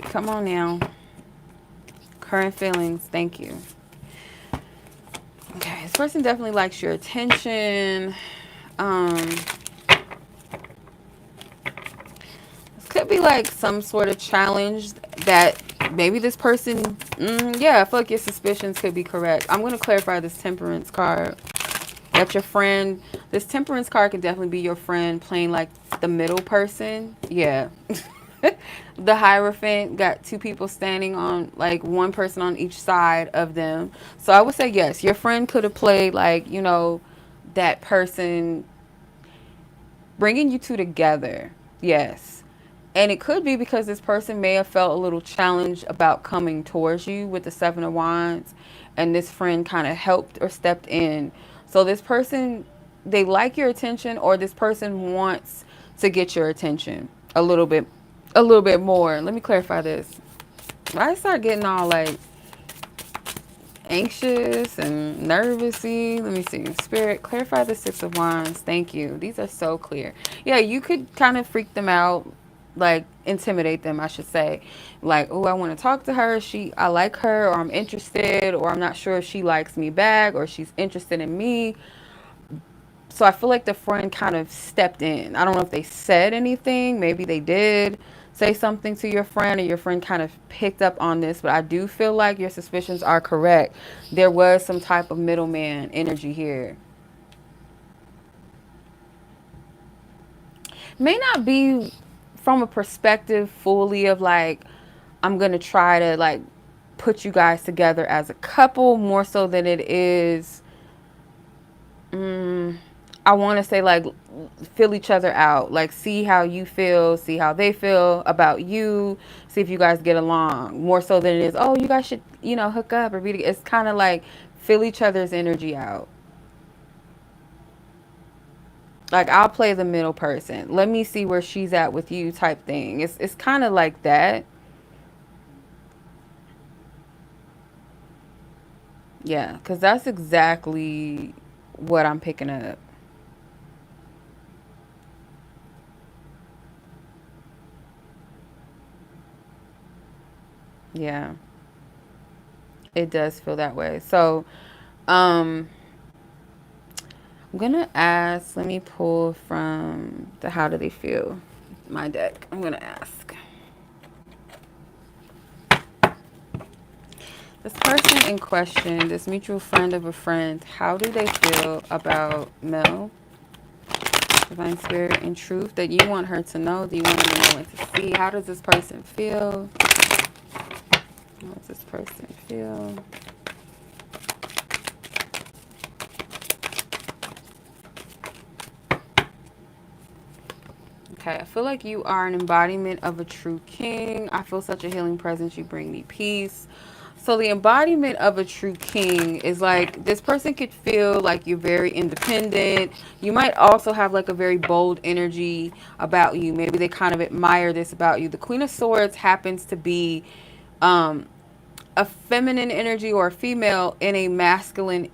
Come on now. Current feelings. Thank you. Okay, this person definitely likes your attention. This could be like some sort of challenge that maybe this person, yeah, I feel like your suspicions could be correct. I'm going to clarify this temperance card. That your friend, this temperance card could definitely be your friend playing like the middle person. Yeah. The Hierophant got two people standing on, like one person on each side of them. So I would say yes, your friend could have played like, you know, that person bringing you two together. Yes. And it could be because this person may have felt a little challenged about coming towards you with the Seven of Wands, and this friend kind of helped or stepped in. So this person, they like your attention, or this person wants to get your attention a little bit more. Let me clarify this. I start getting all like anxious and nervousy. Let me see. Spirit, clarify the Six of Wands. Thank you. These are so clear. Yeah, you could kind of freak them out, like intimidate them, I should say. Like, oh, I want to talk to her. I like her, or I'm interested, or I'm not sure if she likes me back, or she's interested in me. So I feel like the friend kind of stepped in. I don't know if they said anything. Maybe they did say something to your friend, or your friend kind of picked up on this. But I do feel like your suspicions are correct. There was some type of middleman energy here. May not be from a perspective fully of like, I'm going to try to like put you guys together as a couple, more so than it is, I want to say like feel each other out, like see how you feel, see how they feel about you, see if you guys get along, more so than it is, oh, you guys should, you know, hook up or be together. It's kind of like feel each other's energy out. Like, I'll play the middle person. Let me see where she's at with you type thing. It's kind of like that. Yeah, because that's exactly what I'm picking up. Yeah, it does feel that way. So, um, I'm gonna ask. Let me pull from the How Do They Feel, my deck. I'm gonna ask this person in question, this mutual friend of a friend. How do they feel about Mel, divine spirit, and truth that you want her to know? Do you want her to know and to see? How does this person feel? How does this person feel? Okay, I feel like you are an embodiment of a true king. I feel such a healing presence. You bring me peace. So the embodiment of a true king is like this person could feel like you're very independent. You might also have like a very bold energy about you. Maybe they kind of admire this about you. The Queen of Swords happens to be um, a feminine energy or a female in a masculine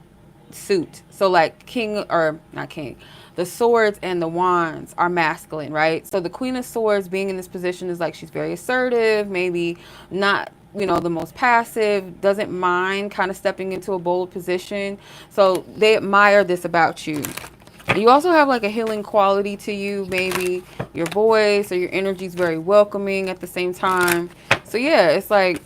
suit. So like king or not king, the swords and the wands are masculine, right? So the Queen of Swords being in this position is like she's very assertive, maybe not, the most passive, doesn't mind kind of stepping into a bold position. So they admire this about you. You also have like a healing quality to you, maybe your voice or your energy is very welcoming at the same time. So yeah, it's like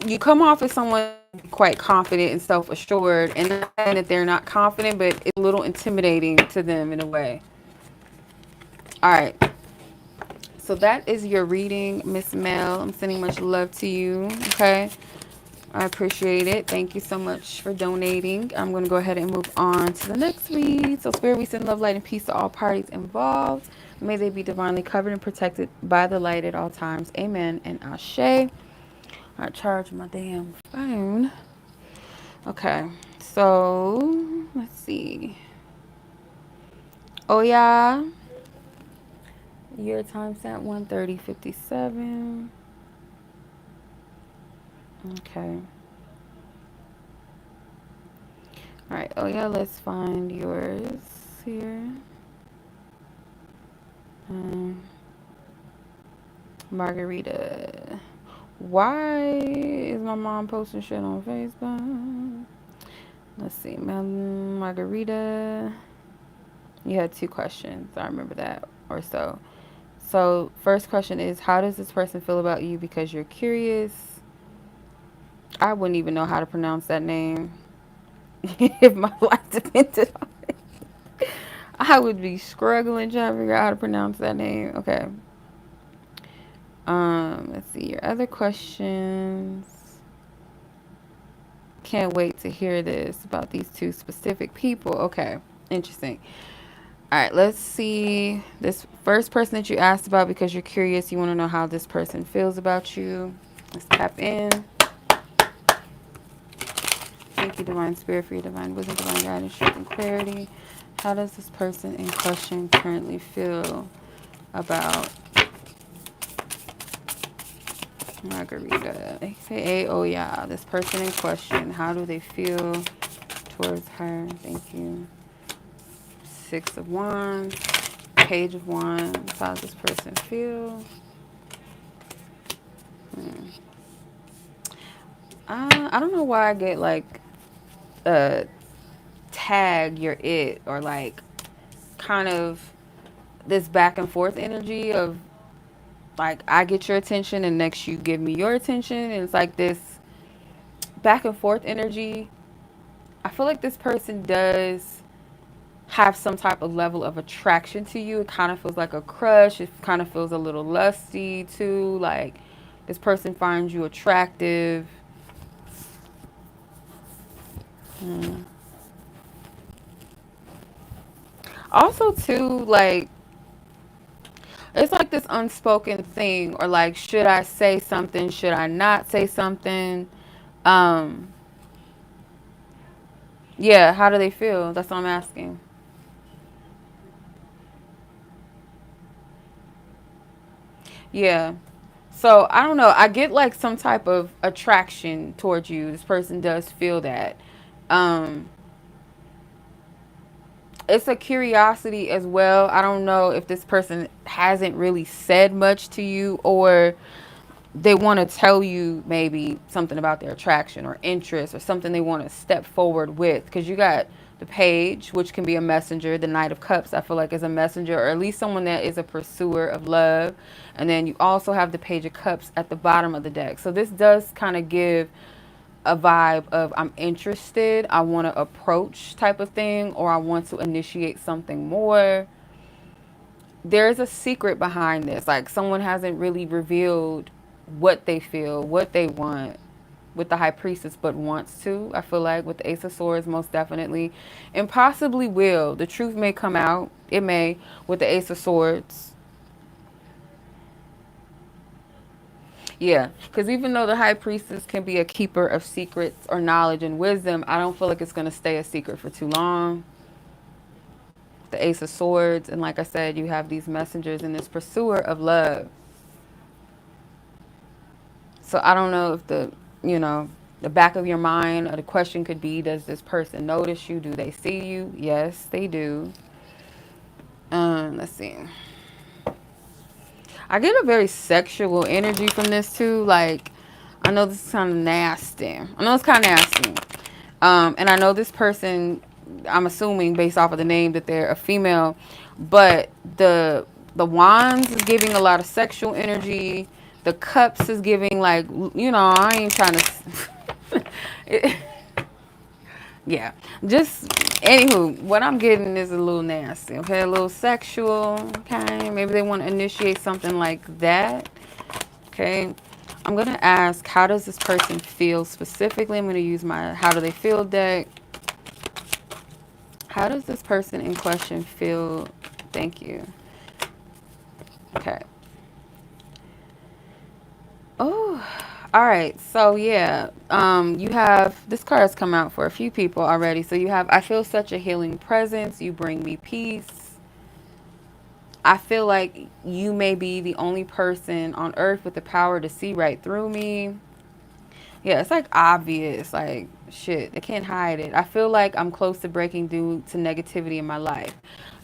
you come off as someone quite confident and self-assured, and not saying that they're not confident, but it's a little intimidating to them in a way. All right, so that is your reading, Miss Mel. I'm sending much love to you. Okay, I appreciate it. Thank you so much for donating. I'm going to go ahead and move on to the next read. So spirit, we send love, light, and peace to all parties involved. May they be divinely covered and protected by the light at all times. Amen and ashe. I charge my damn phone. Okay, so let's see. Oh yeah, your time stamp 1:30:57. Okay. All right. Oh yeah, let's find yours here. Um, Margarita. Why is my mom posting shit on Facebook? Let's see, Margarita. You had two questions. I remember that or so. So, first question is, how does this person feel about you because you're curious? I wouldn't even know how to pronounce that name if my life depended on it. I would be struggling trying to figure out how to pronounce that name. Okay. Let's see your other questions. Can't wait to hear this about these two specific people. Okay. Interesting. All right, let's see this first person that you asked about because you're curious. You want to know how this person feels about you. Let's tap in. Thank you, Divine Spirit, for your divine wisdom, divine guidance, strength, and clarity. How does this person in question currently feel about Margarita? AKA, oh yeah, this person in question. How do they feel towards her? Thank you. Six of Wands, Page of Wands. How does this person feel? I don't know why I get like tag you're it or like kind of this back and forth energy of like I get your attention and next you give me your attention, and it's like this back and forth energy. I feel like this person does have some type of level of attraction to you. It kind of feels like a crush. It kind of feels a little lusty too. Like this person finds you attractive. Also too, like it's like this unspoken thing, or like should I say something, should I not say something? um yeah, how do they feel? That's what I'm asking. Yeah. So I don't know. I get like some type of attraction towards you. This person does feel that. Um, it's a curiosity as well. I don't know if this person hasn't really said much to you, or they want to tell you maybe something about their attraction or interest or something they want to step forward with. Because you got the page, which can be a messenger. The Knight of Cups, I feel like, is a messenger, or at least someone that is a pursuer of love. And then you also have the Page of Cups at the bottom of the deck. So this does kind of give a vibe of I'm interested, I want to approach type of thing, or I want to initiate something more. There's a secret behind this. Like someone hasn't really revealed what they feel, what they want with the High Priestess, but wants to. I feel like with the Ace of Swords, most definitely, and possibly will. The truth may come out. It may with the Ace of Swords. Yeah, because even though the High Priestess can be a keeper of secrets or knowledge and wisdom, I don't feel like it's going to stay a secret for too long. The Ace of Swords, and like I said, you have these messengers and this pursuer of love. So I don't know if the back of your mind or the question could be, does this person notice you? Do they see you? Yes, they do. Let's see. I get a very sexual energy from this too. Like, I know this is kind of nasty. I know it's kind of nasty. And I know this person, I'm assuming based off of the name that they're a female, but the wands is giving a lot of sexual energy. The cups is giving like, I ain't trying to. Yeah, just anywho, what I'm getting is a little nasty. Okay, a little sexual. Okay, maybe they want to initiate something like that. Okay, I'm gonna ask, how does this person feel specifically? I'm gonna use my how do they feel deck. How does this person in question feel? Thank you. Okay. Oh, all right. So yeah, you have this card has come out for a few people already. So you have, I feel such a healing presence. You bring me peace. I feel like you may be the only person on earth with the power to see right through me. Yeah, it's like obvious, like shit, they can't hide it. I feel like I'm close to breaking due to negativity in my life.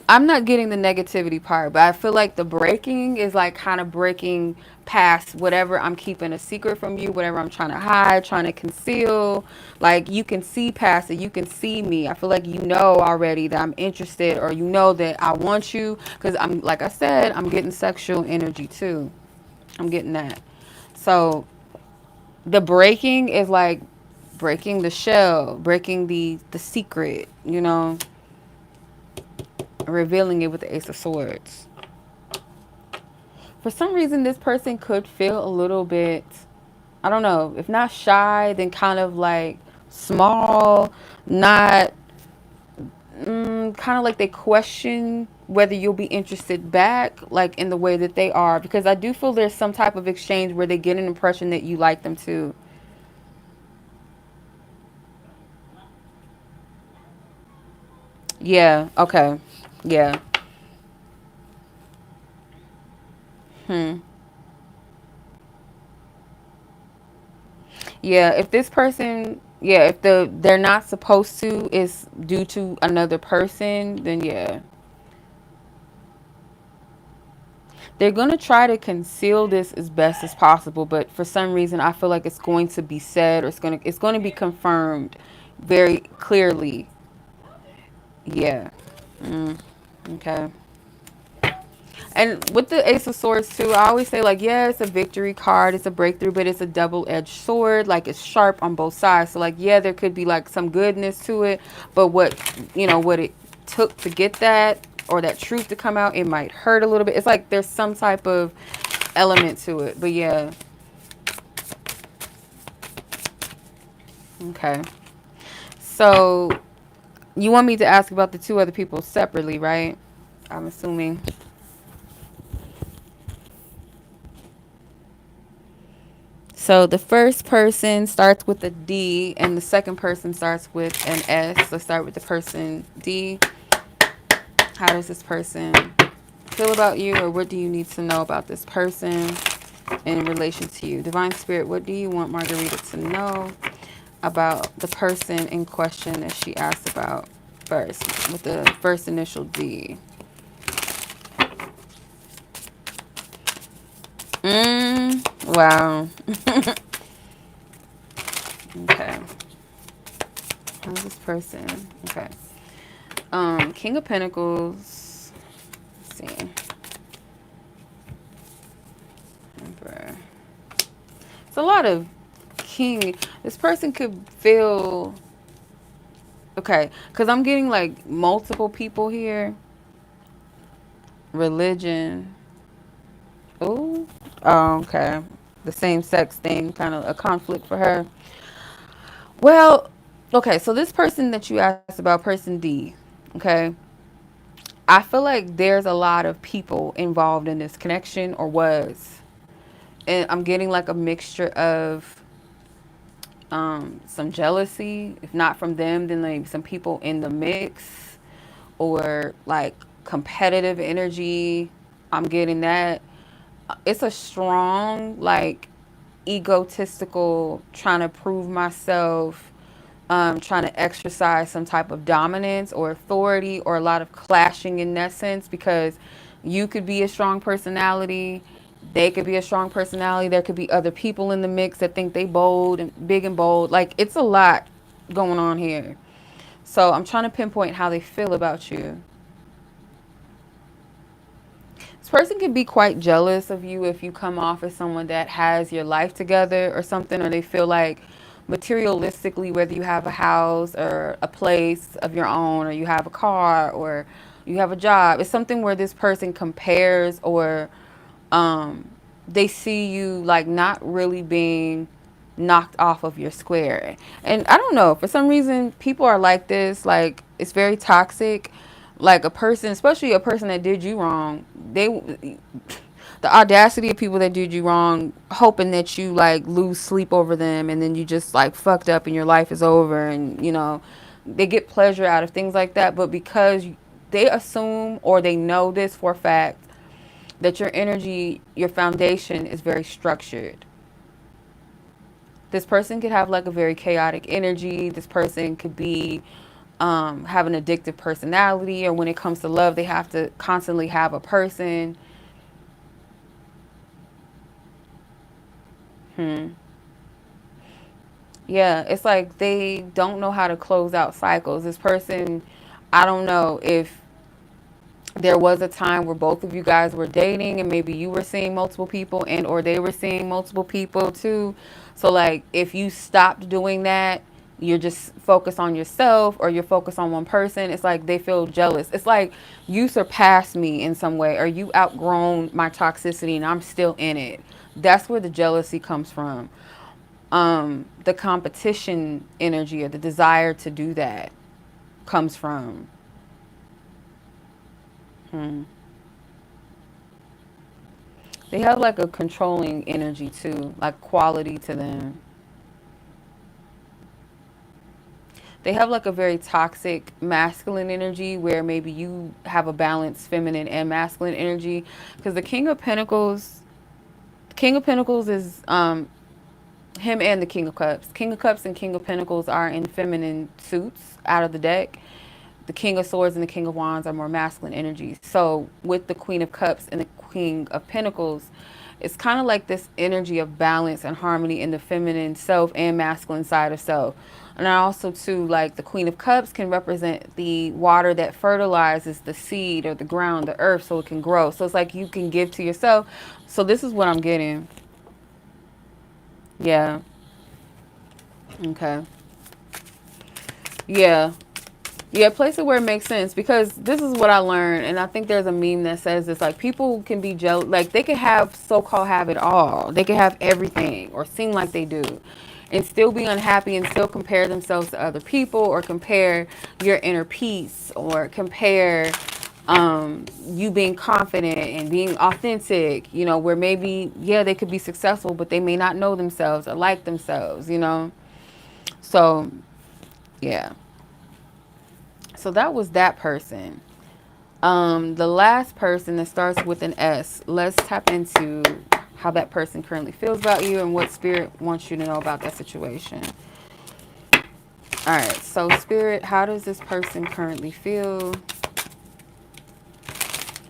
I'm not getting the negativity part, but I feel like the breaking is like kind of breaking past whatever I'm keeping a secret from you, whatever I'm trying to hide, trying to conceal. Like you can see past it, you can see me. I feel like you know already that I'm interested, or you know that I want you, because I'm, like I said, I'm getting sexual energy too. I'm getting that. So the breaking is like breaking the shell, breaking the secret, revealing it with the Ace of Swords. For some reason, this person could feel a little bit, I don't know, if not shy, then kind of like small, not, kind of like they question whether you'll be interested back, like in the way that they are. Because I do feel there's some type of exchange where they get an impression that you like them too. Yeah, okay. Yeah. Hmm. Yeah, if this person, yeah, if they're not supposed to is due to another person, then yeah. They're going to try to conceal this as best as possible, but for some reason I feel like it's going to be said, or it's going to be confirmed very clearly. Yeah. Mm, okay. And with the Ace of Swords too, I always say like, yeah, it's a victory card, it's a breakthrough, but it's a double-edged sword. Like it's sharp on both sides. So like, yeah, there could be like some goodness to it, but what it took to get that, or that truth to come out, it might hurt a little bit. It's like there's some type of element to it. But yeah. Okay. So you want me to ask about the two other people separately, right? I'm assuming. So the first person starts with a D and the second person starts with an S. Let's start with the person D. How does this person feel about you, or what do you need to know about this person? in relation to you. Divine Spirit, what do you want Margarita to know about the person in question that she asked about first, with the first initial D? Wow. Okay. How's this person? Okay. King of Pentacles. Let's see. Emperor. It's a lot of king. This person could feel okay, because I'm getting like multiple people here. Religion. Ooh. Oh, okay. The same sex thing, kind of a conflict for her. Well, okay, so this person that you asked about, person D, okay, I feel like there's a lot of people involved in this connection, or was. And I'm getting like a mixture of some jealousy, if not from them, then like some people in the mix, or like competitive energy. I'm getting that. It's a strong, like, egotistical, trying to prove myself, trying to exercise some type of dominance or authority, or a lot of clashing in that sense, because you could be a strong personality, they could be a strong personality, there could be other people in the mix that think they bold and big and bold. Like, it's a lot going on here. So I'm trying to pinpoint how they feel about you. This person can be quite jealous of you if you come off as someone that has your life together or something, or they feel like materialistically, whether you have a house or a place of your own, or you have a car, or you have a job, it's something where this person compares, or they see you like not really being knocked off of your square. And I don't know, for some reason people are like this, like it's very toxic. Like a person, especially a person that did you wrong, they, the audacity of people that did you wrong, hoping that you like lose sleep over them, and then you just like fucked up and your life is over, and you know, they get pleasure out of things like that. But because they assume, or they know this for a fact, that your energy, your foundation is very structured. This person could have like a very chaotic energy. This person could be have an addictive personality, or when it comes to love, they have to constantly have a person. Yeah, it's like they don't know how to close out cycles. This person, I don't know if there was a time where both of you guys were dating, and maybe you were seeing multiple people, and or they were seeing multiple people too. So like if you stopped doing that, you're just focused on yourself, or you're focused on one person, it's like they feel jealous. It's like you surpassed me in some way, or you outgrown my toxicity and I'm still in it. That's where the jealousy comes from. The competition energy, or the desire to do that, comes from. They have like a controlling energy too, like quality to them. They have like a very toxic masculine energy, where maybe you have a balanced feminine and masculine energy. Because the King of Pentacles is him and the King of Cups. King of Cups and King of Pentacles are in feminine suits out of the deck. The King of Swords and the King of Wands are more masculine energies. So with the Queen of Cups and the King of Pentacles, it's kind of like this energy of balance and harmony in the feminine self and masculine side of self. And I also too, like the Queen of Cups can represent the water that fertilizes the seed or the ground, the earth, so it can grow. So it's like you can give to yourself. So this is what I'm getting. Yeah. Okay. Yeah. Yeah, place it where it makes sense, because this is what I learned, and I think there's a meme that says this, like people can be jealous, like they could have so-called have it all. They could have everything, or seem like they do, and still be unhappy, and still compare themselves to other people, or compare your inner peace, or compare you being confident and being authentic, you know, where maybe, yeah, they could be successful, but they may not know themselves or like themselves, you know? So, yeah. So that was that person. The last person that starts with an S. Let's tap into how that person currently feels about you and what Spirit wants you to know about that situation. All right, so Spirit, how does this person currently feel?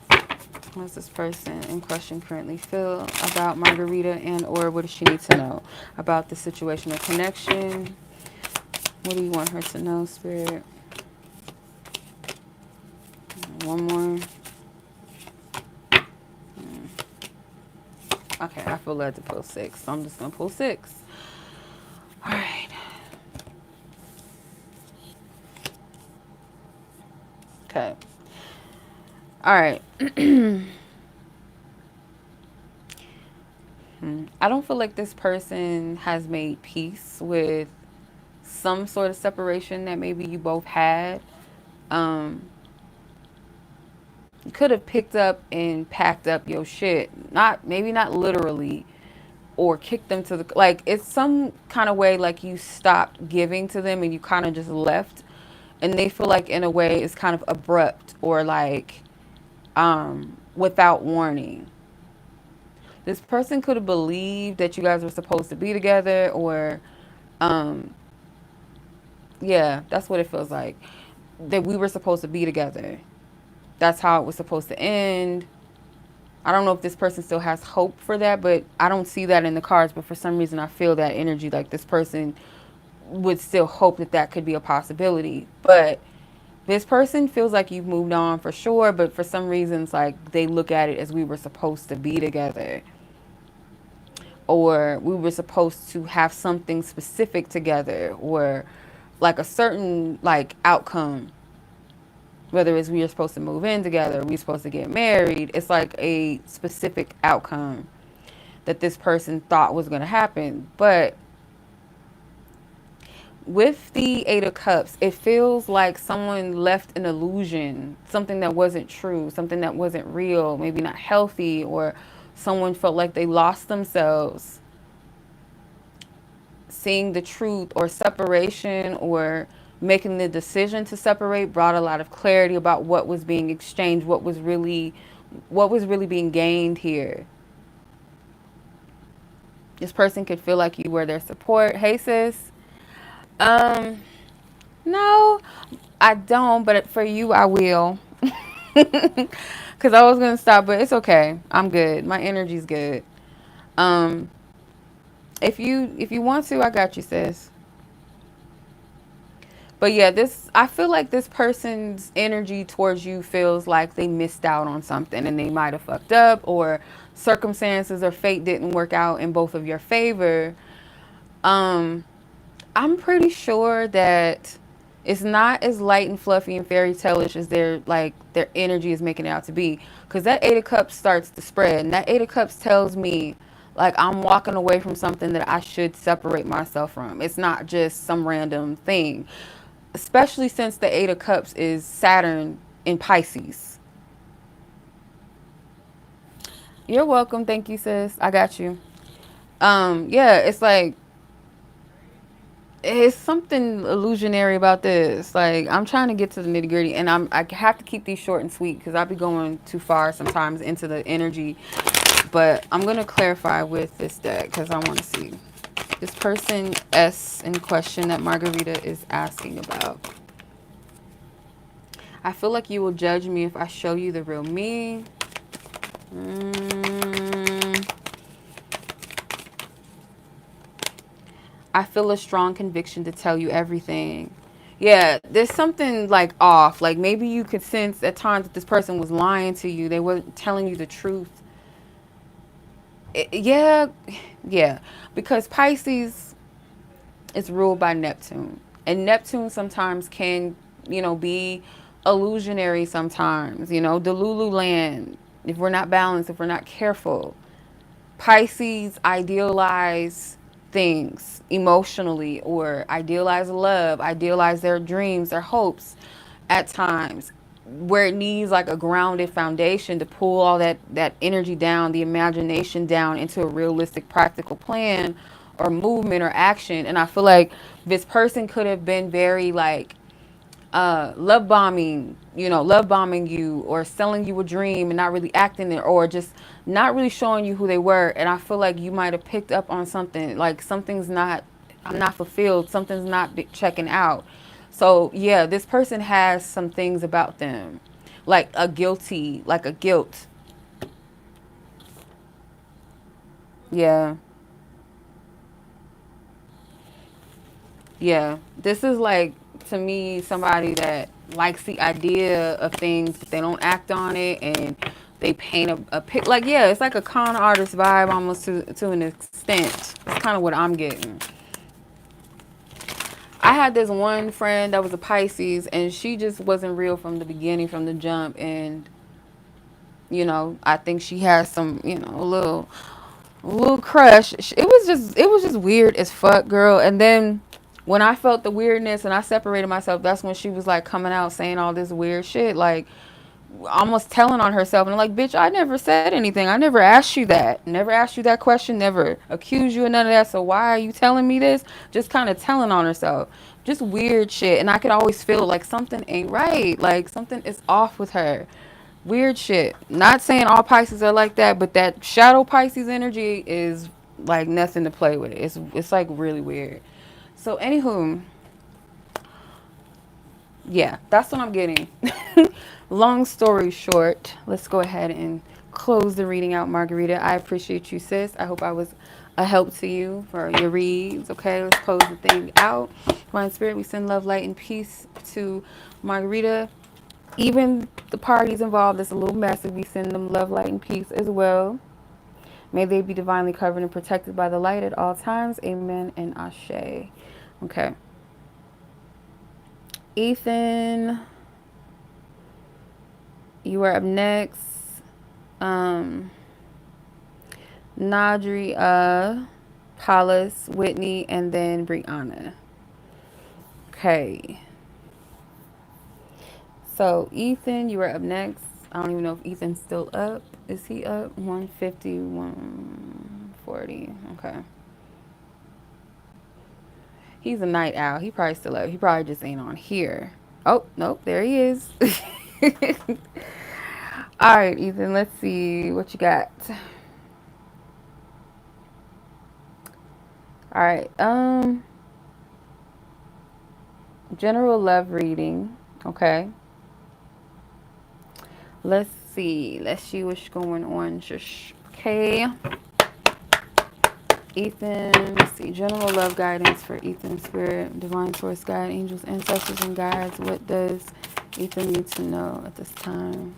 How does this person in question currently feel about Margarita, and or what does she need to know about the situation or connection? What do you want her to know, Spirit? One more. Okay, I feel led to pull 6, so I'm just going to pull 6. All right. Okay. All right. I don't feel like this person has made peace with some sort of separation that maybe you both had. You could have picked up and packed up your shit. Maybe not literally, or kicked them to the, like, it's some kind of way like you stopped giving to them and you kind of just left, and they feel like in a way it's kind of abrupt or like without warning. This person could have believed that you guys were supposed to be together, or yeah, that's what it feels like, that we were supposed to be together. That's how it was supposed to end. I don't know if this person still has hope for that, but I don't see that in the cards. But for some reason, I feel that energy, like this person would still hope that that could be a possibility. But this person feels like you've moved on for sure, but for some reasons, like they look at it as we were supposed to be together, or we were supposed to have something specific together, or like a certain like outcome. Whether it's we are supposed to move in together, we're supposed to get married, it's like a specific outcome that this person thought was going to happen. But with the 8 of Cups, it feels like someone left an illusion, something that wasn't true, something that wasn't real, maybe not healthy, or someone felt like they lost themselves. Seeing the truth or separation or making the decision to separate brought a lot of clarity about what was being exchanged, what was really being gained here. This person could feel like you were their support. Hey sis. No, I don't, but for you I will. Cause I was gonna stop, but it's okay. I'm good. My energy's good. If you want to, I got you, sis. But yeah, I feel like this person's energy towards you feels like they missed out on something and they might have fucked up, or circumstances or fate didn't work out in both of your favor. I'm pretty sure that it's not as light and fluffy and fairy tale-ish as their energy is making it out to be. Because that 8 of Cups starts to spread, and that 8 of Cups tells me like I'm walking away from something that I should separate myself from. It's not just some random thing. Especially since the 8 of Cups is Saturn in Pisces. You're welcome. Thank you, sis. I got you. Yeah, it's like, it's something illusionary about this. Like, I'm trying to get to the nitty gritty, and I have to keep these short and sweet because I'll be going too far sometimes into the energy. But I'm going to clarify with this deck because I want to see this person S in question that Margarita is asking about. I feel like you will judge me if I show you the real me. I feel a strong conviction to tell you everything. Yeah, there's something like off. Like maybe you could sense at times that this person was lying to you. They weren't telling you the truth. Yeah. Because Pisces is ruled by Neptune. And Neptune sometimes can, be illusionary sometimes, Delulu land, if we're not balanced, if we're not careful. Pisces idealize things emotionally, or idealize love, idealize their dreams, their hopes at times, where it needs like a grounded foundation to pull all that energy down, the imagination down into a realistic practical plan or movement or action. And I feel like this person could have been very like love bombing, love bombing you, or selling you a dream and not really acting it, or just not really showing you who they were. And I feel like you might have picked up on something, like something's not, I'm not fulfilled, something's not checking out. So yeah, this person has some things about them, like a guilty, like a guilt. Yeah. Yeah, this is like, to me, somebody that likes the idea of things, but they don't act on it, and they paint a pic. Like, yeah, it's like a con artist vibe almost to an extent. It's kind of what I'm getting. I had this one friend that was a Pisces, and she just wasn't real from the beginning, from the jump, and I think she has some, a little crush. It was just weird as fuck, girl. And then when I felt the weirdness and I separated myself, that's when she was like coming out saying all this weird shit, like almost telling on herself. And I'm like, bitch, I never said anything. I never asked you that. Never asked you that question. Never accused you of none of that. So why are you telling me this? Just kind of telling on herself. Just weird shit. And I could always feel like something ain't right. Like something is off with her. Weird shit. Not saying all Pisces are like that, but that shadow Pisces energy is like nothing to play with. It's like really weird. So anywho, yeah, that's what I'm getting. Long story short, let's go ahead and close the reading out, Margarita. I appreciate you, sis. I hope I was a help to you for your reads. Okay, let's close the thing out. Divine Spirit, we send love, light, and peace to Margarita. Even the parties involved that's a little messy, we send them love, light, and peace as well. May they be divinely covered and protected by the light at all times. Amen and Ashe. Okay. Ethan, you are up next. Nadri, Paulus, Whitney, and then Briana. Okay. So Ethan, you are up next. I don't even know if Ethan's still up. Is he up? 150, 140. Okay. He's a night owl. He probably still up. He probably just ain't on here. Oh, nope. There he is. All right, Ethan. Let's see what you got. All right. General love reading. Okay. Let's see. Let's see what's going on. Okay. Ethan, let's see. General love guidance for Ethan, spirit, divine source guide, angels, ancestors, and guides. What does Ethan need to know at this time?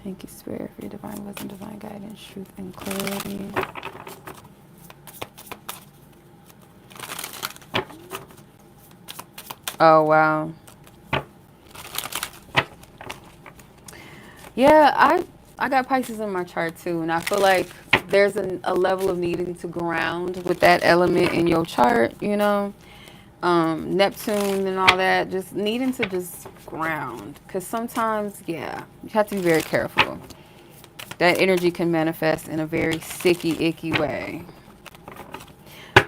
Thank you, spirit, for your divine wisdom, divine guidance, truth, and clarity. Oh, wow. Yeah, I got Pisces in my chart too, and I feel like there's a level of needing to ground with that element in your chart, Neptune and all that, just needing to just ground. Because sometimes, yeah, you have to be very careful. That energy can manifest in a very sicky, icky way. All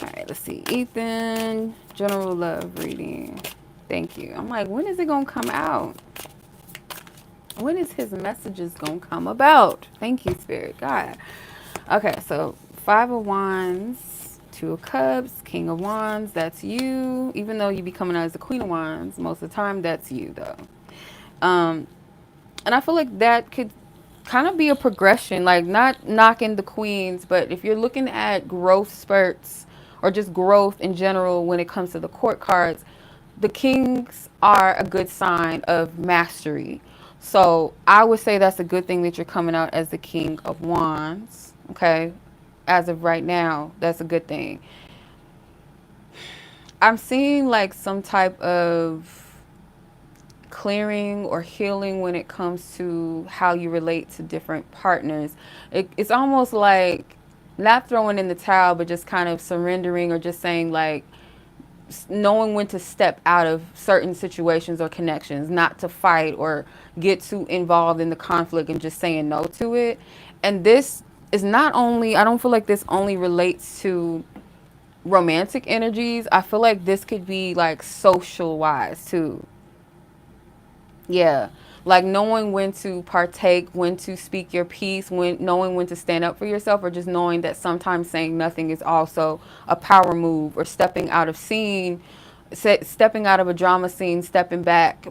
right, let's see. Ethan, general love reading. Thank you. I'm like, when is it going to come out? When is his messages going to come about? Thank you, Spirit God. Okay, so 5 of Wands, 2 of Cups, King of Wands, that's you. Even though you be coming out as the Queen of Wands, most of the time, that's you, though. And I feel like that could kind of be a progression, like not knocking the queens, but if you're looking at growth spurts or just growth in general when it comes to the court cards, the kings are a good sign of mastery. So I would say that's a good thing that you're coming out as the King of Wands. Okay. As of right now, that's a good thing. I'm seeing like some type of clearing or healing when it comes to how you relate to different partners. It's almost like not throwing in the towel, but just kind of surrendering or just saying like knowing when to step out of certain situations or connections, not to fight or get too involved in the conflict and just saying no to it. And this is not only, I don't feel like this only relates to romantic energies. I feel like this could be like social wise too. Yeah. Like knowing when to partake, when to speak your piece, when knowing when to stand up for yourself, or just knowing that sometimes saying nothing is also a power move, or stepping out of scene, stepping out of a drama scene, stepping back,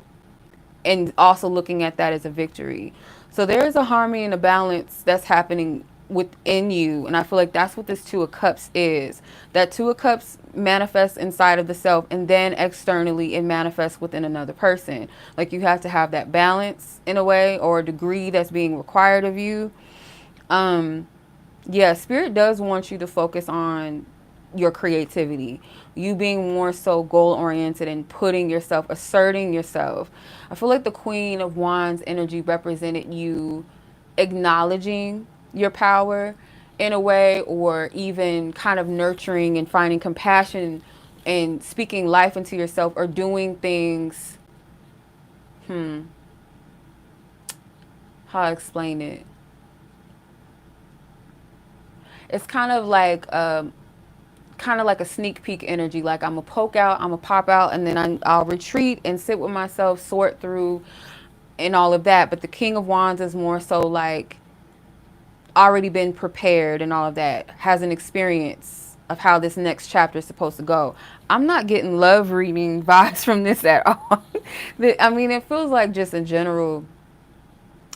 and also looking at that as a victory. So there is a harmony and a balance that's happening within you, and I feel like that's what this Two of Cups is. That Two of Cups manifests inside of the self, and then externally it manifests within another person. Like you have to have that balance in a way, or a degree that's being required of you. um yeah, spirit does want you to focus on your creativity, you being more so goal oriented and putting yourself, asserting yourself. I feel like the Queen of Wands energy represented you acknowledging your power in a way, or even kind of nurturing and finding compassion and speaking life into yourself, or doing things. How I explain it? It's kind of like a sneak peek energy. Like I'm gonna poke out, I'm gonna pop out, and then I'll retreat and sit with myself, sort through, and all of that. But the King of Wands is more so like already been prepared and all of that, has an experience of how this next chapter is supposed to go. I'm not getting love reading vibes from this at all. I mean, it feels like just in general,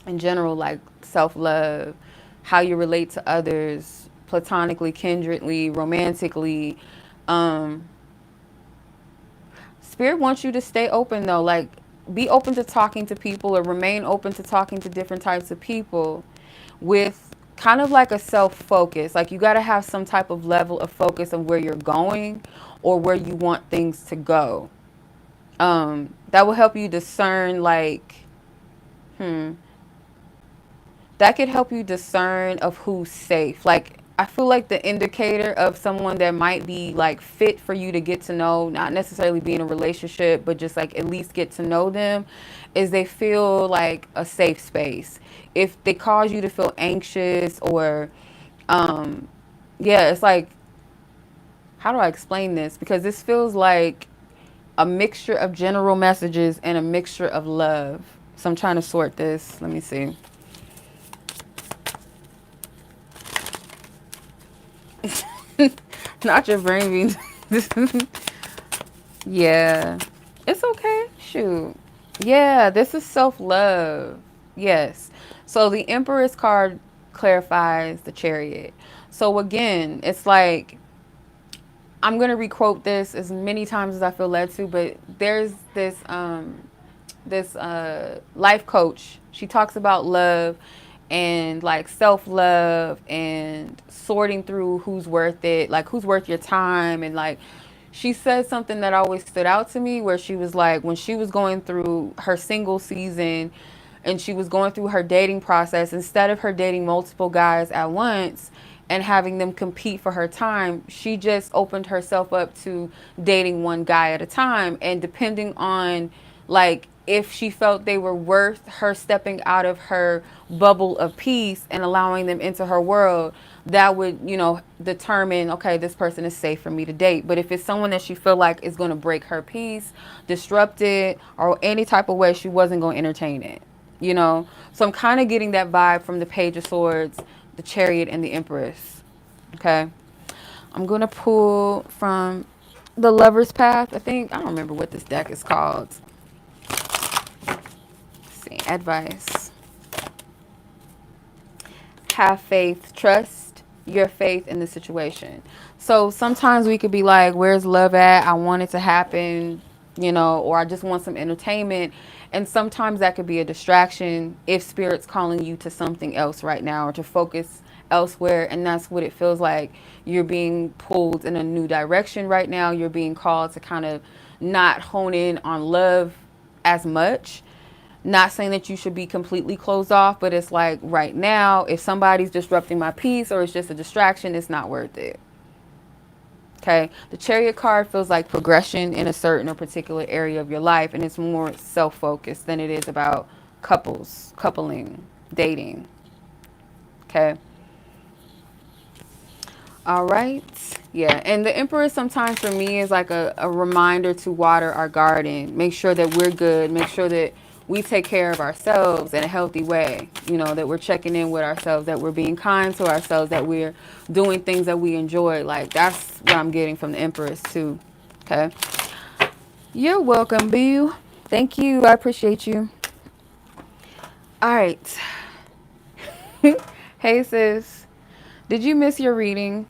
like self love, how you relate to others, platonically, kindredly, romantically. Um, Spirit wants you to stay open though, like be open to talking to people, or remain open to talking to different types of people with kind of like a self focus. Like you got to have some type of level of focus of where you're going, or where you want things to go. That will help you discern, like, hmm, that could help you discern of who's safe. Like I feel like the indicator of someone that might be like fit for you to get to know, not necessarily be in a relationship, but just like at least get to know them, is they feel like a safe space. If they cause you to feel anxious, or um yeah, it's like, how do I explain this? Because this feels like a mixture of general messages and a mixture of love. So I'm trying to sort this. Let me see. Not your brain being. Yeah. It's okay. Shoot. Yeah, this is self-love. Yes. So the Empress card clarifies the Chariot. So again, it's like, I'm going to requote this as many times as I feel led to, but there's this life coach. She talks about love and like self-love and sorting through who's worth it, like who's worth your time. And like she said something that always stood out to me, where she was like, when she was going through her single season and she was going through her dating process, instead of her dating multiple guys at once and having them compete for her time, she just opened herself up to dating one guy at a time. And depending on like if she felt they were worth her stepping out of her bubble of peace and allowing them into her world, that would, determine, okay, this person is safe for me to date. But if it's someone that she feel like is going to break her peace, disrupt it, or any type of way, she wasn't going to entertain it. So I'm kind of getting that vibe from the Page of Swords, the Chariot, and the Empress. Okay. I'm going to pull from the Lover's Path. I don't remember what this deck is called. Advice. Have faith, trust your faith in the situation. So sometimes we could be like, where's love at? I want it to happen, or I just want some entertainment. And sometimes that could be a distraction if spirit's calling you to something else right now, or to focus elsewhere. And that's what it feels like. You're being pulled in a new direction right now. You're being called to kind of not hone in on love as much. Not saying that you should be completely closed off, but it's like right now, if somebody's disrupting my peace or it's just a distraction, it's not worth it. Okay. The Chariot card feels like progression in a certain or particular area of your life, and it's more self-focused than it is about coupling, dating. Okay. All right. Yeah. And the Emperor sometimes for me is like a reminder to water our garden, make sure that we're good, make sure that we take care of ourselves in a healthy way. You know, that we're checking in with ourselves, that we're being kind to ourselves, that we're doing things that we enjoy. Like that's what I'm getting from the Empress too. Okay. You're welcome, Boo. Thank you. I appreciate you. All right. Hey, sis. Did you miss your reading?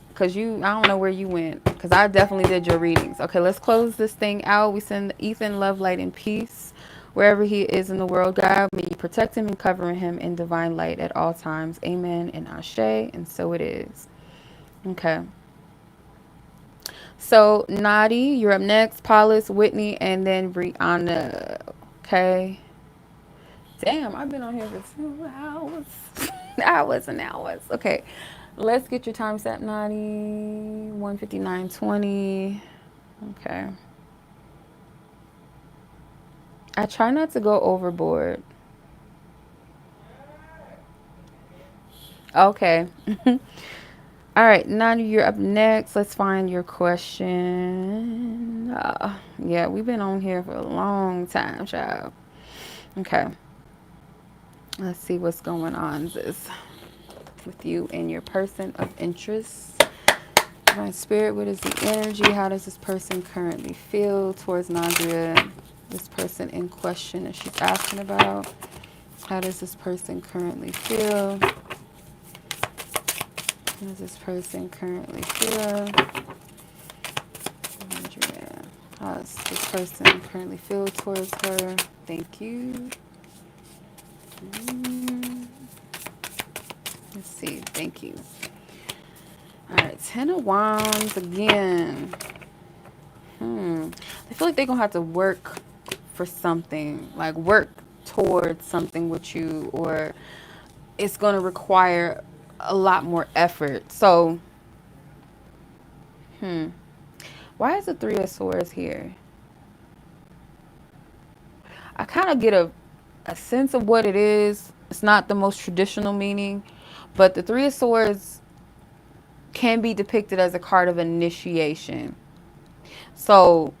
Because I don't know where you went. Because I definitely did your readings. Okay, let's close this thing out. We send Ethan love, light, and peace wherever he is in the world. God, may you protect him and cover him in divine light at all times. Amen and Ashe. And so it is. Okay. So, Nadi, you're up next. Paulus, Whitney, and then Briana. Okay. Damn, I've been on here for 2 hours. Hours and hours. Okay. Let's get your time set, Nadi. 1:59:20. Okay. I try not to go overboard. Okay. All right, Nadi, you're up next. Let's find your question. Yeah, we've been on here for a long time, child. Okay. Let's see what's going on with you and your person of interest. Divine Spirit, what is the energy? How does this person currently feel towards Nadia? This person in question that she's asking about. How does this person currently feel? How does this person currently feel? Andrea. How does this person currently feel towards her? Thank you. Let's see. Thank you. All right. 10 of Wands again. I feel like they're going to have to work for something. Like work towards something with you. Or it's going to require a lot more effort. So, why is the Three of Swords here? I kind of get a sense of what it is. It's not the most traditional meaning, but the Three of Swords can be depicted as a card of initiation. So,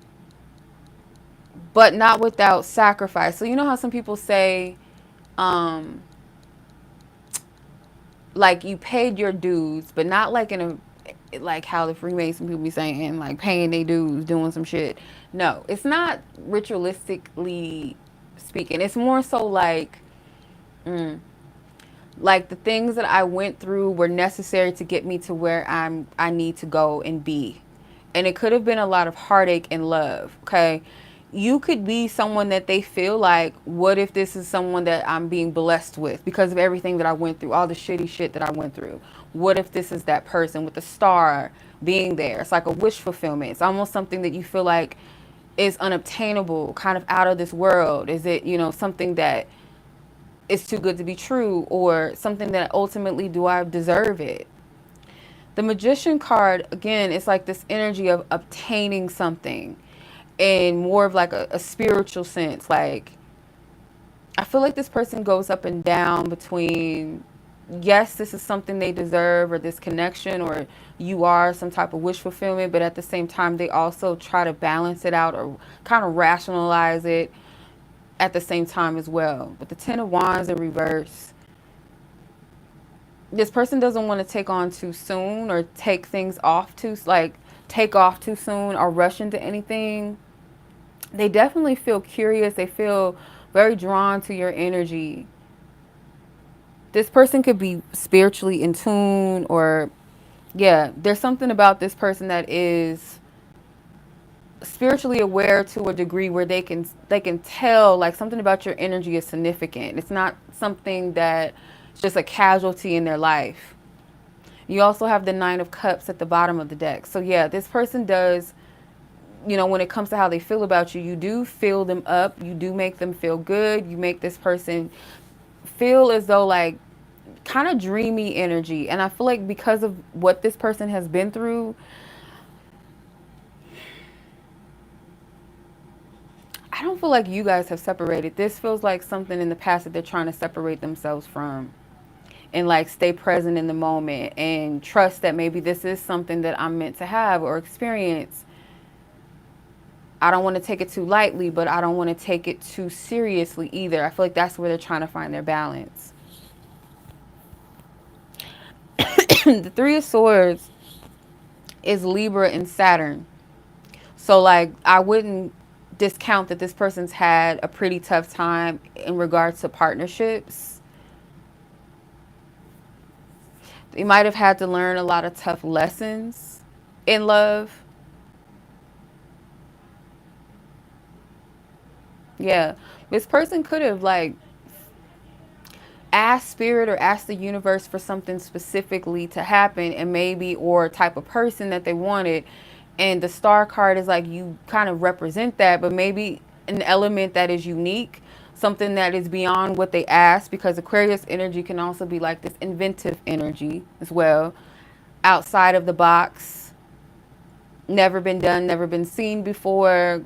but not without sacrifice. So you know how some people say, like you paid your dues, but not like in a, like how the Freemason people be saying, like paying their dues, doing some shit. No, it's not ritualistically speaking. It's more so like the things that I went through were necessary to get me to where I need to go and be. And it could have been a lot of heartache and love, okay? You could be someone that they feel like, what if this is someone that I'm being blessed with because of everything that I went through, all the shitty shit that I went through? What if this is that person with the star being there? It's like a wish fulfillment. It's almost something that you feel like is unobtainable, kind of out of this world. Is it, something that is too good to be true, or something that ultimately, do I deserve it? The Magician card, again, it's like this energy of obtaining something in more of like a spiritual sense. Like, I feel like this person goes up and down between, yes, this is something they deserve, or this connection, or you are some type of wish fulfillment, but at the same time, they also try to balance it out or kind of rationalize it at the same time as well. But the Ten of Wands in reverse, this person doesn't want to take on too soon or take things off take off too soon or rush into anything. They definitely feel curious. They feel very drawn to your energy. This person could be spiritually in tune, or yeah, there's something about this person that is spiritually aware to a degree where they can tell like something about your energy is significant. It's not something that it's just a casualty in their life. You also have the Nine of Cups at the bottom of the deck. So yeah, this person does, when it comes to how they feel about you, you do fill them up. You do make them feel good. You make this person feel as though like kind of dreamy energy. And I feel like because of what this person has been through, I don't feel like you guys have separated. This feels like something in the past that they're trying to separate themselves from. and like stay present in the moment and trust that maybe this is something that I'm meant to have or experience. I don't want to take it too lightly, but I don't want to take it too seriously either. I feel like that's where they're trying to find their balance. The Three of Swords is Libra and Saturn. So like I wouldn't discount that this person's had a pretty tough time in regards to partnerships. They might have had to learn a lot of tough lessons in love. Yeah. This person could have like asked spirit or asked the universe for something specifically to happen, and maybe or type of person that they wanted, and the star card is like you kind of represent that, but maybe an element that is unique, something that is beyond what they asked, because Aquarius energy can also be like this inventive energy as well, outside of the box, never been done, never been seen before,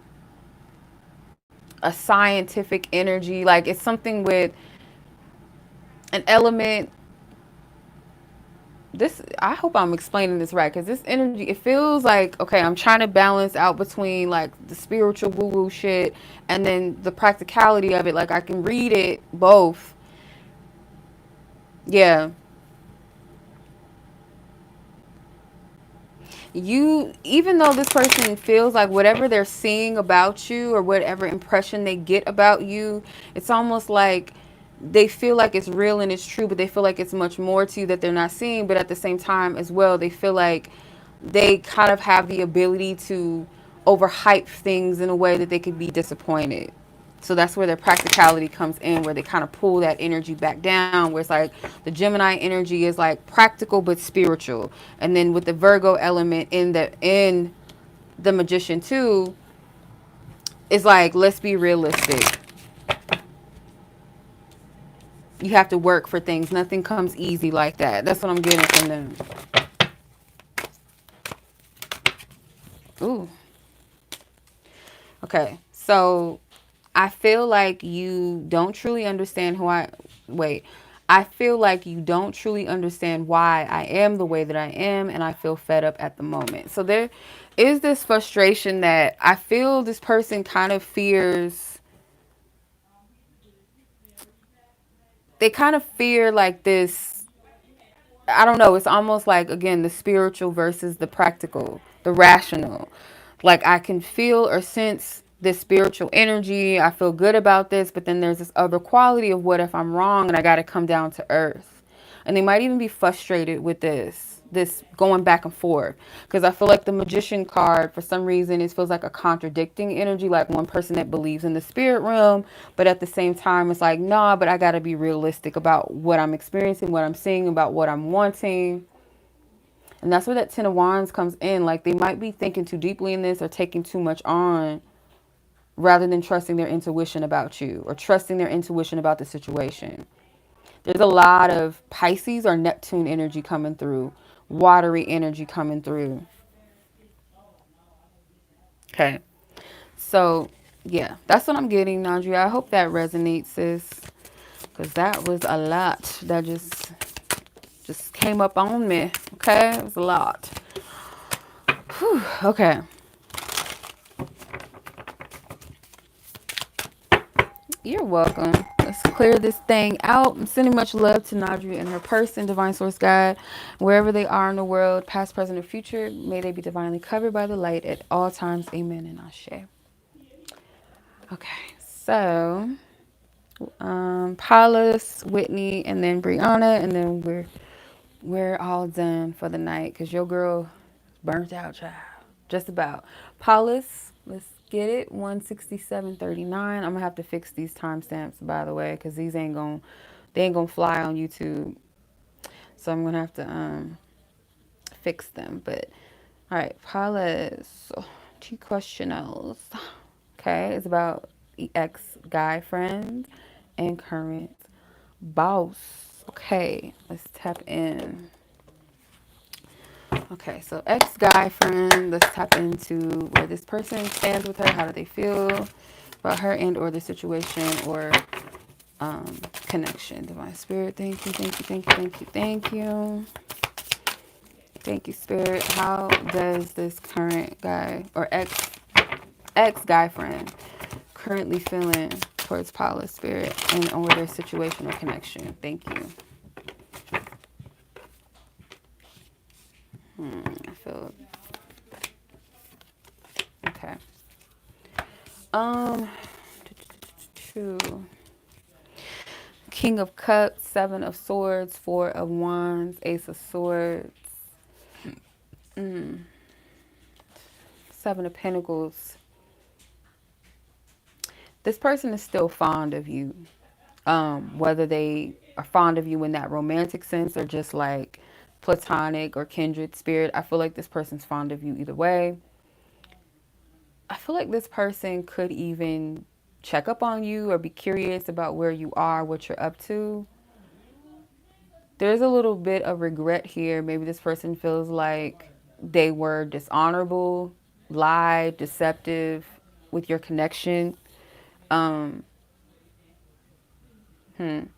a scientific energy. Like it's something with an element. This, I hope I'm explaining this right, because this energy, it feels like, okay, I'm trying to balance out between like the spiritual woo woo shit and then the practicality of it. Like I can read it both. Yeah. You, even though this person feels like whatever they're seeing about you or whatever impression they get about you, it's almost like they feel like it's real and it's true, but they feel like it's much more to you that they're not seeing. But at the same time as well, they feel like they kind of have the ability to overhype things in a way that they could be disappointed. So that's where their practicality comes in, where they kind of pull that energy back down, where it's like the Gemini energy is like practical but spiritual. And then with the Virgo element in the Magician too, it's like, let's be realistic. You have to work for things. Nothing comes easy like that. That's what I'm getting from them. Ooh. Okay. So I feel like you don't truly understand I feel like you don't truly understand why I am the way that I am, and I feel fed up at the moment. So there is this frustration that I feel this person kind of fears. They kind of fear like this. I don't know. It's almost like, again, the spiritual versus the practical, the rational. Like I can feel or sense this spiritual energy. I feel good about this, but then there's this other quality of what if I'm wrong and I got to come down to earth. And they might even be frustrated with this going back and forth, because I feel like the Magician card, for some reason, it feels like a contradicting energy, like one person that believes in the spirit realm, but at the same time it's like, nah, but I got to be realistic about what I'm experiencing, what I'm seeing, about what I'm wanting. And that's where that Ten of Wands comes in. Like they might be thinking too deeply in this or taking too much on, rather than trusting their intuition about you or trusting their intuition about the situation. There's a lot of Pisces or Neptune energy coming through, watery energy coming through. Okay. So, yeah, that's what I'm getting, Nadria. I hope that resonates, sis, because that was a lot that just came up on me. Okay? It was a lot. Whew, okay. You're welcome. Let's clear this thing out. I'm sending much love to Nadria and her person, Divine Source God, wherever they are in the world, past, present, or future. May they be divinely covered by the light at all times. Amen and Ashe. Okay, so Paulus, Whitney, and then Briana, and then we're all done for the night because your girl burnt out, child. Just about. Paulus, let's get it. 167.39. I'm gonna have to fix these timestamps, by the way, because they ain't gonna fly on YouTube. So I'm gonna have to fix them. But all right, Paulus, 2 questionals. Okay, it's about the ex guy friend and current boss. Okay, let's tap in. Okay, so ex-guy friend, let's tap into where this person stands with her. How do they feel about her and or the situation or connection? Divine Spirit, thank you, thank you, Thank you, thank you, thank you. Thank you, Spirit. How does this current guy or ex-guy friend currently feeling towards Paula's Spirit and or their situation or connection? Thank you. I feel okay. Um, two. King of Cups, Seven of Swords, Four of Wands, Ace of Swords, Seven of Pentacles. This person is still fond of you. Whether they are fond of you in that romantic sense or just like platonic or kindred spirit, I feel like this person's fond of you either way. I feel like this person could even check up on you or be curious about where you are, what you're up to. There's a little bit of regret here. Maybe this person feels like they were dishonorable, lied, deceptive with your connection. Um, This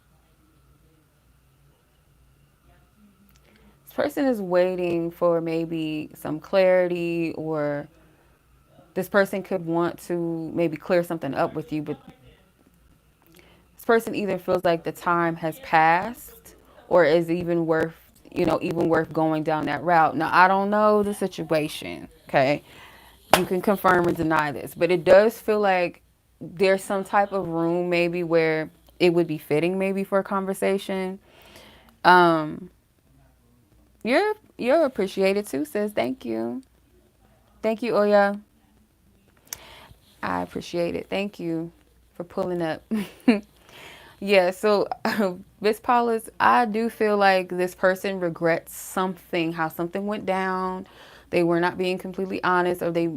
person is waiting for maybe some clarity, or this person could want to maybe clear something up with you, but this person either feels like the time has passed or is even worth, even worth going down that route. Now, I don't know the situation, okay? You can confirm or deny this, but it does feel like there's some type of room maybe where it would be fitting maybe for a conversation. Um, you're appreciated too, sis. Thank you. Thank you, Oya. I appreciate it. Thank you for pulling up. Yeah, so Miss Paula's, I do feel like this person regrets something, how something went down. They were not being completely honest, or they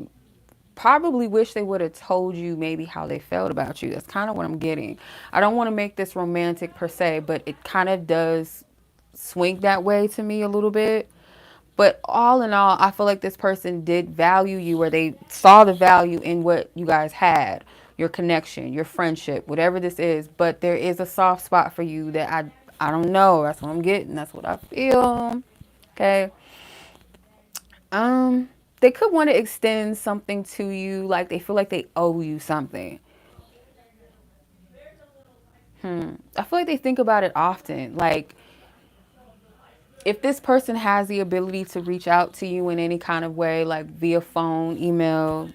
probably wish they would have told you maybe how they felt about you. That's kind of what I'm getting. I don't want to make this romantic per se, but it kind of does swing that way to me a little bit. But all in all, I feel like this person did value you, or they saw the value in what you guys had, your connection, your friendship, whatever this is. But there is a soft spot for you that I don't know. That's what I'm getting. That's what I feel. Okay. They could want to extend something to you, like they feel like they owe you something. I feel like they think about it often. Like, if this person has the ability to reach out to you in any kind of way, like via phone, email,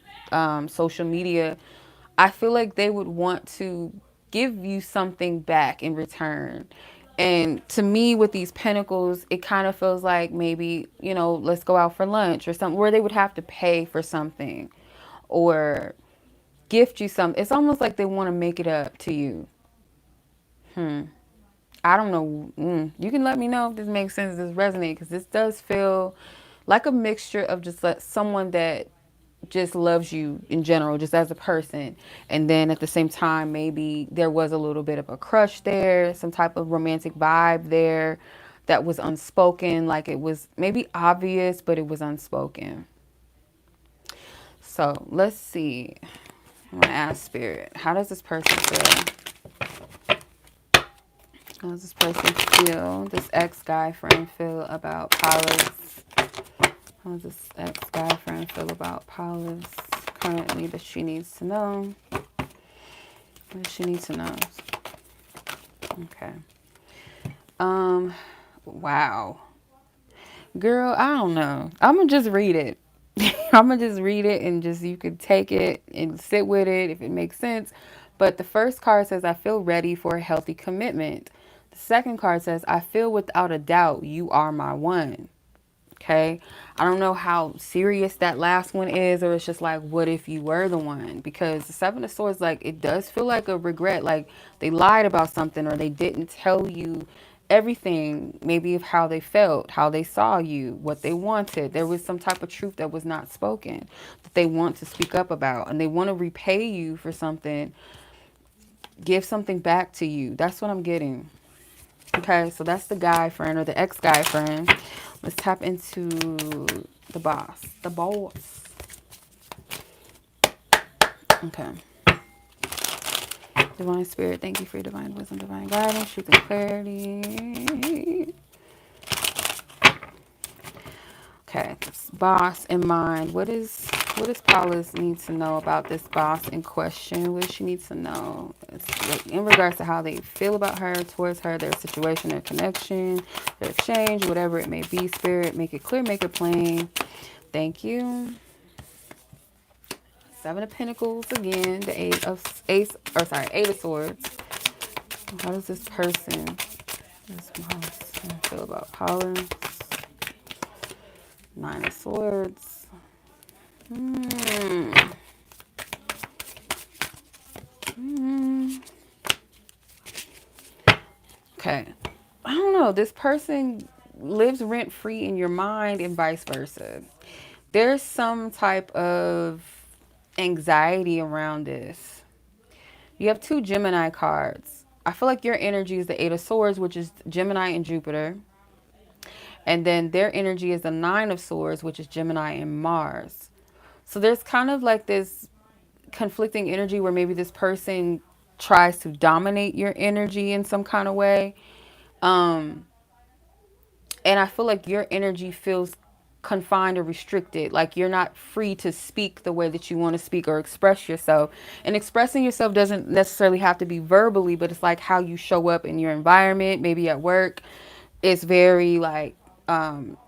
social media, I feel like they would want to give you something back in return. And to me, with these pentacles, it kind of feels like maybe, let's go out for lunch or something, where they would have to pay for something or gift you something. It's almost like they want to make it up to you. I don't know. You can let me know if this makes sense, this resonates, because this does feel like a mixture of just like someone that just loves you in general, just as a person. And then at the same time, maybe there was a little bit of a crush there, some type of romantic vibe there that was unspoken. Like it was maybe obvious, but it was unspoken. So let's see. I'm going to ask Spirit, how does this person feel? How does this person feel? This ex-guy friend feel about Paula's? How does this ex-guy friend feel about Paula's currently that she needs to know? What does she need to know? Okay. Wow. Girl, I don't know. I'm gonna just read it. I'm gonna just read it and just you could take it and sit with it if it makes sense. But the first card says, I feel ready for a healthy commitment. The second card says, I feel without a doubt you are my one. Okay. I don't know how serious that last one is, or it's just like, what if you were the one? Because the Seven of Swords, like, it does feel like a regret. Like they lied about something, or they didn't tell you everything, maybe of how they felt, how they saw you, what they wanted. There was some type of truth that was not spoken that they want to speak up about, and they want to repay you for something, give something back to you. That's what I'm getting. Okay, so that's the guy friend or the ex-guy friend. Let's tap into the boss. The boss. Okay. Divine Spirit, thank you for your divine wisdom, divine guidance, truth, and clarity. Okay, this boss in mind. What does Paula's need to know about this boss in question? What does she need to know? It's like in regards to how they feel about her, towards her, their situation, their connection, their exchange, whatever it may be. Spirit, make it clear, make it plain. Thank you. Seven of Pentacles again. The Eight of Swords. How does this person, this boss, feel about Paula? Nine of Swords. Okay. I don't know. This person lives rent-free in your mind and vice versa. There's some type of anxiety around this. You have two Gemini cards. I feel like your energy is the Eight of Swords, which is Gemini and Jupiter. And then their energy is the Nine of Swords, which is Gemini and Mars. So there's kind of like this conflicting energy where maybe this person tries to dominate your energy in some kind of way. And I feel like your energy feels confined or restricted. Like you're not free to speak the way that you want to speak or express yourself. And expressing yourself doesn't necessarily have to be verbally, but it's like how you show up in your environment, maybe at work. It's very like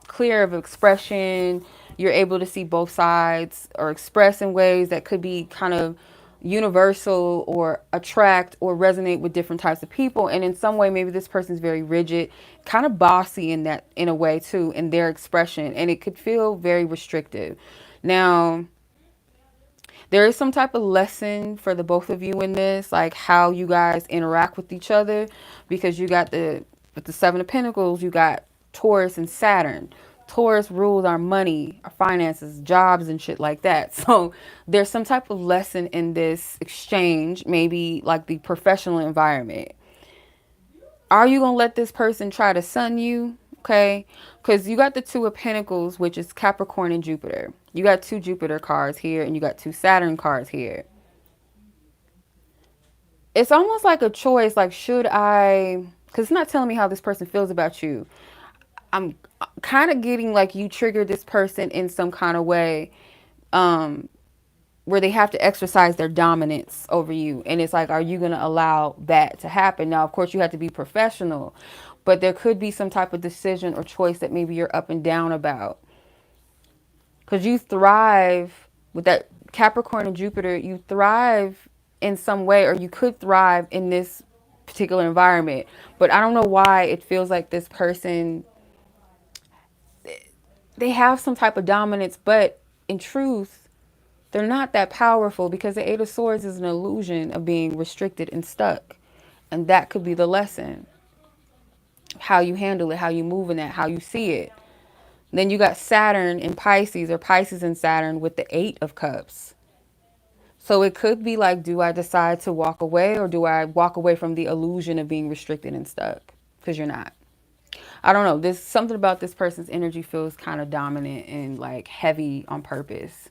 clear of expression. You're able to see both sides or express in ways that could be kind of universal or attract or resonate with different types of people. And in some way, maybe this person's very rigid, kind of bossy in a way too, in their expression. And it could feel very restrictive. Now, there is some type of lesson for the both of you in this, like how you guys interact with each other, because you got with the Seven of Pentacles, you got Taurus and Saturn. Taurus rules our money, our finances, jobs, and shit like that. So there's some type of lesson in this exchange, maybe like the professional environment. Are you going to let this person try to sun you? Okay. Because you got the Two of Pentacles, which is Capricorn and Jupiter. You got two Jupiter cards here and you got two Saturn cards here. It's almost like a choice. Like, should I, because it's not telling me how this person feels about you. I'm kind of getting like you trigger this person in some kind of way where they have to exercise their dominance over you. And it's like, are you going to allow that to happen? Now, of course, you have to be professional, but there could be some type of decision or choice that maybe you're up and down about. Because you thrive with that Capricorn and Jupiter, you thrive in some way, or you could thrive in this particular environment. But I don't know why it feels like this person, they have some type of dominance, but in truth, they're not that powerful, because the Eight of Swords is an illusion of being restricted and stuck. And that could be the lesson. How you handle it, how you move in that, how you see it. Then you got Saturn in Pisces, or Pisces and Saturn with the Eight of Cups. So it could be like, do I decide to walk away, or do I walk away from the illusion of being restricted and stuck? Because you're not. I don't know. There's something about this person's energy feels kind of dominant and like heavy on purpose.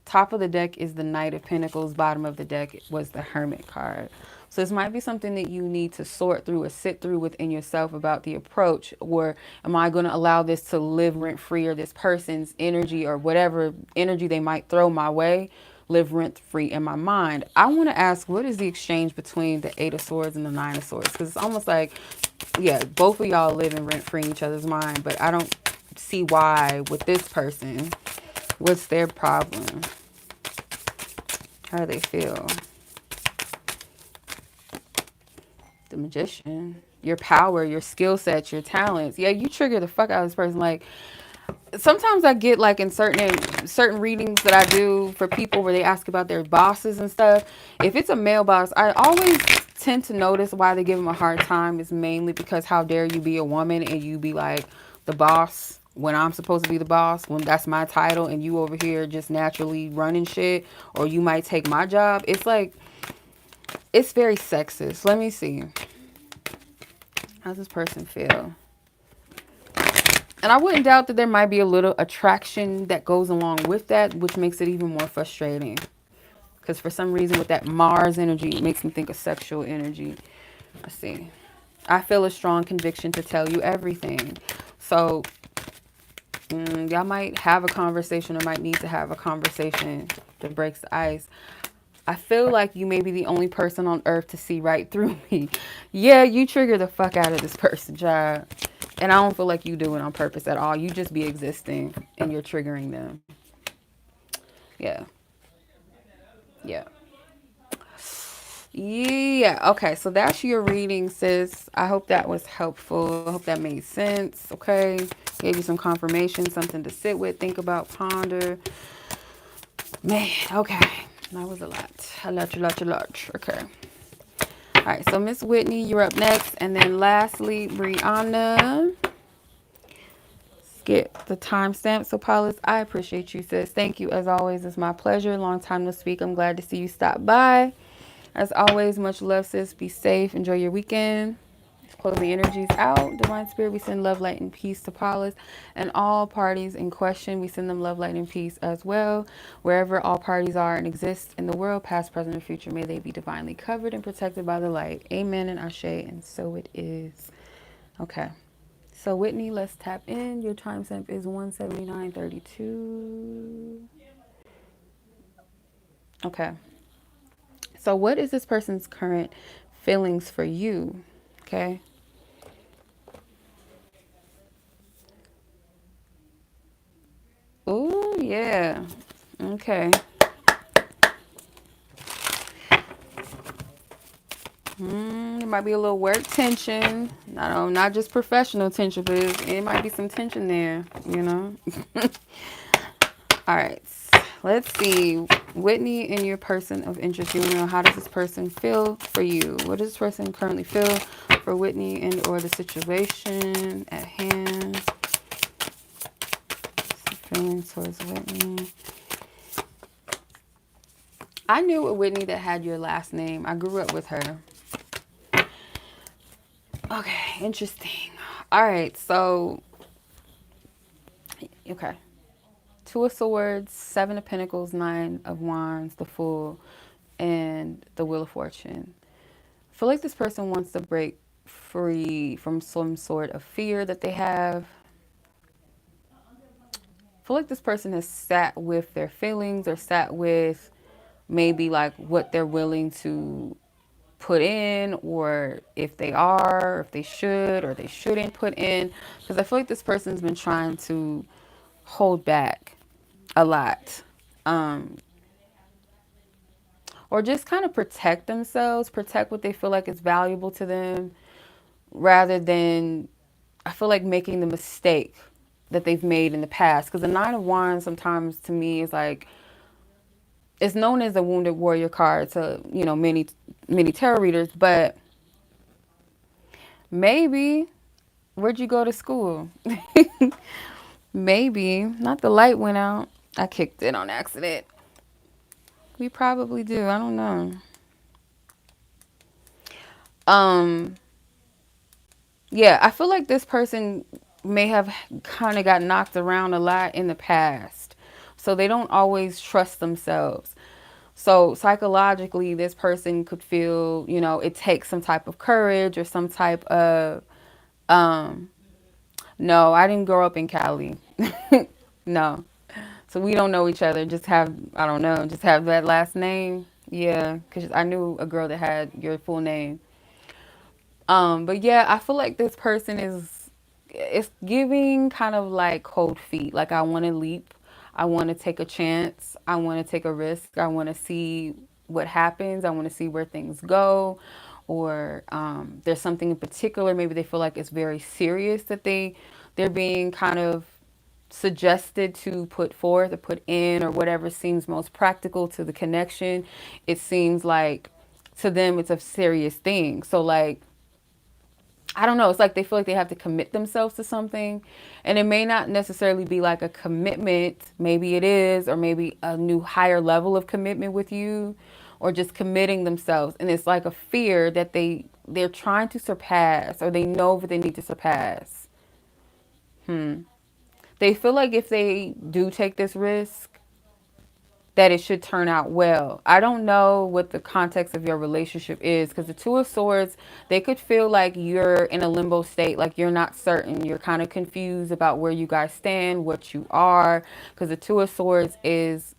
Top of the deck is the Knight of Pentacles. Bottom of the deck was the Hermit card. So this might be something that you need to sort through or sit through within yourself about the approach. Or am I going to allow this to live rent-free, or this person's energy or whatever energy they might throw my way live rent-free in my mind? I want to ask, what is the exchange between the Eight of Swords and the Nine of Swords? Because it's almost like, yeah, both of y'all living rent-free in each other's mind. But I don't see why with this person. What's their problem? How do they feel? The Magician. Your power, your skill sets, your talents. Yeah, you trigger the fuck out of this person. Like, sometimes I get like in certain readings that I do for people where they ask about their bosses and stuff. If it's a male boss, I always tend to notice why they give them a hard time is mainly because how dare you be a woman and you be like the boss when I'm supposed to be the boss, when that's my title, and you over here just naturally running shit, or you might take my job. It's like, it's very sexist. Let me see. How's this person feel? And I wouldn't doubt that there might be a little attraction that goes along with that, which makes it even more frustrating. Because for some reason with that Mars energy, it makes me think of sexual energy. Let's see. I feel a strong conviction to tell you everything. So y'all might have a conversation or might need to have a conversation that breaks the ice. I feel like you may be the only person on earth to see right through me. Yeah, you trigger the fuck out of this person, child. And I don't feel like you do it on purpose at all. You just be existing and you're triggering them. Yeah. Yeah. Yeah. Okay. So that's your reading, sis. I hope that was helpful. I hope that made sense. Okay. Gave you some confirmation, something to sit with, think about, ponder. Man. Okay. That was a lot. A lot. Okay. All right. So Miss Whitney, you're up next. And then lastly, Briana. Get the timestamp. So Paulus, I appreciate you, sis. Thank you as always. It's my pleasure. Long time no speak. I'm glad to see you stop by. As always, much love, sis. Be safe. Enjoy your weekend. Close the energies out. Divine Spirit, we send love, light, and peace to Paulus and all parties in question. We send them love, light, and peace as well. Wherever all parties are and exist in the world, past, present, or future, may they be divinely covered and protected by the light. Amen and Ashe, and so it is. Okay. So Whitney, let's tap in. Your timestamp is 179:32. Okay. So what is this person's current feelings for you? Okay. Oh, yeah. Okay. It might be a little work tension. Not just professional tension, but it might be some tension there, you know? All right. Let's see. Whitney and your person of interest. You know, how does this person feel for you? What does this person currently feel for Whitney and or the situation at hand? Feelings towards Whitney. I knew a Whitney that had your last name. I grew up with her. Okay, interesting. All right, so, okay. Two of Swords, Seven of Pentacles, Nine of Wands, the Fool, and the Wheel of Fortune. I feel like this person wants to break free from some sort of fear that they have. I feel like this person has sat with their feelings or sat with maybe like what they're willing to put in, or if they are, or if they should or they shouldn't put in. Because I feel like this person's been trying to hold back a lot. Or just kind of protect themselves, protect what they feel like is valuable to them, rather than, I feel like, making the mistake that they've made in the past. Because the Nine of Wands sometimes to me is like, it's known as a wounded warrior card to, you know, many tarot readers, but maybe, where'd you go to school? Maybe, not the light went out. I kicked it on accident. We probably do. I don't know. Um, yeah, I feel like this person may have kind of got knocked around a lot in the past. So they don't always trust themselves. So psychologically, this person could feel, you know, it takes some type of courage or some type of, um, no, I didn't grow up in Cali. No. So we don't know each other. Just have, I don't know, just have that last name. Yeah, because I knew a girl that had your full name. But yeah, I feel like this person is, it's giving kind of like cold feet. Like I want to leap. I want to take a chance. I want to take a risk. I want to see what happens. I want to see where things go. Or there's something in particular. Maybe they feel like it's very serious that they're being kind of suggested to put forth or put in, or whatever seems most practical to the connection. It seems like to them it's a serious thing. So like, I don't know. It's like they feel like they have to commit themselves to something. And it may not necessarily be like a commitment. Maybe it is, or maybe a new higher level of commitment with you, or just committing themselves. And it's like a fear that they're trying to surpass, or they know that they need to surpass. They feel like if they do take this risk, that it should turn out well. I don't know what the context of your relationship is, because the Two of Swords, they could feel like you're in a limbo state, like you're not certain. You're kind of confused about where you guys stand, what you are, because the Two of Swords is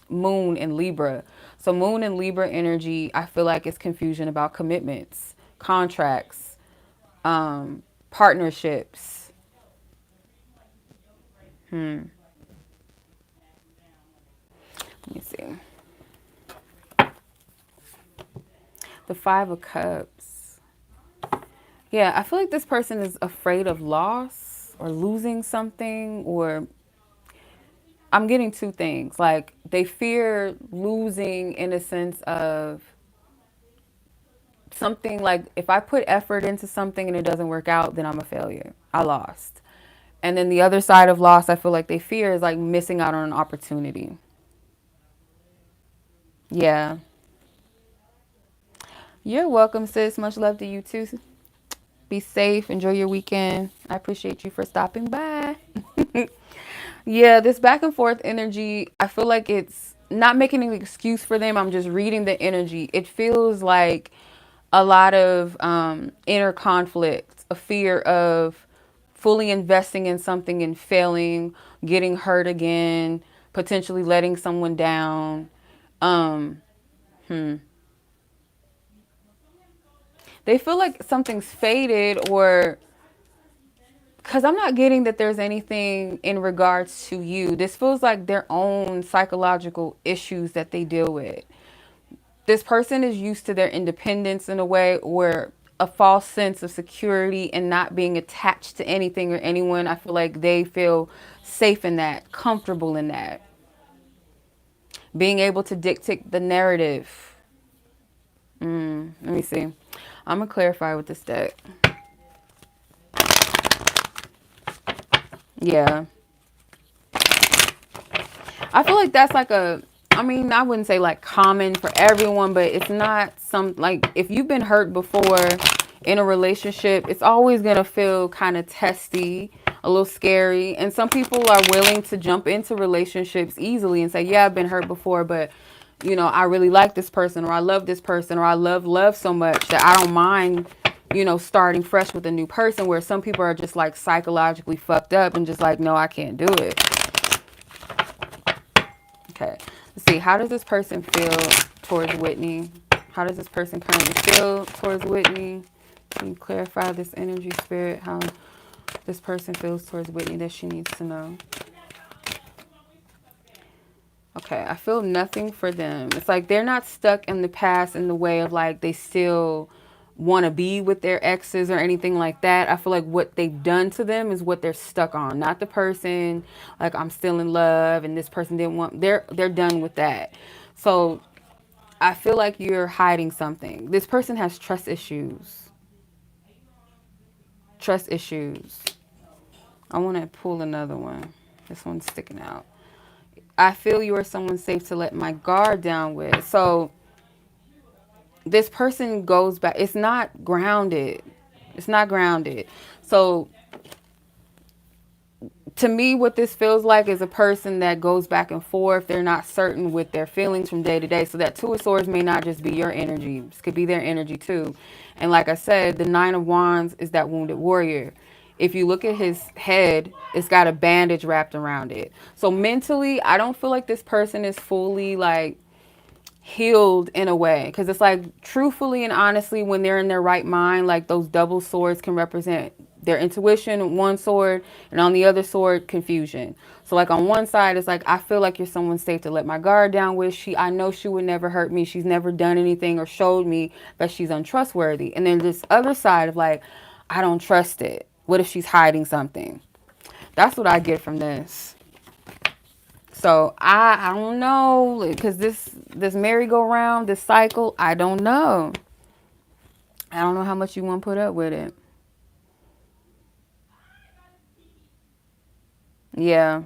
Moon in Libra. So Moon in Libra energy, I feel like it's confusion about commitments, contracts, partnerships. Let me see. The Five of Cups. Yeah, I feel like this person is afraid of loss or losing something, or I'm getting two things. Like they fear losing in a sense of something, like if I put effort into something and it doesn't work out, then I'm a failure. I lost. And then the other side of loss, I feel like they fear is like missing out on an opportunity. Yeah. You're welcome, sis. Much love to you too. Be safe. Enjoy your weekend. I appreciate you for stopping by. Yeah, this back and forth energy, I feel like it's not making an excuse for them. I'm just reading the energy. It feels like a lot of inner conflict, a fear of fully investing in something and failing, getting hurt again, potentially letting someone down. Um, they feel like something's faded, or because I'm not getting that there's anything in regards to you. This feels like their own psychological issues that they deal with. This person is used to their independence in a way, or a false sense of security and not being attached to anything or anyone. I feel like they feel safe in that, comfortable in that. Being able to dictate the narrative. Let me see. I'm going to clarify with this deck. Yeah. I feel like that's like a, I mean, I wouldn't say like common for everyone, but it's not some, like if you've been hurt before in a relationship, it's always going to feel kind of testy, a little scary. And some people are willing to jump into relationships easily and say, yeah, I've been hurt before, but you know, I really like this person, or I love this person, or I love so much that I don't mind, you know, starting fresh with a new person, where some people are just like psychologically fucked up and just like, no, I can't do it. Okay. Let's see. How does this person feel towards Whitney? How does this person currently feel towards Whitney? Can you clarify this energy, spirit? How this person feels towards Whitney that she needs to know? Okay. I feel nothing for them. It's like they're not stuck in the past in the way of like they still want to be with their exes or anything like that. I feel like what they've done to them is what they're stuck on, not the person. Like I'm still in love and this person didn't want. They're done with that. So I feel like you're hiding something. This person has trust issues. Trust issues. I want to pull another one. This one's sticking out. I feel you are someone safe to let my guard down with. So this person goes back. It's not grounded. It's not grounded. So to me, what this feels like is a person that goes back and forth. They're not certain with their feelings from day to day. So that Two of Swords may not just be your energy. This could be their energy too. And like I said, the Nine of Wands is that wounded warrior. If you look at his head, it's got a bandage wrapped around it. So mentally, I don't feel like this person is fully like healed in a way, because it's like truthfully and honestly, when they're in their right mind, like those double swords can represent their intuition, one sword, and on the other sword, confusion. So like on one side, it's like I feel like you're someone safe to let my guard down with. I know she would never hurt me. She's never done anything or showed me that she's untrustworthy. And then this other side of like, I don't trust it. What if she's hiding something? That's what I get from this. So I don't know, because this merry-go-round, this cycle, I don't know. I don't know how much you want to put up with it. Yeah.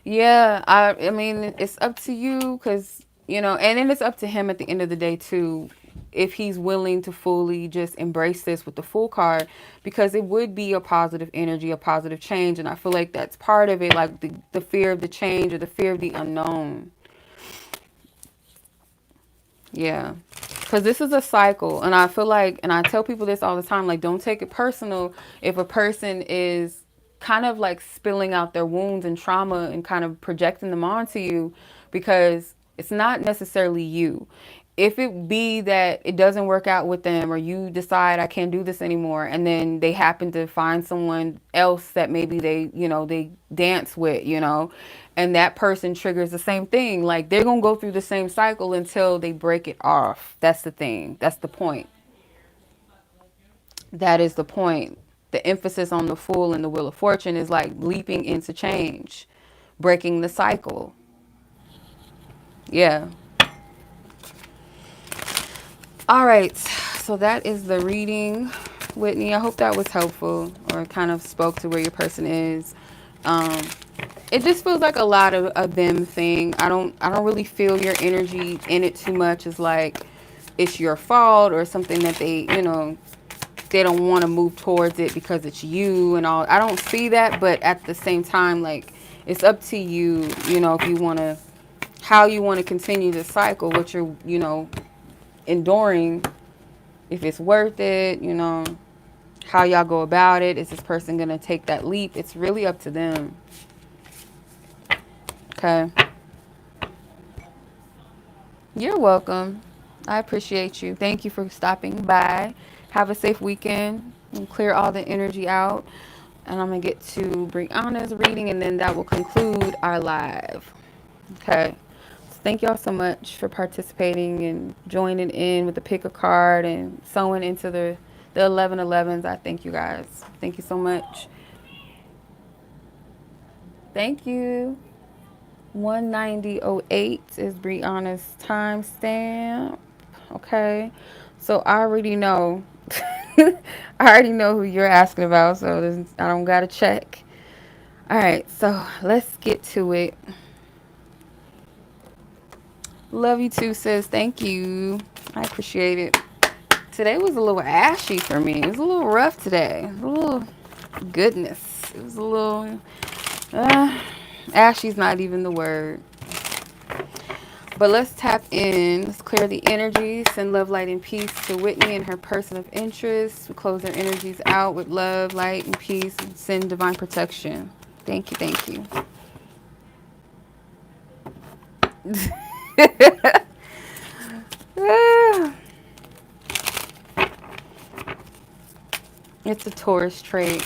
Yeah, I mean, it's up to you, because, you know, and then it's up to him at the end of the day, too. if he's willing to fully just embrace this with the Fool card, because it would be a positive energy, a positive change. And I feel like that's part of it, like the fear of the change or the fear of the unknown. Yeah. Because this is a cycle. And I feel like, and I tell people this all the time, like, don't take it personal if a person is kind of like spilling out their wounds and trauma and kind of projecting them onto you, because it's not necessarily you. If it be that it doesn't work out with them, or you decide I can't do this anymore, and then they happen to find someone else that maybe they, they dance with, and that person triggers the same thing, like they're going to go through the same cycle until they break it off. That's the thing. That's the point. That is the point. The emphasis on the Fool and the Wheel of Fortune is like leaping into change, breaking the cycle. Yeah. All right. So that is the reading, Whitney. I hope that was helpful, or kind of spoke to where your person is. It just feels like a lot of a them thing. I don't really feel your energy in it too much. It's like it's your fault or something that they don't want to move towards it because it's you and all. I don't see that, but at the same time, like, it's up to you, if you want to, how you want to continue the cycle, what you're, enduring, if it's worth it, how y'all go about it. Is this person going to take that leap? It's really up to them. Okay. You're welcome. I appreciate you. Thank you for stopping by. Have a safe weekend and clear all the energy out. And I'm going to get to Brianna's reading, and then that will conclude our live. Okay. So thank y'all so much for participating and joining in with the pick a card and sewing into the 1111s. I thank you guys. Thank you so much. Thank you. 190.08 is Brianna's timestamp. Okay. So I already know. I already know who you're asking about, so I don't got to check. All right, so let's get to it. Love you too, sis. Thank you. I appreciate it. Today was a little ashy for me. It was a little rough today. A little goodness. It was a little... ashy's not even the word. But let's tap in. Let's clear the energy. Send love, light, and peace to Whitney and her person of interest. We close their energies out with love, light, and peace. And send divine protection. Thank you. Thank you. It's a Taurus trait.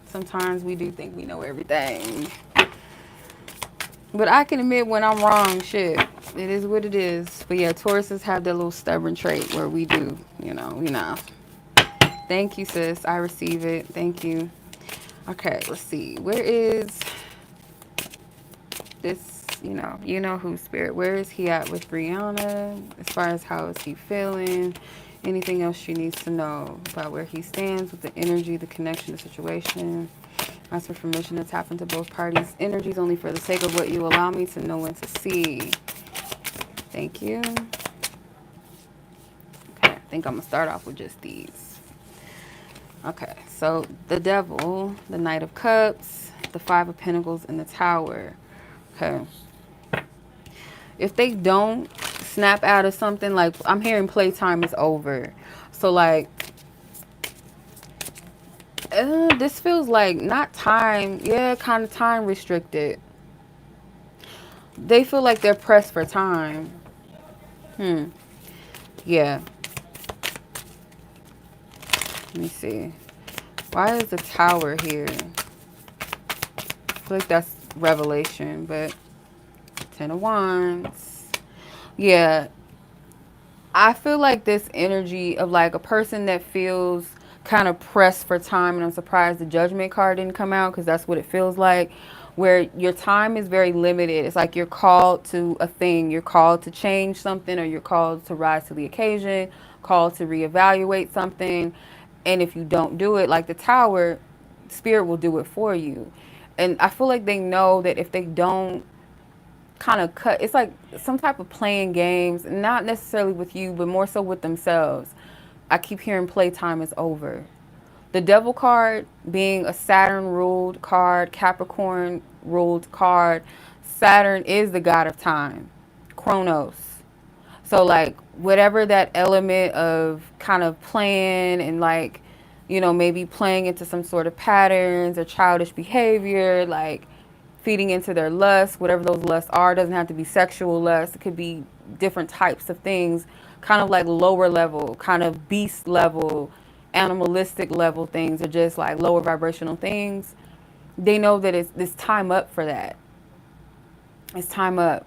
Sometimes we do think we know everything. But I can admit when I'm wrong, shit. It is what it is. But yeah, Tauruses have their little stubborn trait where we do, Thank you, sis. I receive it. Thank you. Okay, let's see. Where is this, who, Spirit? Where is he at with Brianna? As far as how is he feeling? Anything else she needs to know about where he stands with the energy, the connection, the situation? Ask for permission to tap into both parties' energies only for the sake of what you allow me to know and to see. Thank you. Okay, I think I'm going to start off with just these. Okay, so the Devil, the Knight of Cups, the Five of Pentacles, and the Tower. Okay. If they don't snap out of something, like, I'm hearing playtime is over. So, like, this feels like not time. Yeah, kind of time restricted. They feel like they're pressed for time. Yeah. Let me see. Why is the Tower here? I feel like that's revelation, but 10 of Wands. Yeah. I feel like this energy of like a person that feels kind of pressed for time, and I'm surprised the Judgment card didn't come out, because that's what it feels like, where your time is very limited. It's like you're called to a thing. You're called to change something, or you're called to rise to the occasion, called to reevaluate something. And if you don't do it, like the Tower, Spirit will do it for you. And I feel like they know that if they don't kind of cut. It's like some type of playing games, not necessarily with you, but more so with themselves. I keep hearing playtime is over. The Devil card being a Saturn ruled card, Capricorn ruled card. Saturn is the god of time, Chronos. So like whatever that element of kind of playing and like, you know, maybe playing into some sort of patterns or childish behavior, like feeding into their lust, whatever those lusts are, doesn't have to be sexual lust. It could be different types of things, kind of like lower level, kind of beast level, animalistic level things, or just like lower vibrational things. They know that it's time up for that. It's time up.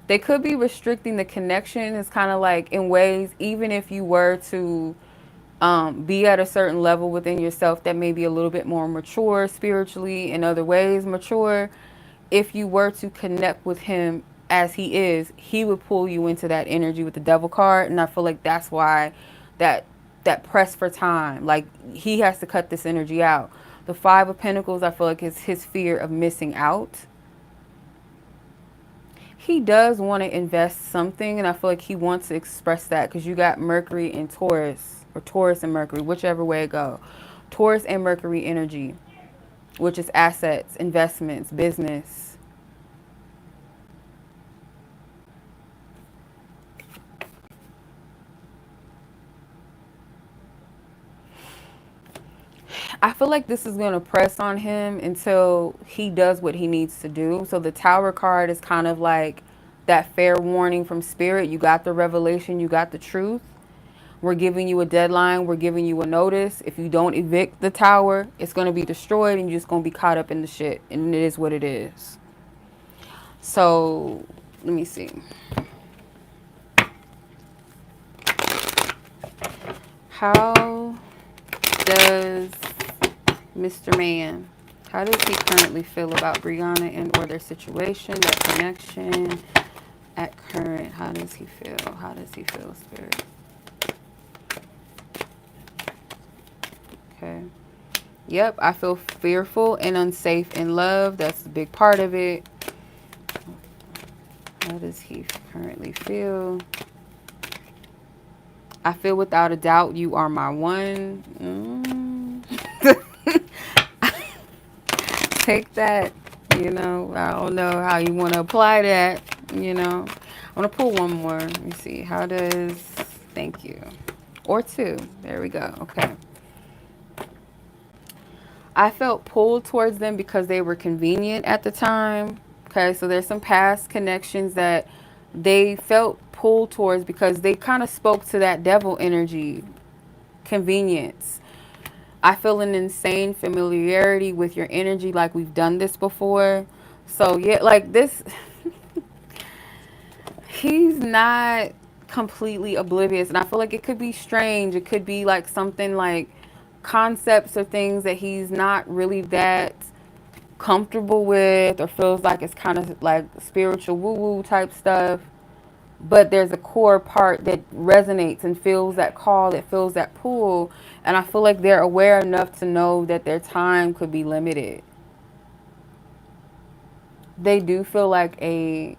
They could be restricting the connection. It's kind of like in ways, even if you were to be at a certain level within yourself that may be a little bit more mature spiritually, in other ways mature, if you were to connect with him as he is, he would pull you into that energy with the Devil card. And I feel like that's why that that press for time, like he has to cut this energy out. The Five of Pentacles, I feel like, is his fear of missing out. He does want to invest something, and I feel like he wants to express that because you got Mercury and Taurus, or Taurus and Mercury, whichever way it go. Taurus and Mercury energy, which is assets, investments, business. I feel like this is going to press on him until he does what he needs to do. So the Tower card is kind of like that fair warning from Spirit. You got the revelation, you got the truth. We're giving you a deadline. We're giving you a notice. If you don't evict the tower, it's going to be destroyed and you're just going to be caught up in the shit. And it is what it is. So let me see. How does Mr. Man, how does he currently feel about Briana and or their situation, their connection at current? How does he feel? How does he feel, Spirit? Okay. Yep, I feel fearful and unsafe in love. That's a big part of it. How does he currently feel? I feel without a doubt you are my one. Take that, you know. I don't know how you want to apply that, you know. I want to pull one more. Let me see. How does, thank you. Or two. There we go. Okay. I felt pulled towards them because they were convenient at the time. Okay, so there's some past connections that they felt pulled towards because they kind of spoke to that devil energy, convenience. I feel an insane familiarity with your energy, like we've done this before. So yeah, like this, he's not completely oblivious. And I feel like it could be strange. It could be like something like concepts or things that he's not really that comfortable with, or feels like it's kind of like spiritual woo-woo type stuff. But there's a core part that resonates and feels that call, that feels that pull. And I feel like they're aware enough to know that their time could be limited. They do feel like a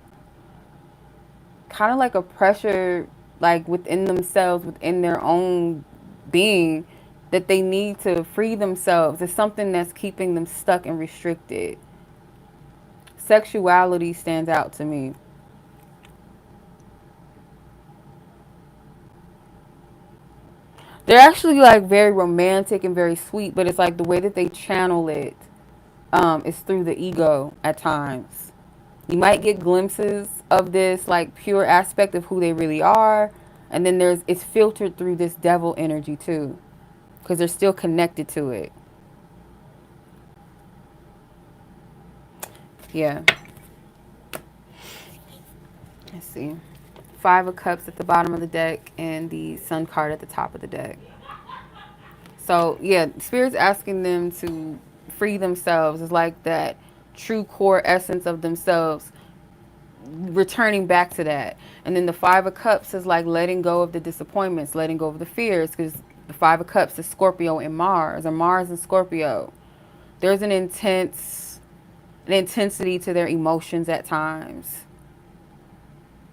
kind of like a pressure, like within themselves, within their own being, that they need to free themselves. It's something that's keeping them stuck and restricted. Sexuality stands out to me. They're actually like very romantic and very sweet, but it's like the way that they channel it is through the ego at times. You might get glimpses of this like pure aspect of who they really are, and then it's filtered through this devil energy too, because they're still connected to it. Yeah. Let's see. Five of Cups at the bottom of the deck and the Sun card at the top of the deck. So yeah, Spirit's asking them to free themselves. It's like that true core essence of themselves, returning back to that. And then the Five of Cups is like letting go of the disappointments, letting go of the fears, because the Five of Cups is Scorpio and Mars, or Mars and Scorpio. There's an intense an intensity to their emotions at times.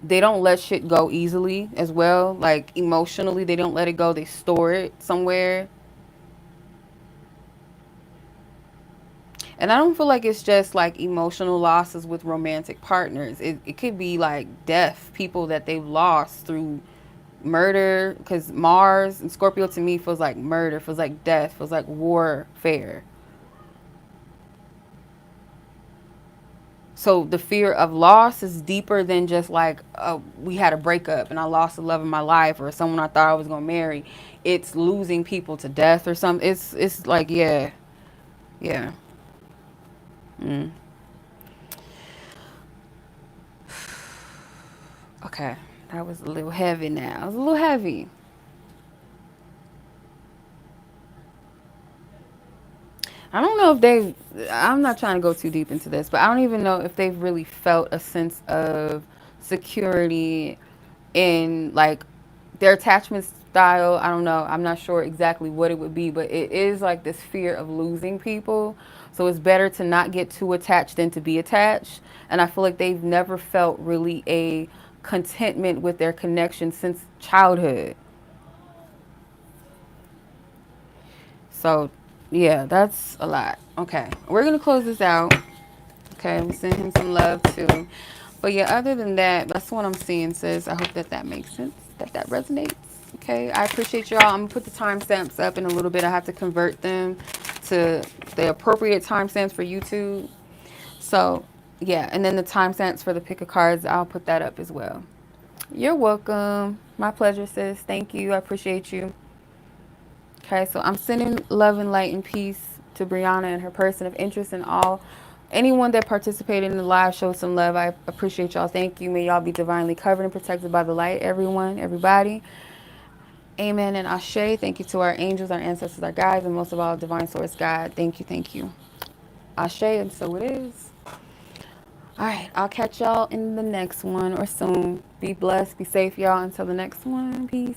They don't let shit go easily as well. Like emotionally, they don't let it go. They store it somewhere. And I don't feel like it's just like emotional losses with romantic partners. It could be like death, people that they've lost through murder. Because Mars and Scorpio to me feels like murder, feels like death, feels like warfare. So the fear of loss is deeper than just like we had a breakup and I lost the love of my life or someone I thought I was gonna marry. It's losing people to death or something. It's like yeah, yeah. Mm. Okay, that was a little heavy. Now it was a little heavy. I don't know if they. I'm not trying to go too deep into this, but I don't even know if they've really felt a sense of security in like their attachment style. I don't know. I'm not sure exactly what it would be, but it is like this fear of losing people. So it's better to not get too attached than to be attached. And I feel like they've never felt really a contentment with their connection since childhood. So yeah, that's a lot. Okay, we're gonna close this out. Okay, we send him some love too. But yeah, other than that, that's what I'm seeing, sis. I hope that that makes sense, that that resonates. Okay, I appreciate y'all. I'm gonna put the timestamps up in a little bit. I have to convert them to the appropriate timestamps for YouTube. So yeah, and then the timestamps for the pick of cards, I'll put that up as well. You're welcome. My pleasure, sis. Thank you. I appreciate you. Okay, so I'm sending love and light and peace to Briana and her person of interest and all. Anyone that participated in the live, show some love. I appreciate y'all. Thank you. May y'all be divinely covered and protected by the light, everyone, everybody. Amen and Ashe. Thank you to our angels, our ancestors, our guides, and most of all, divine source God. Thank you, thank you. Ashe, and so it is. All right, I'll catch y'all in the next one or soon. Be blessed, be safe, y'all. Until the next one. Peace.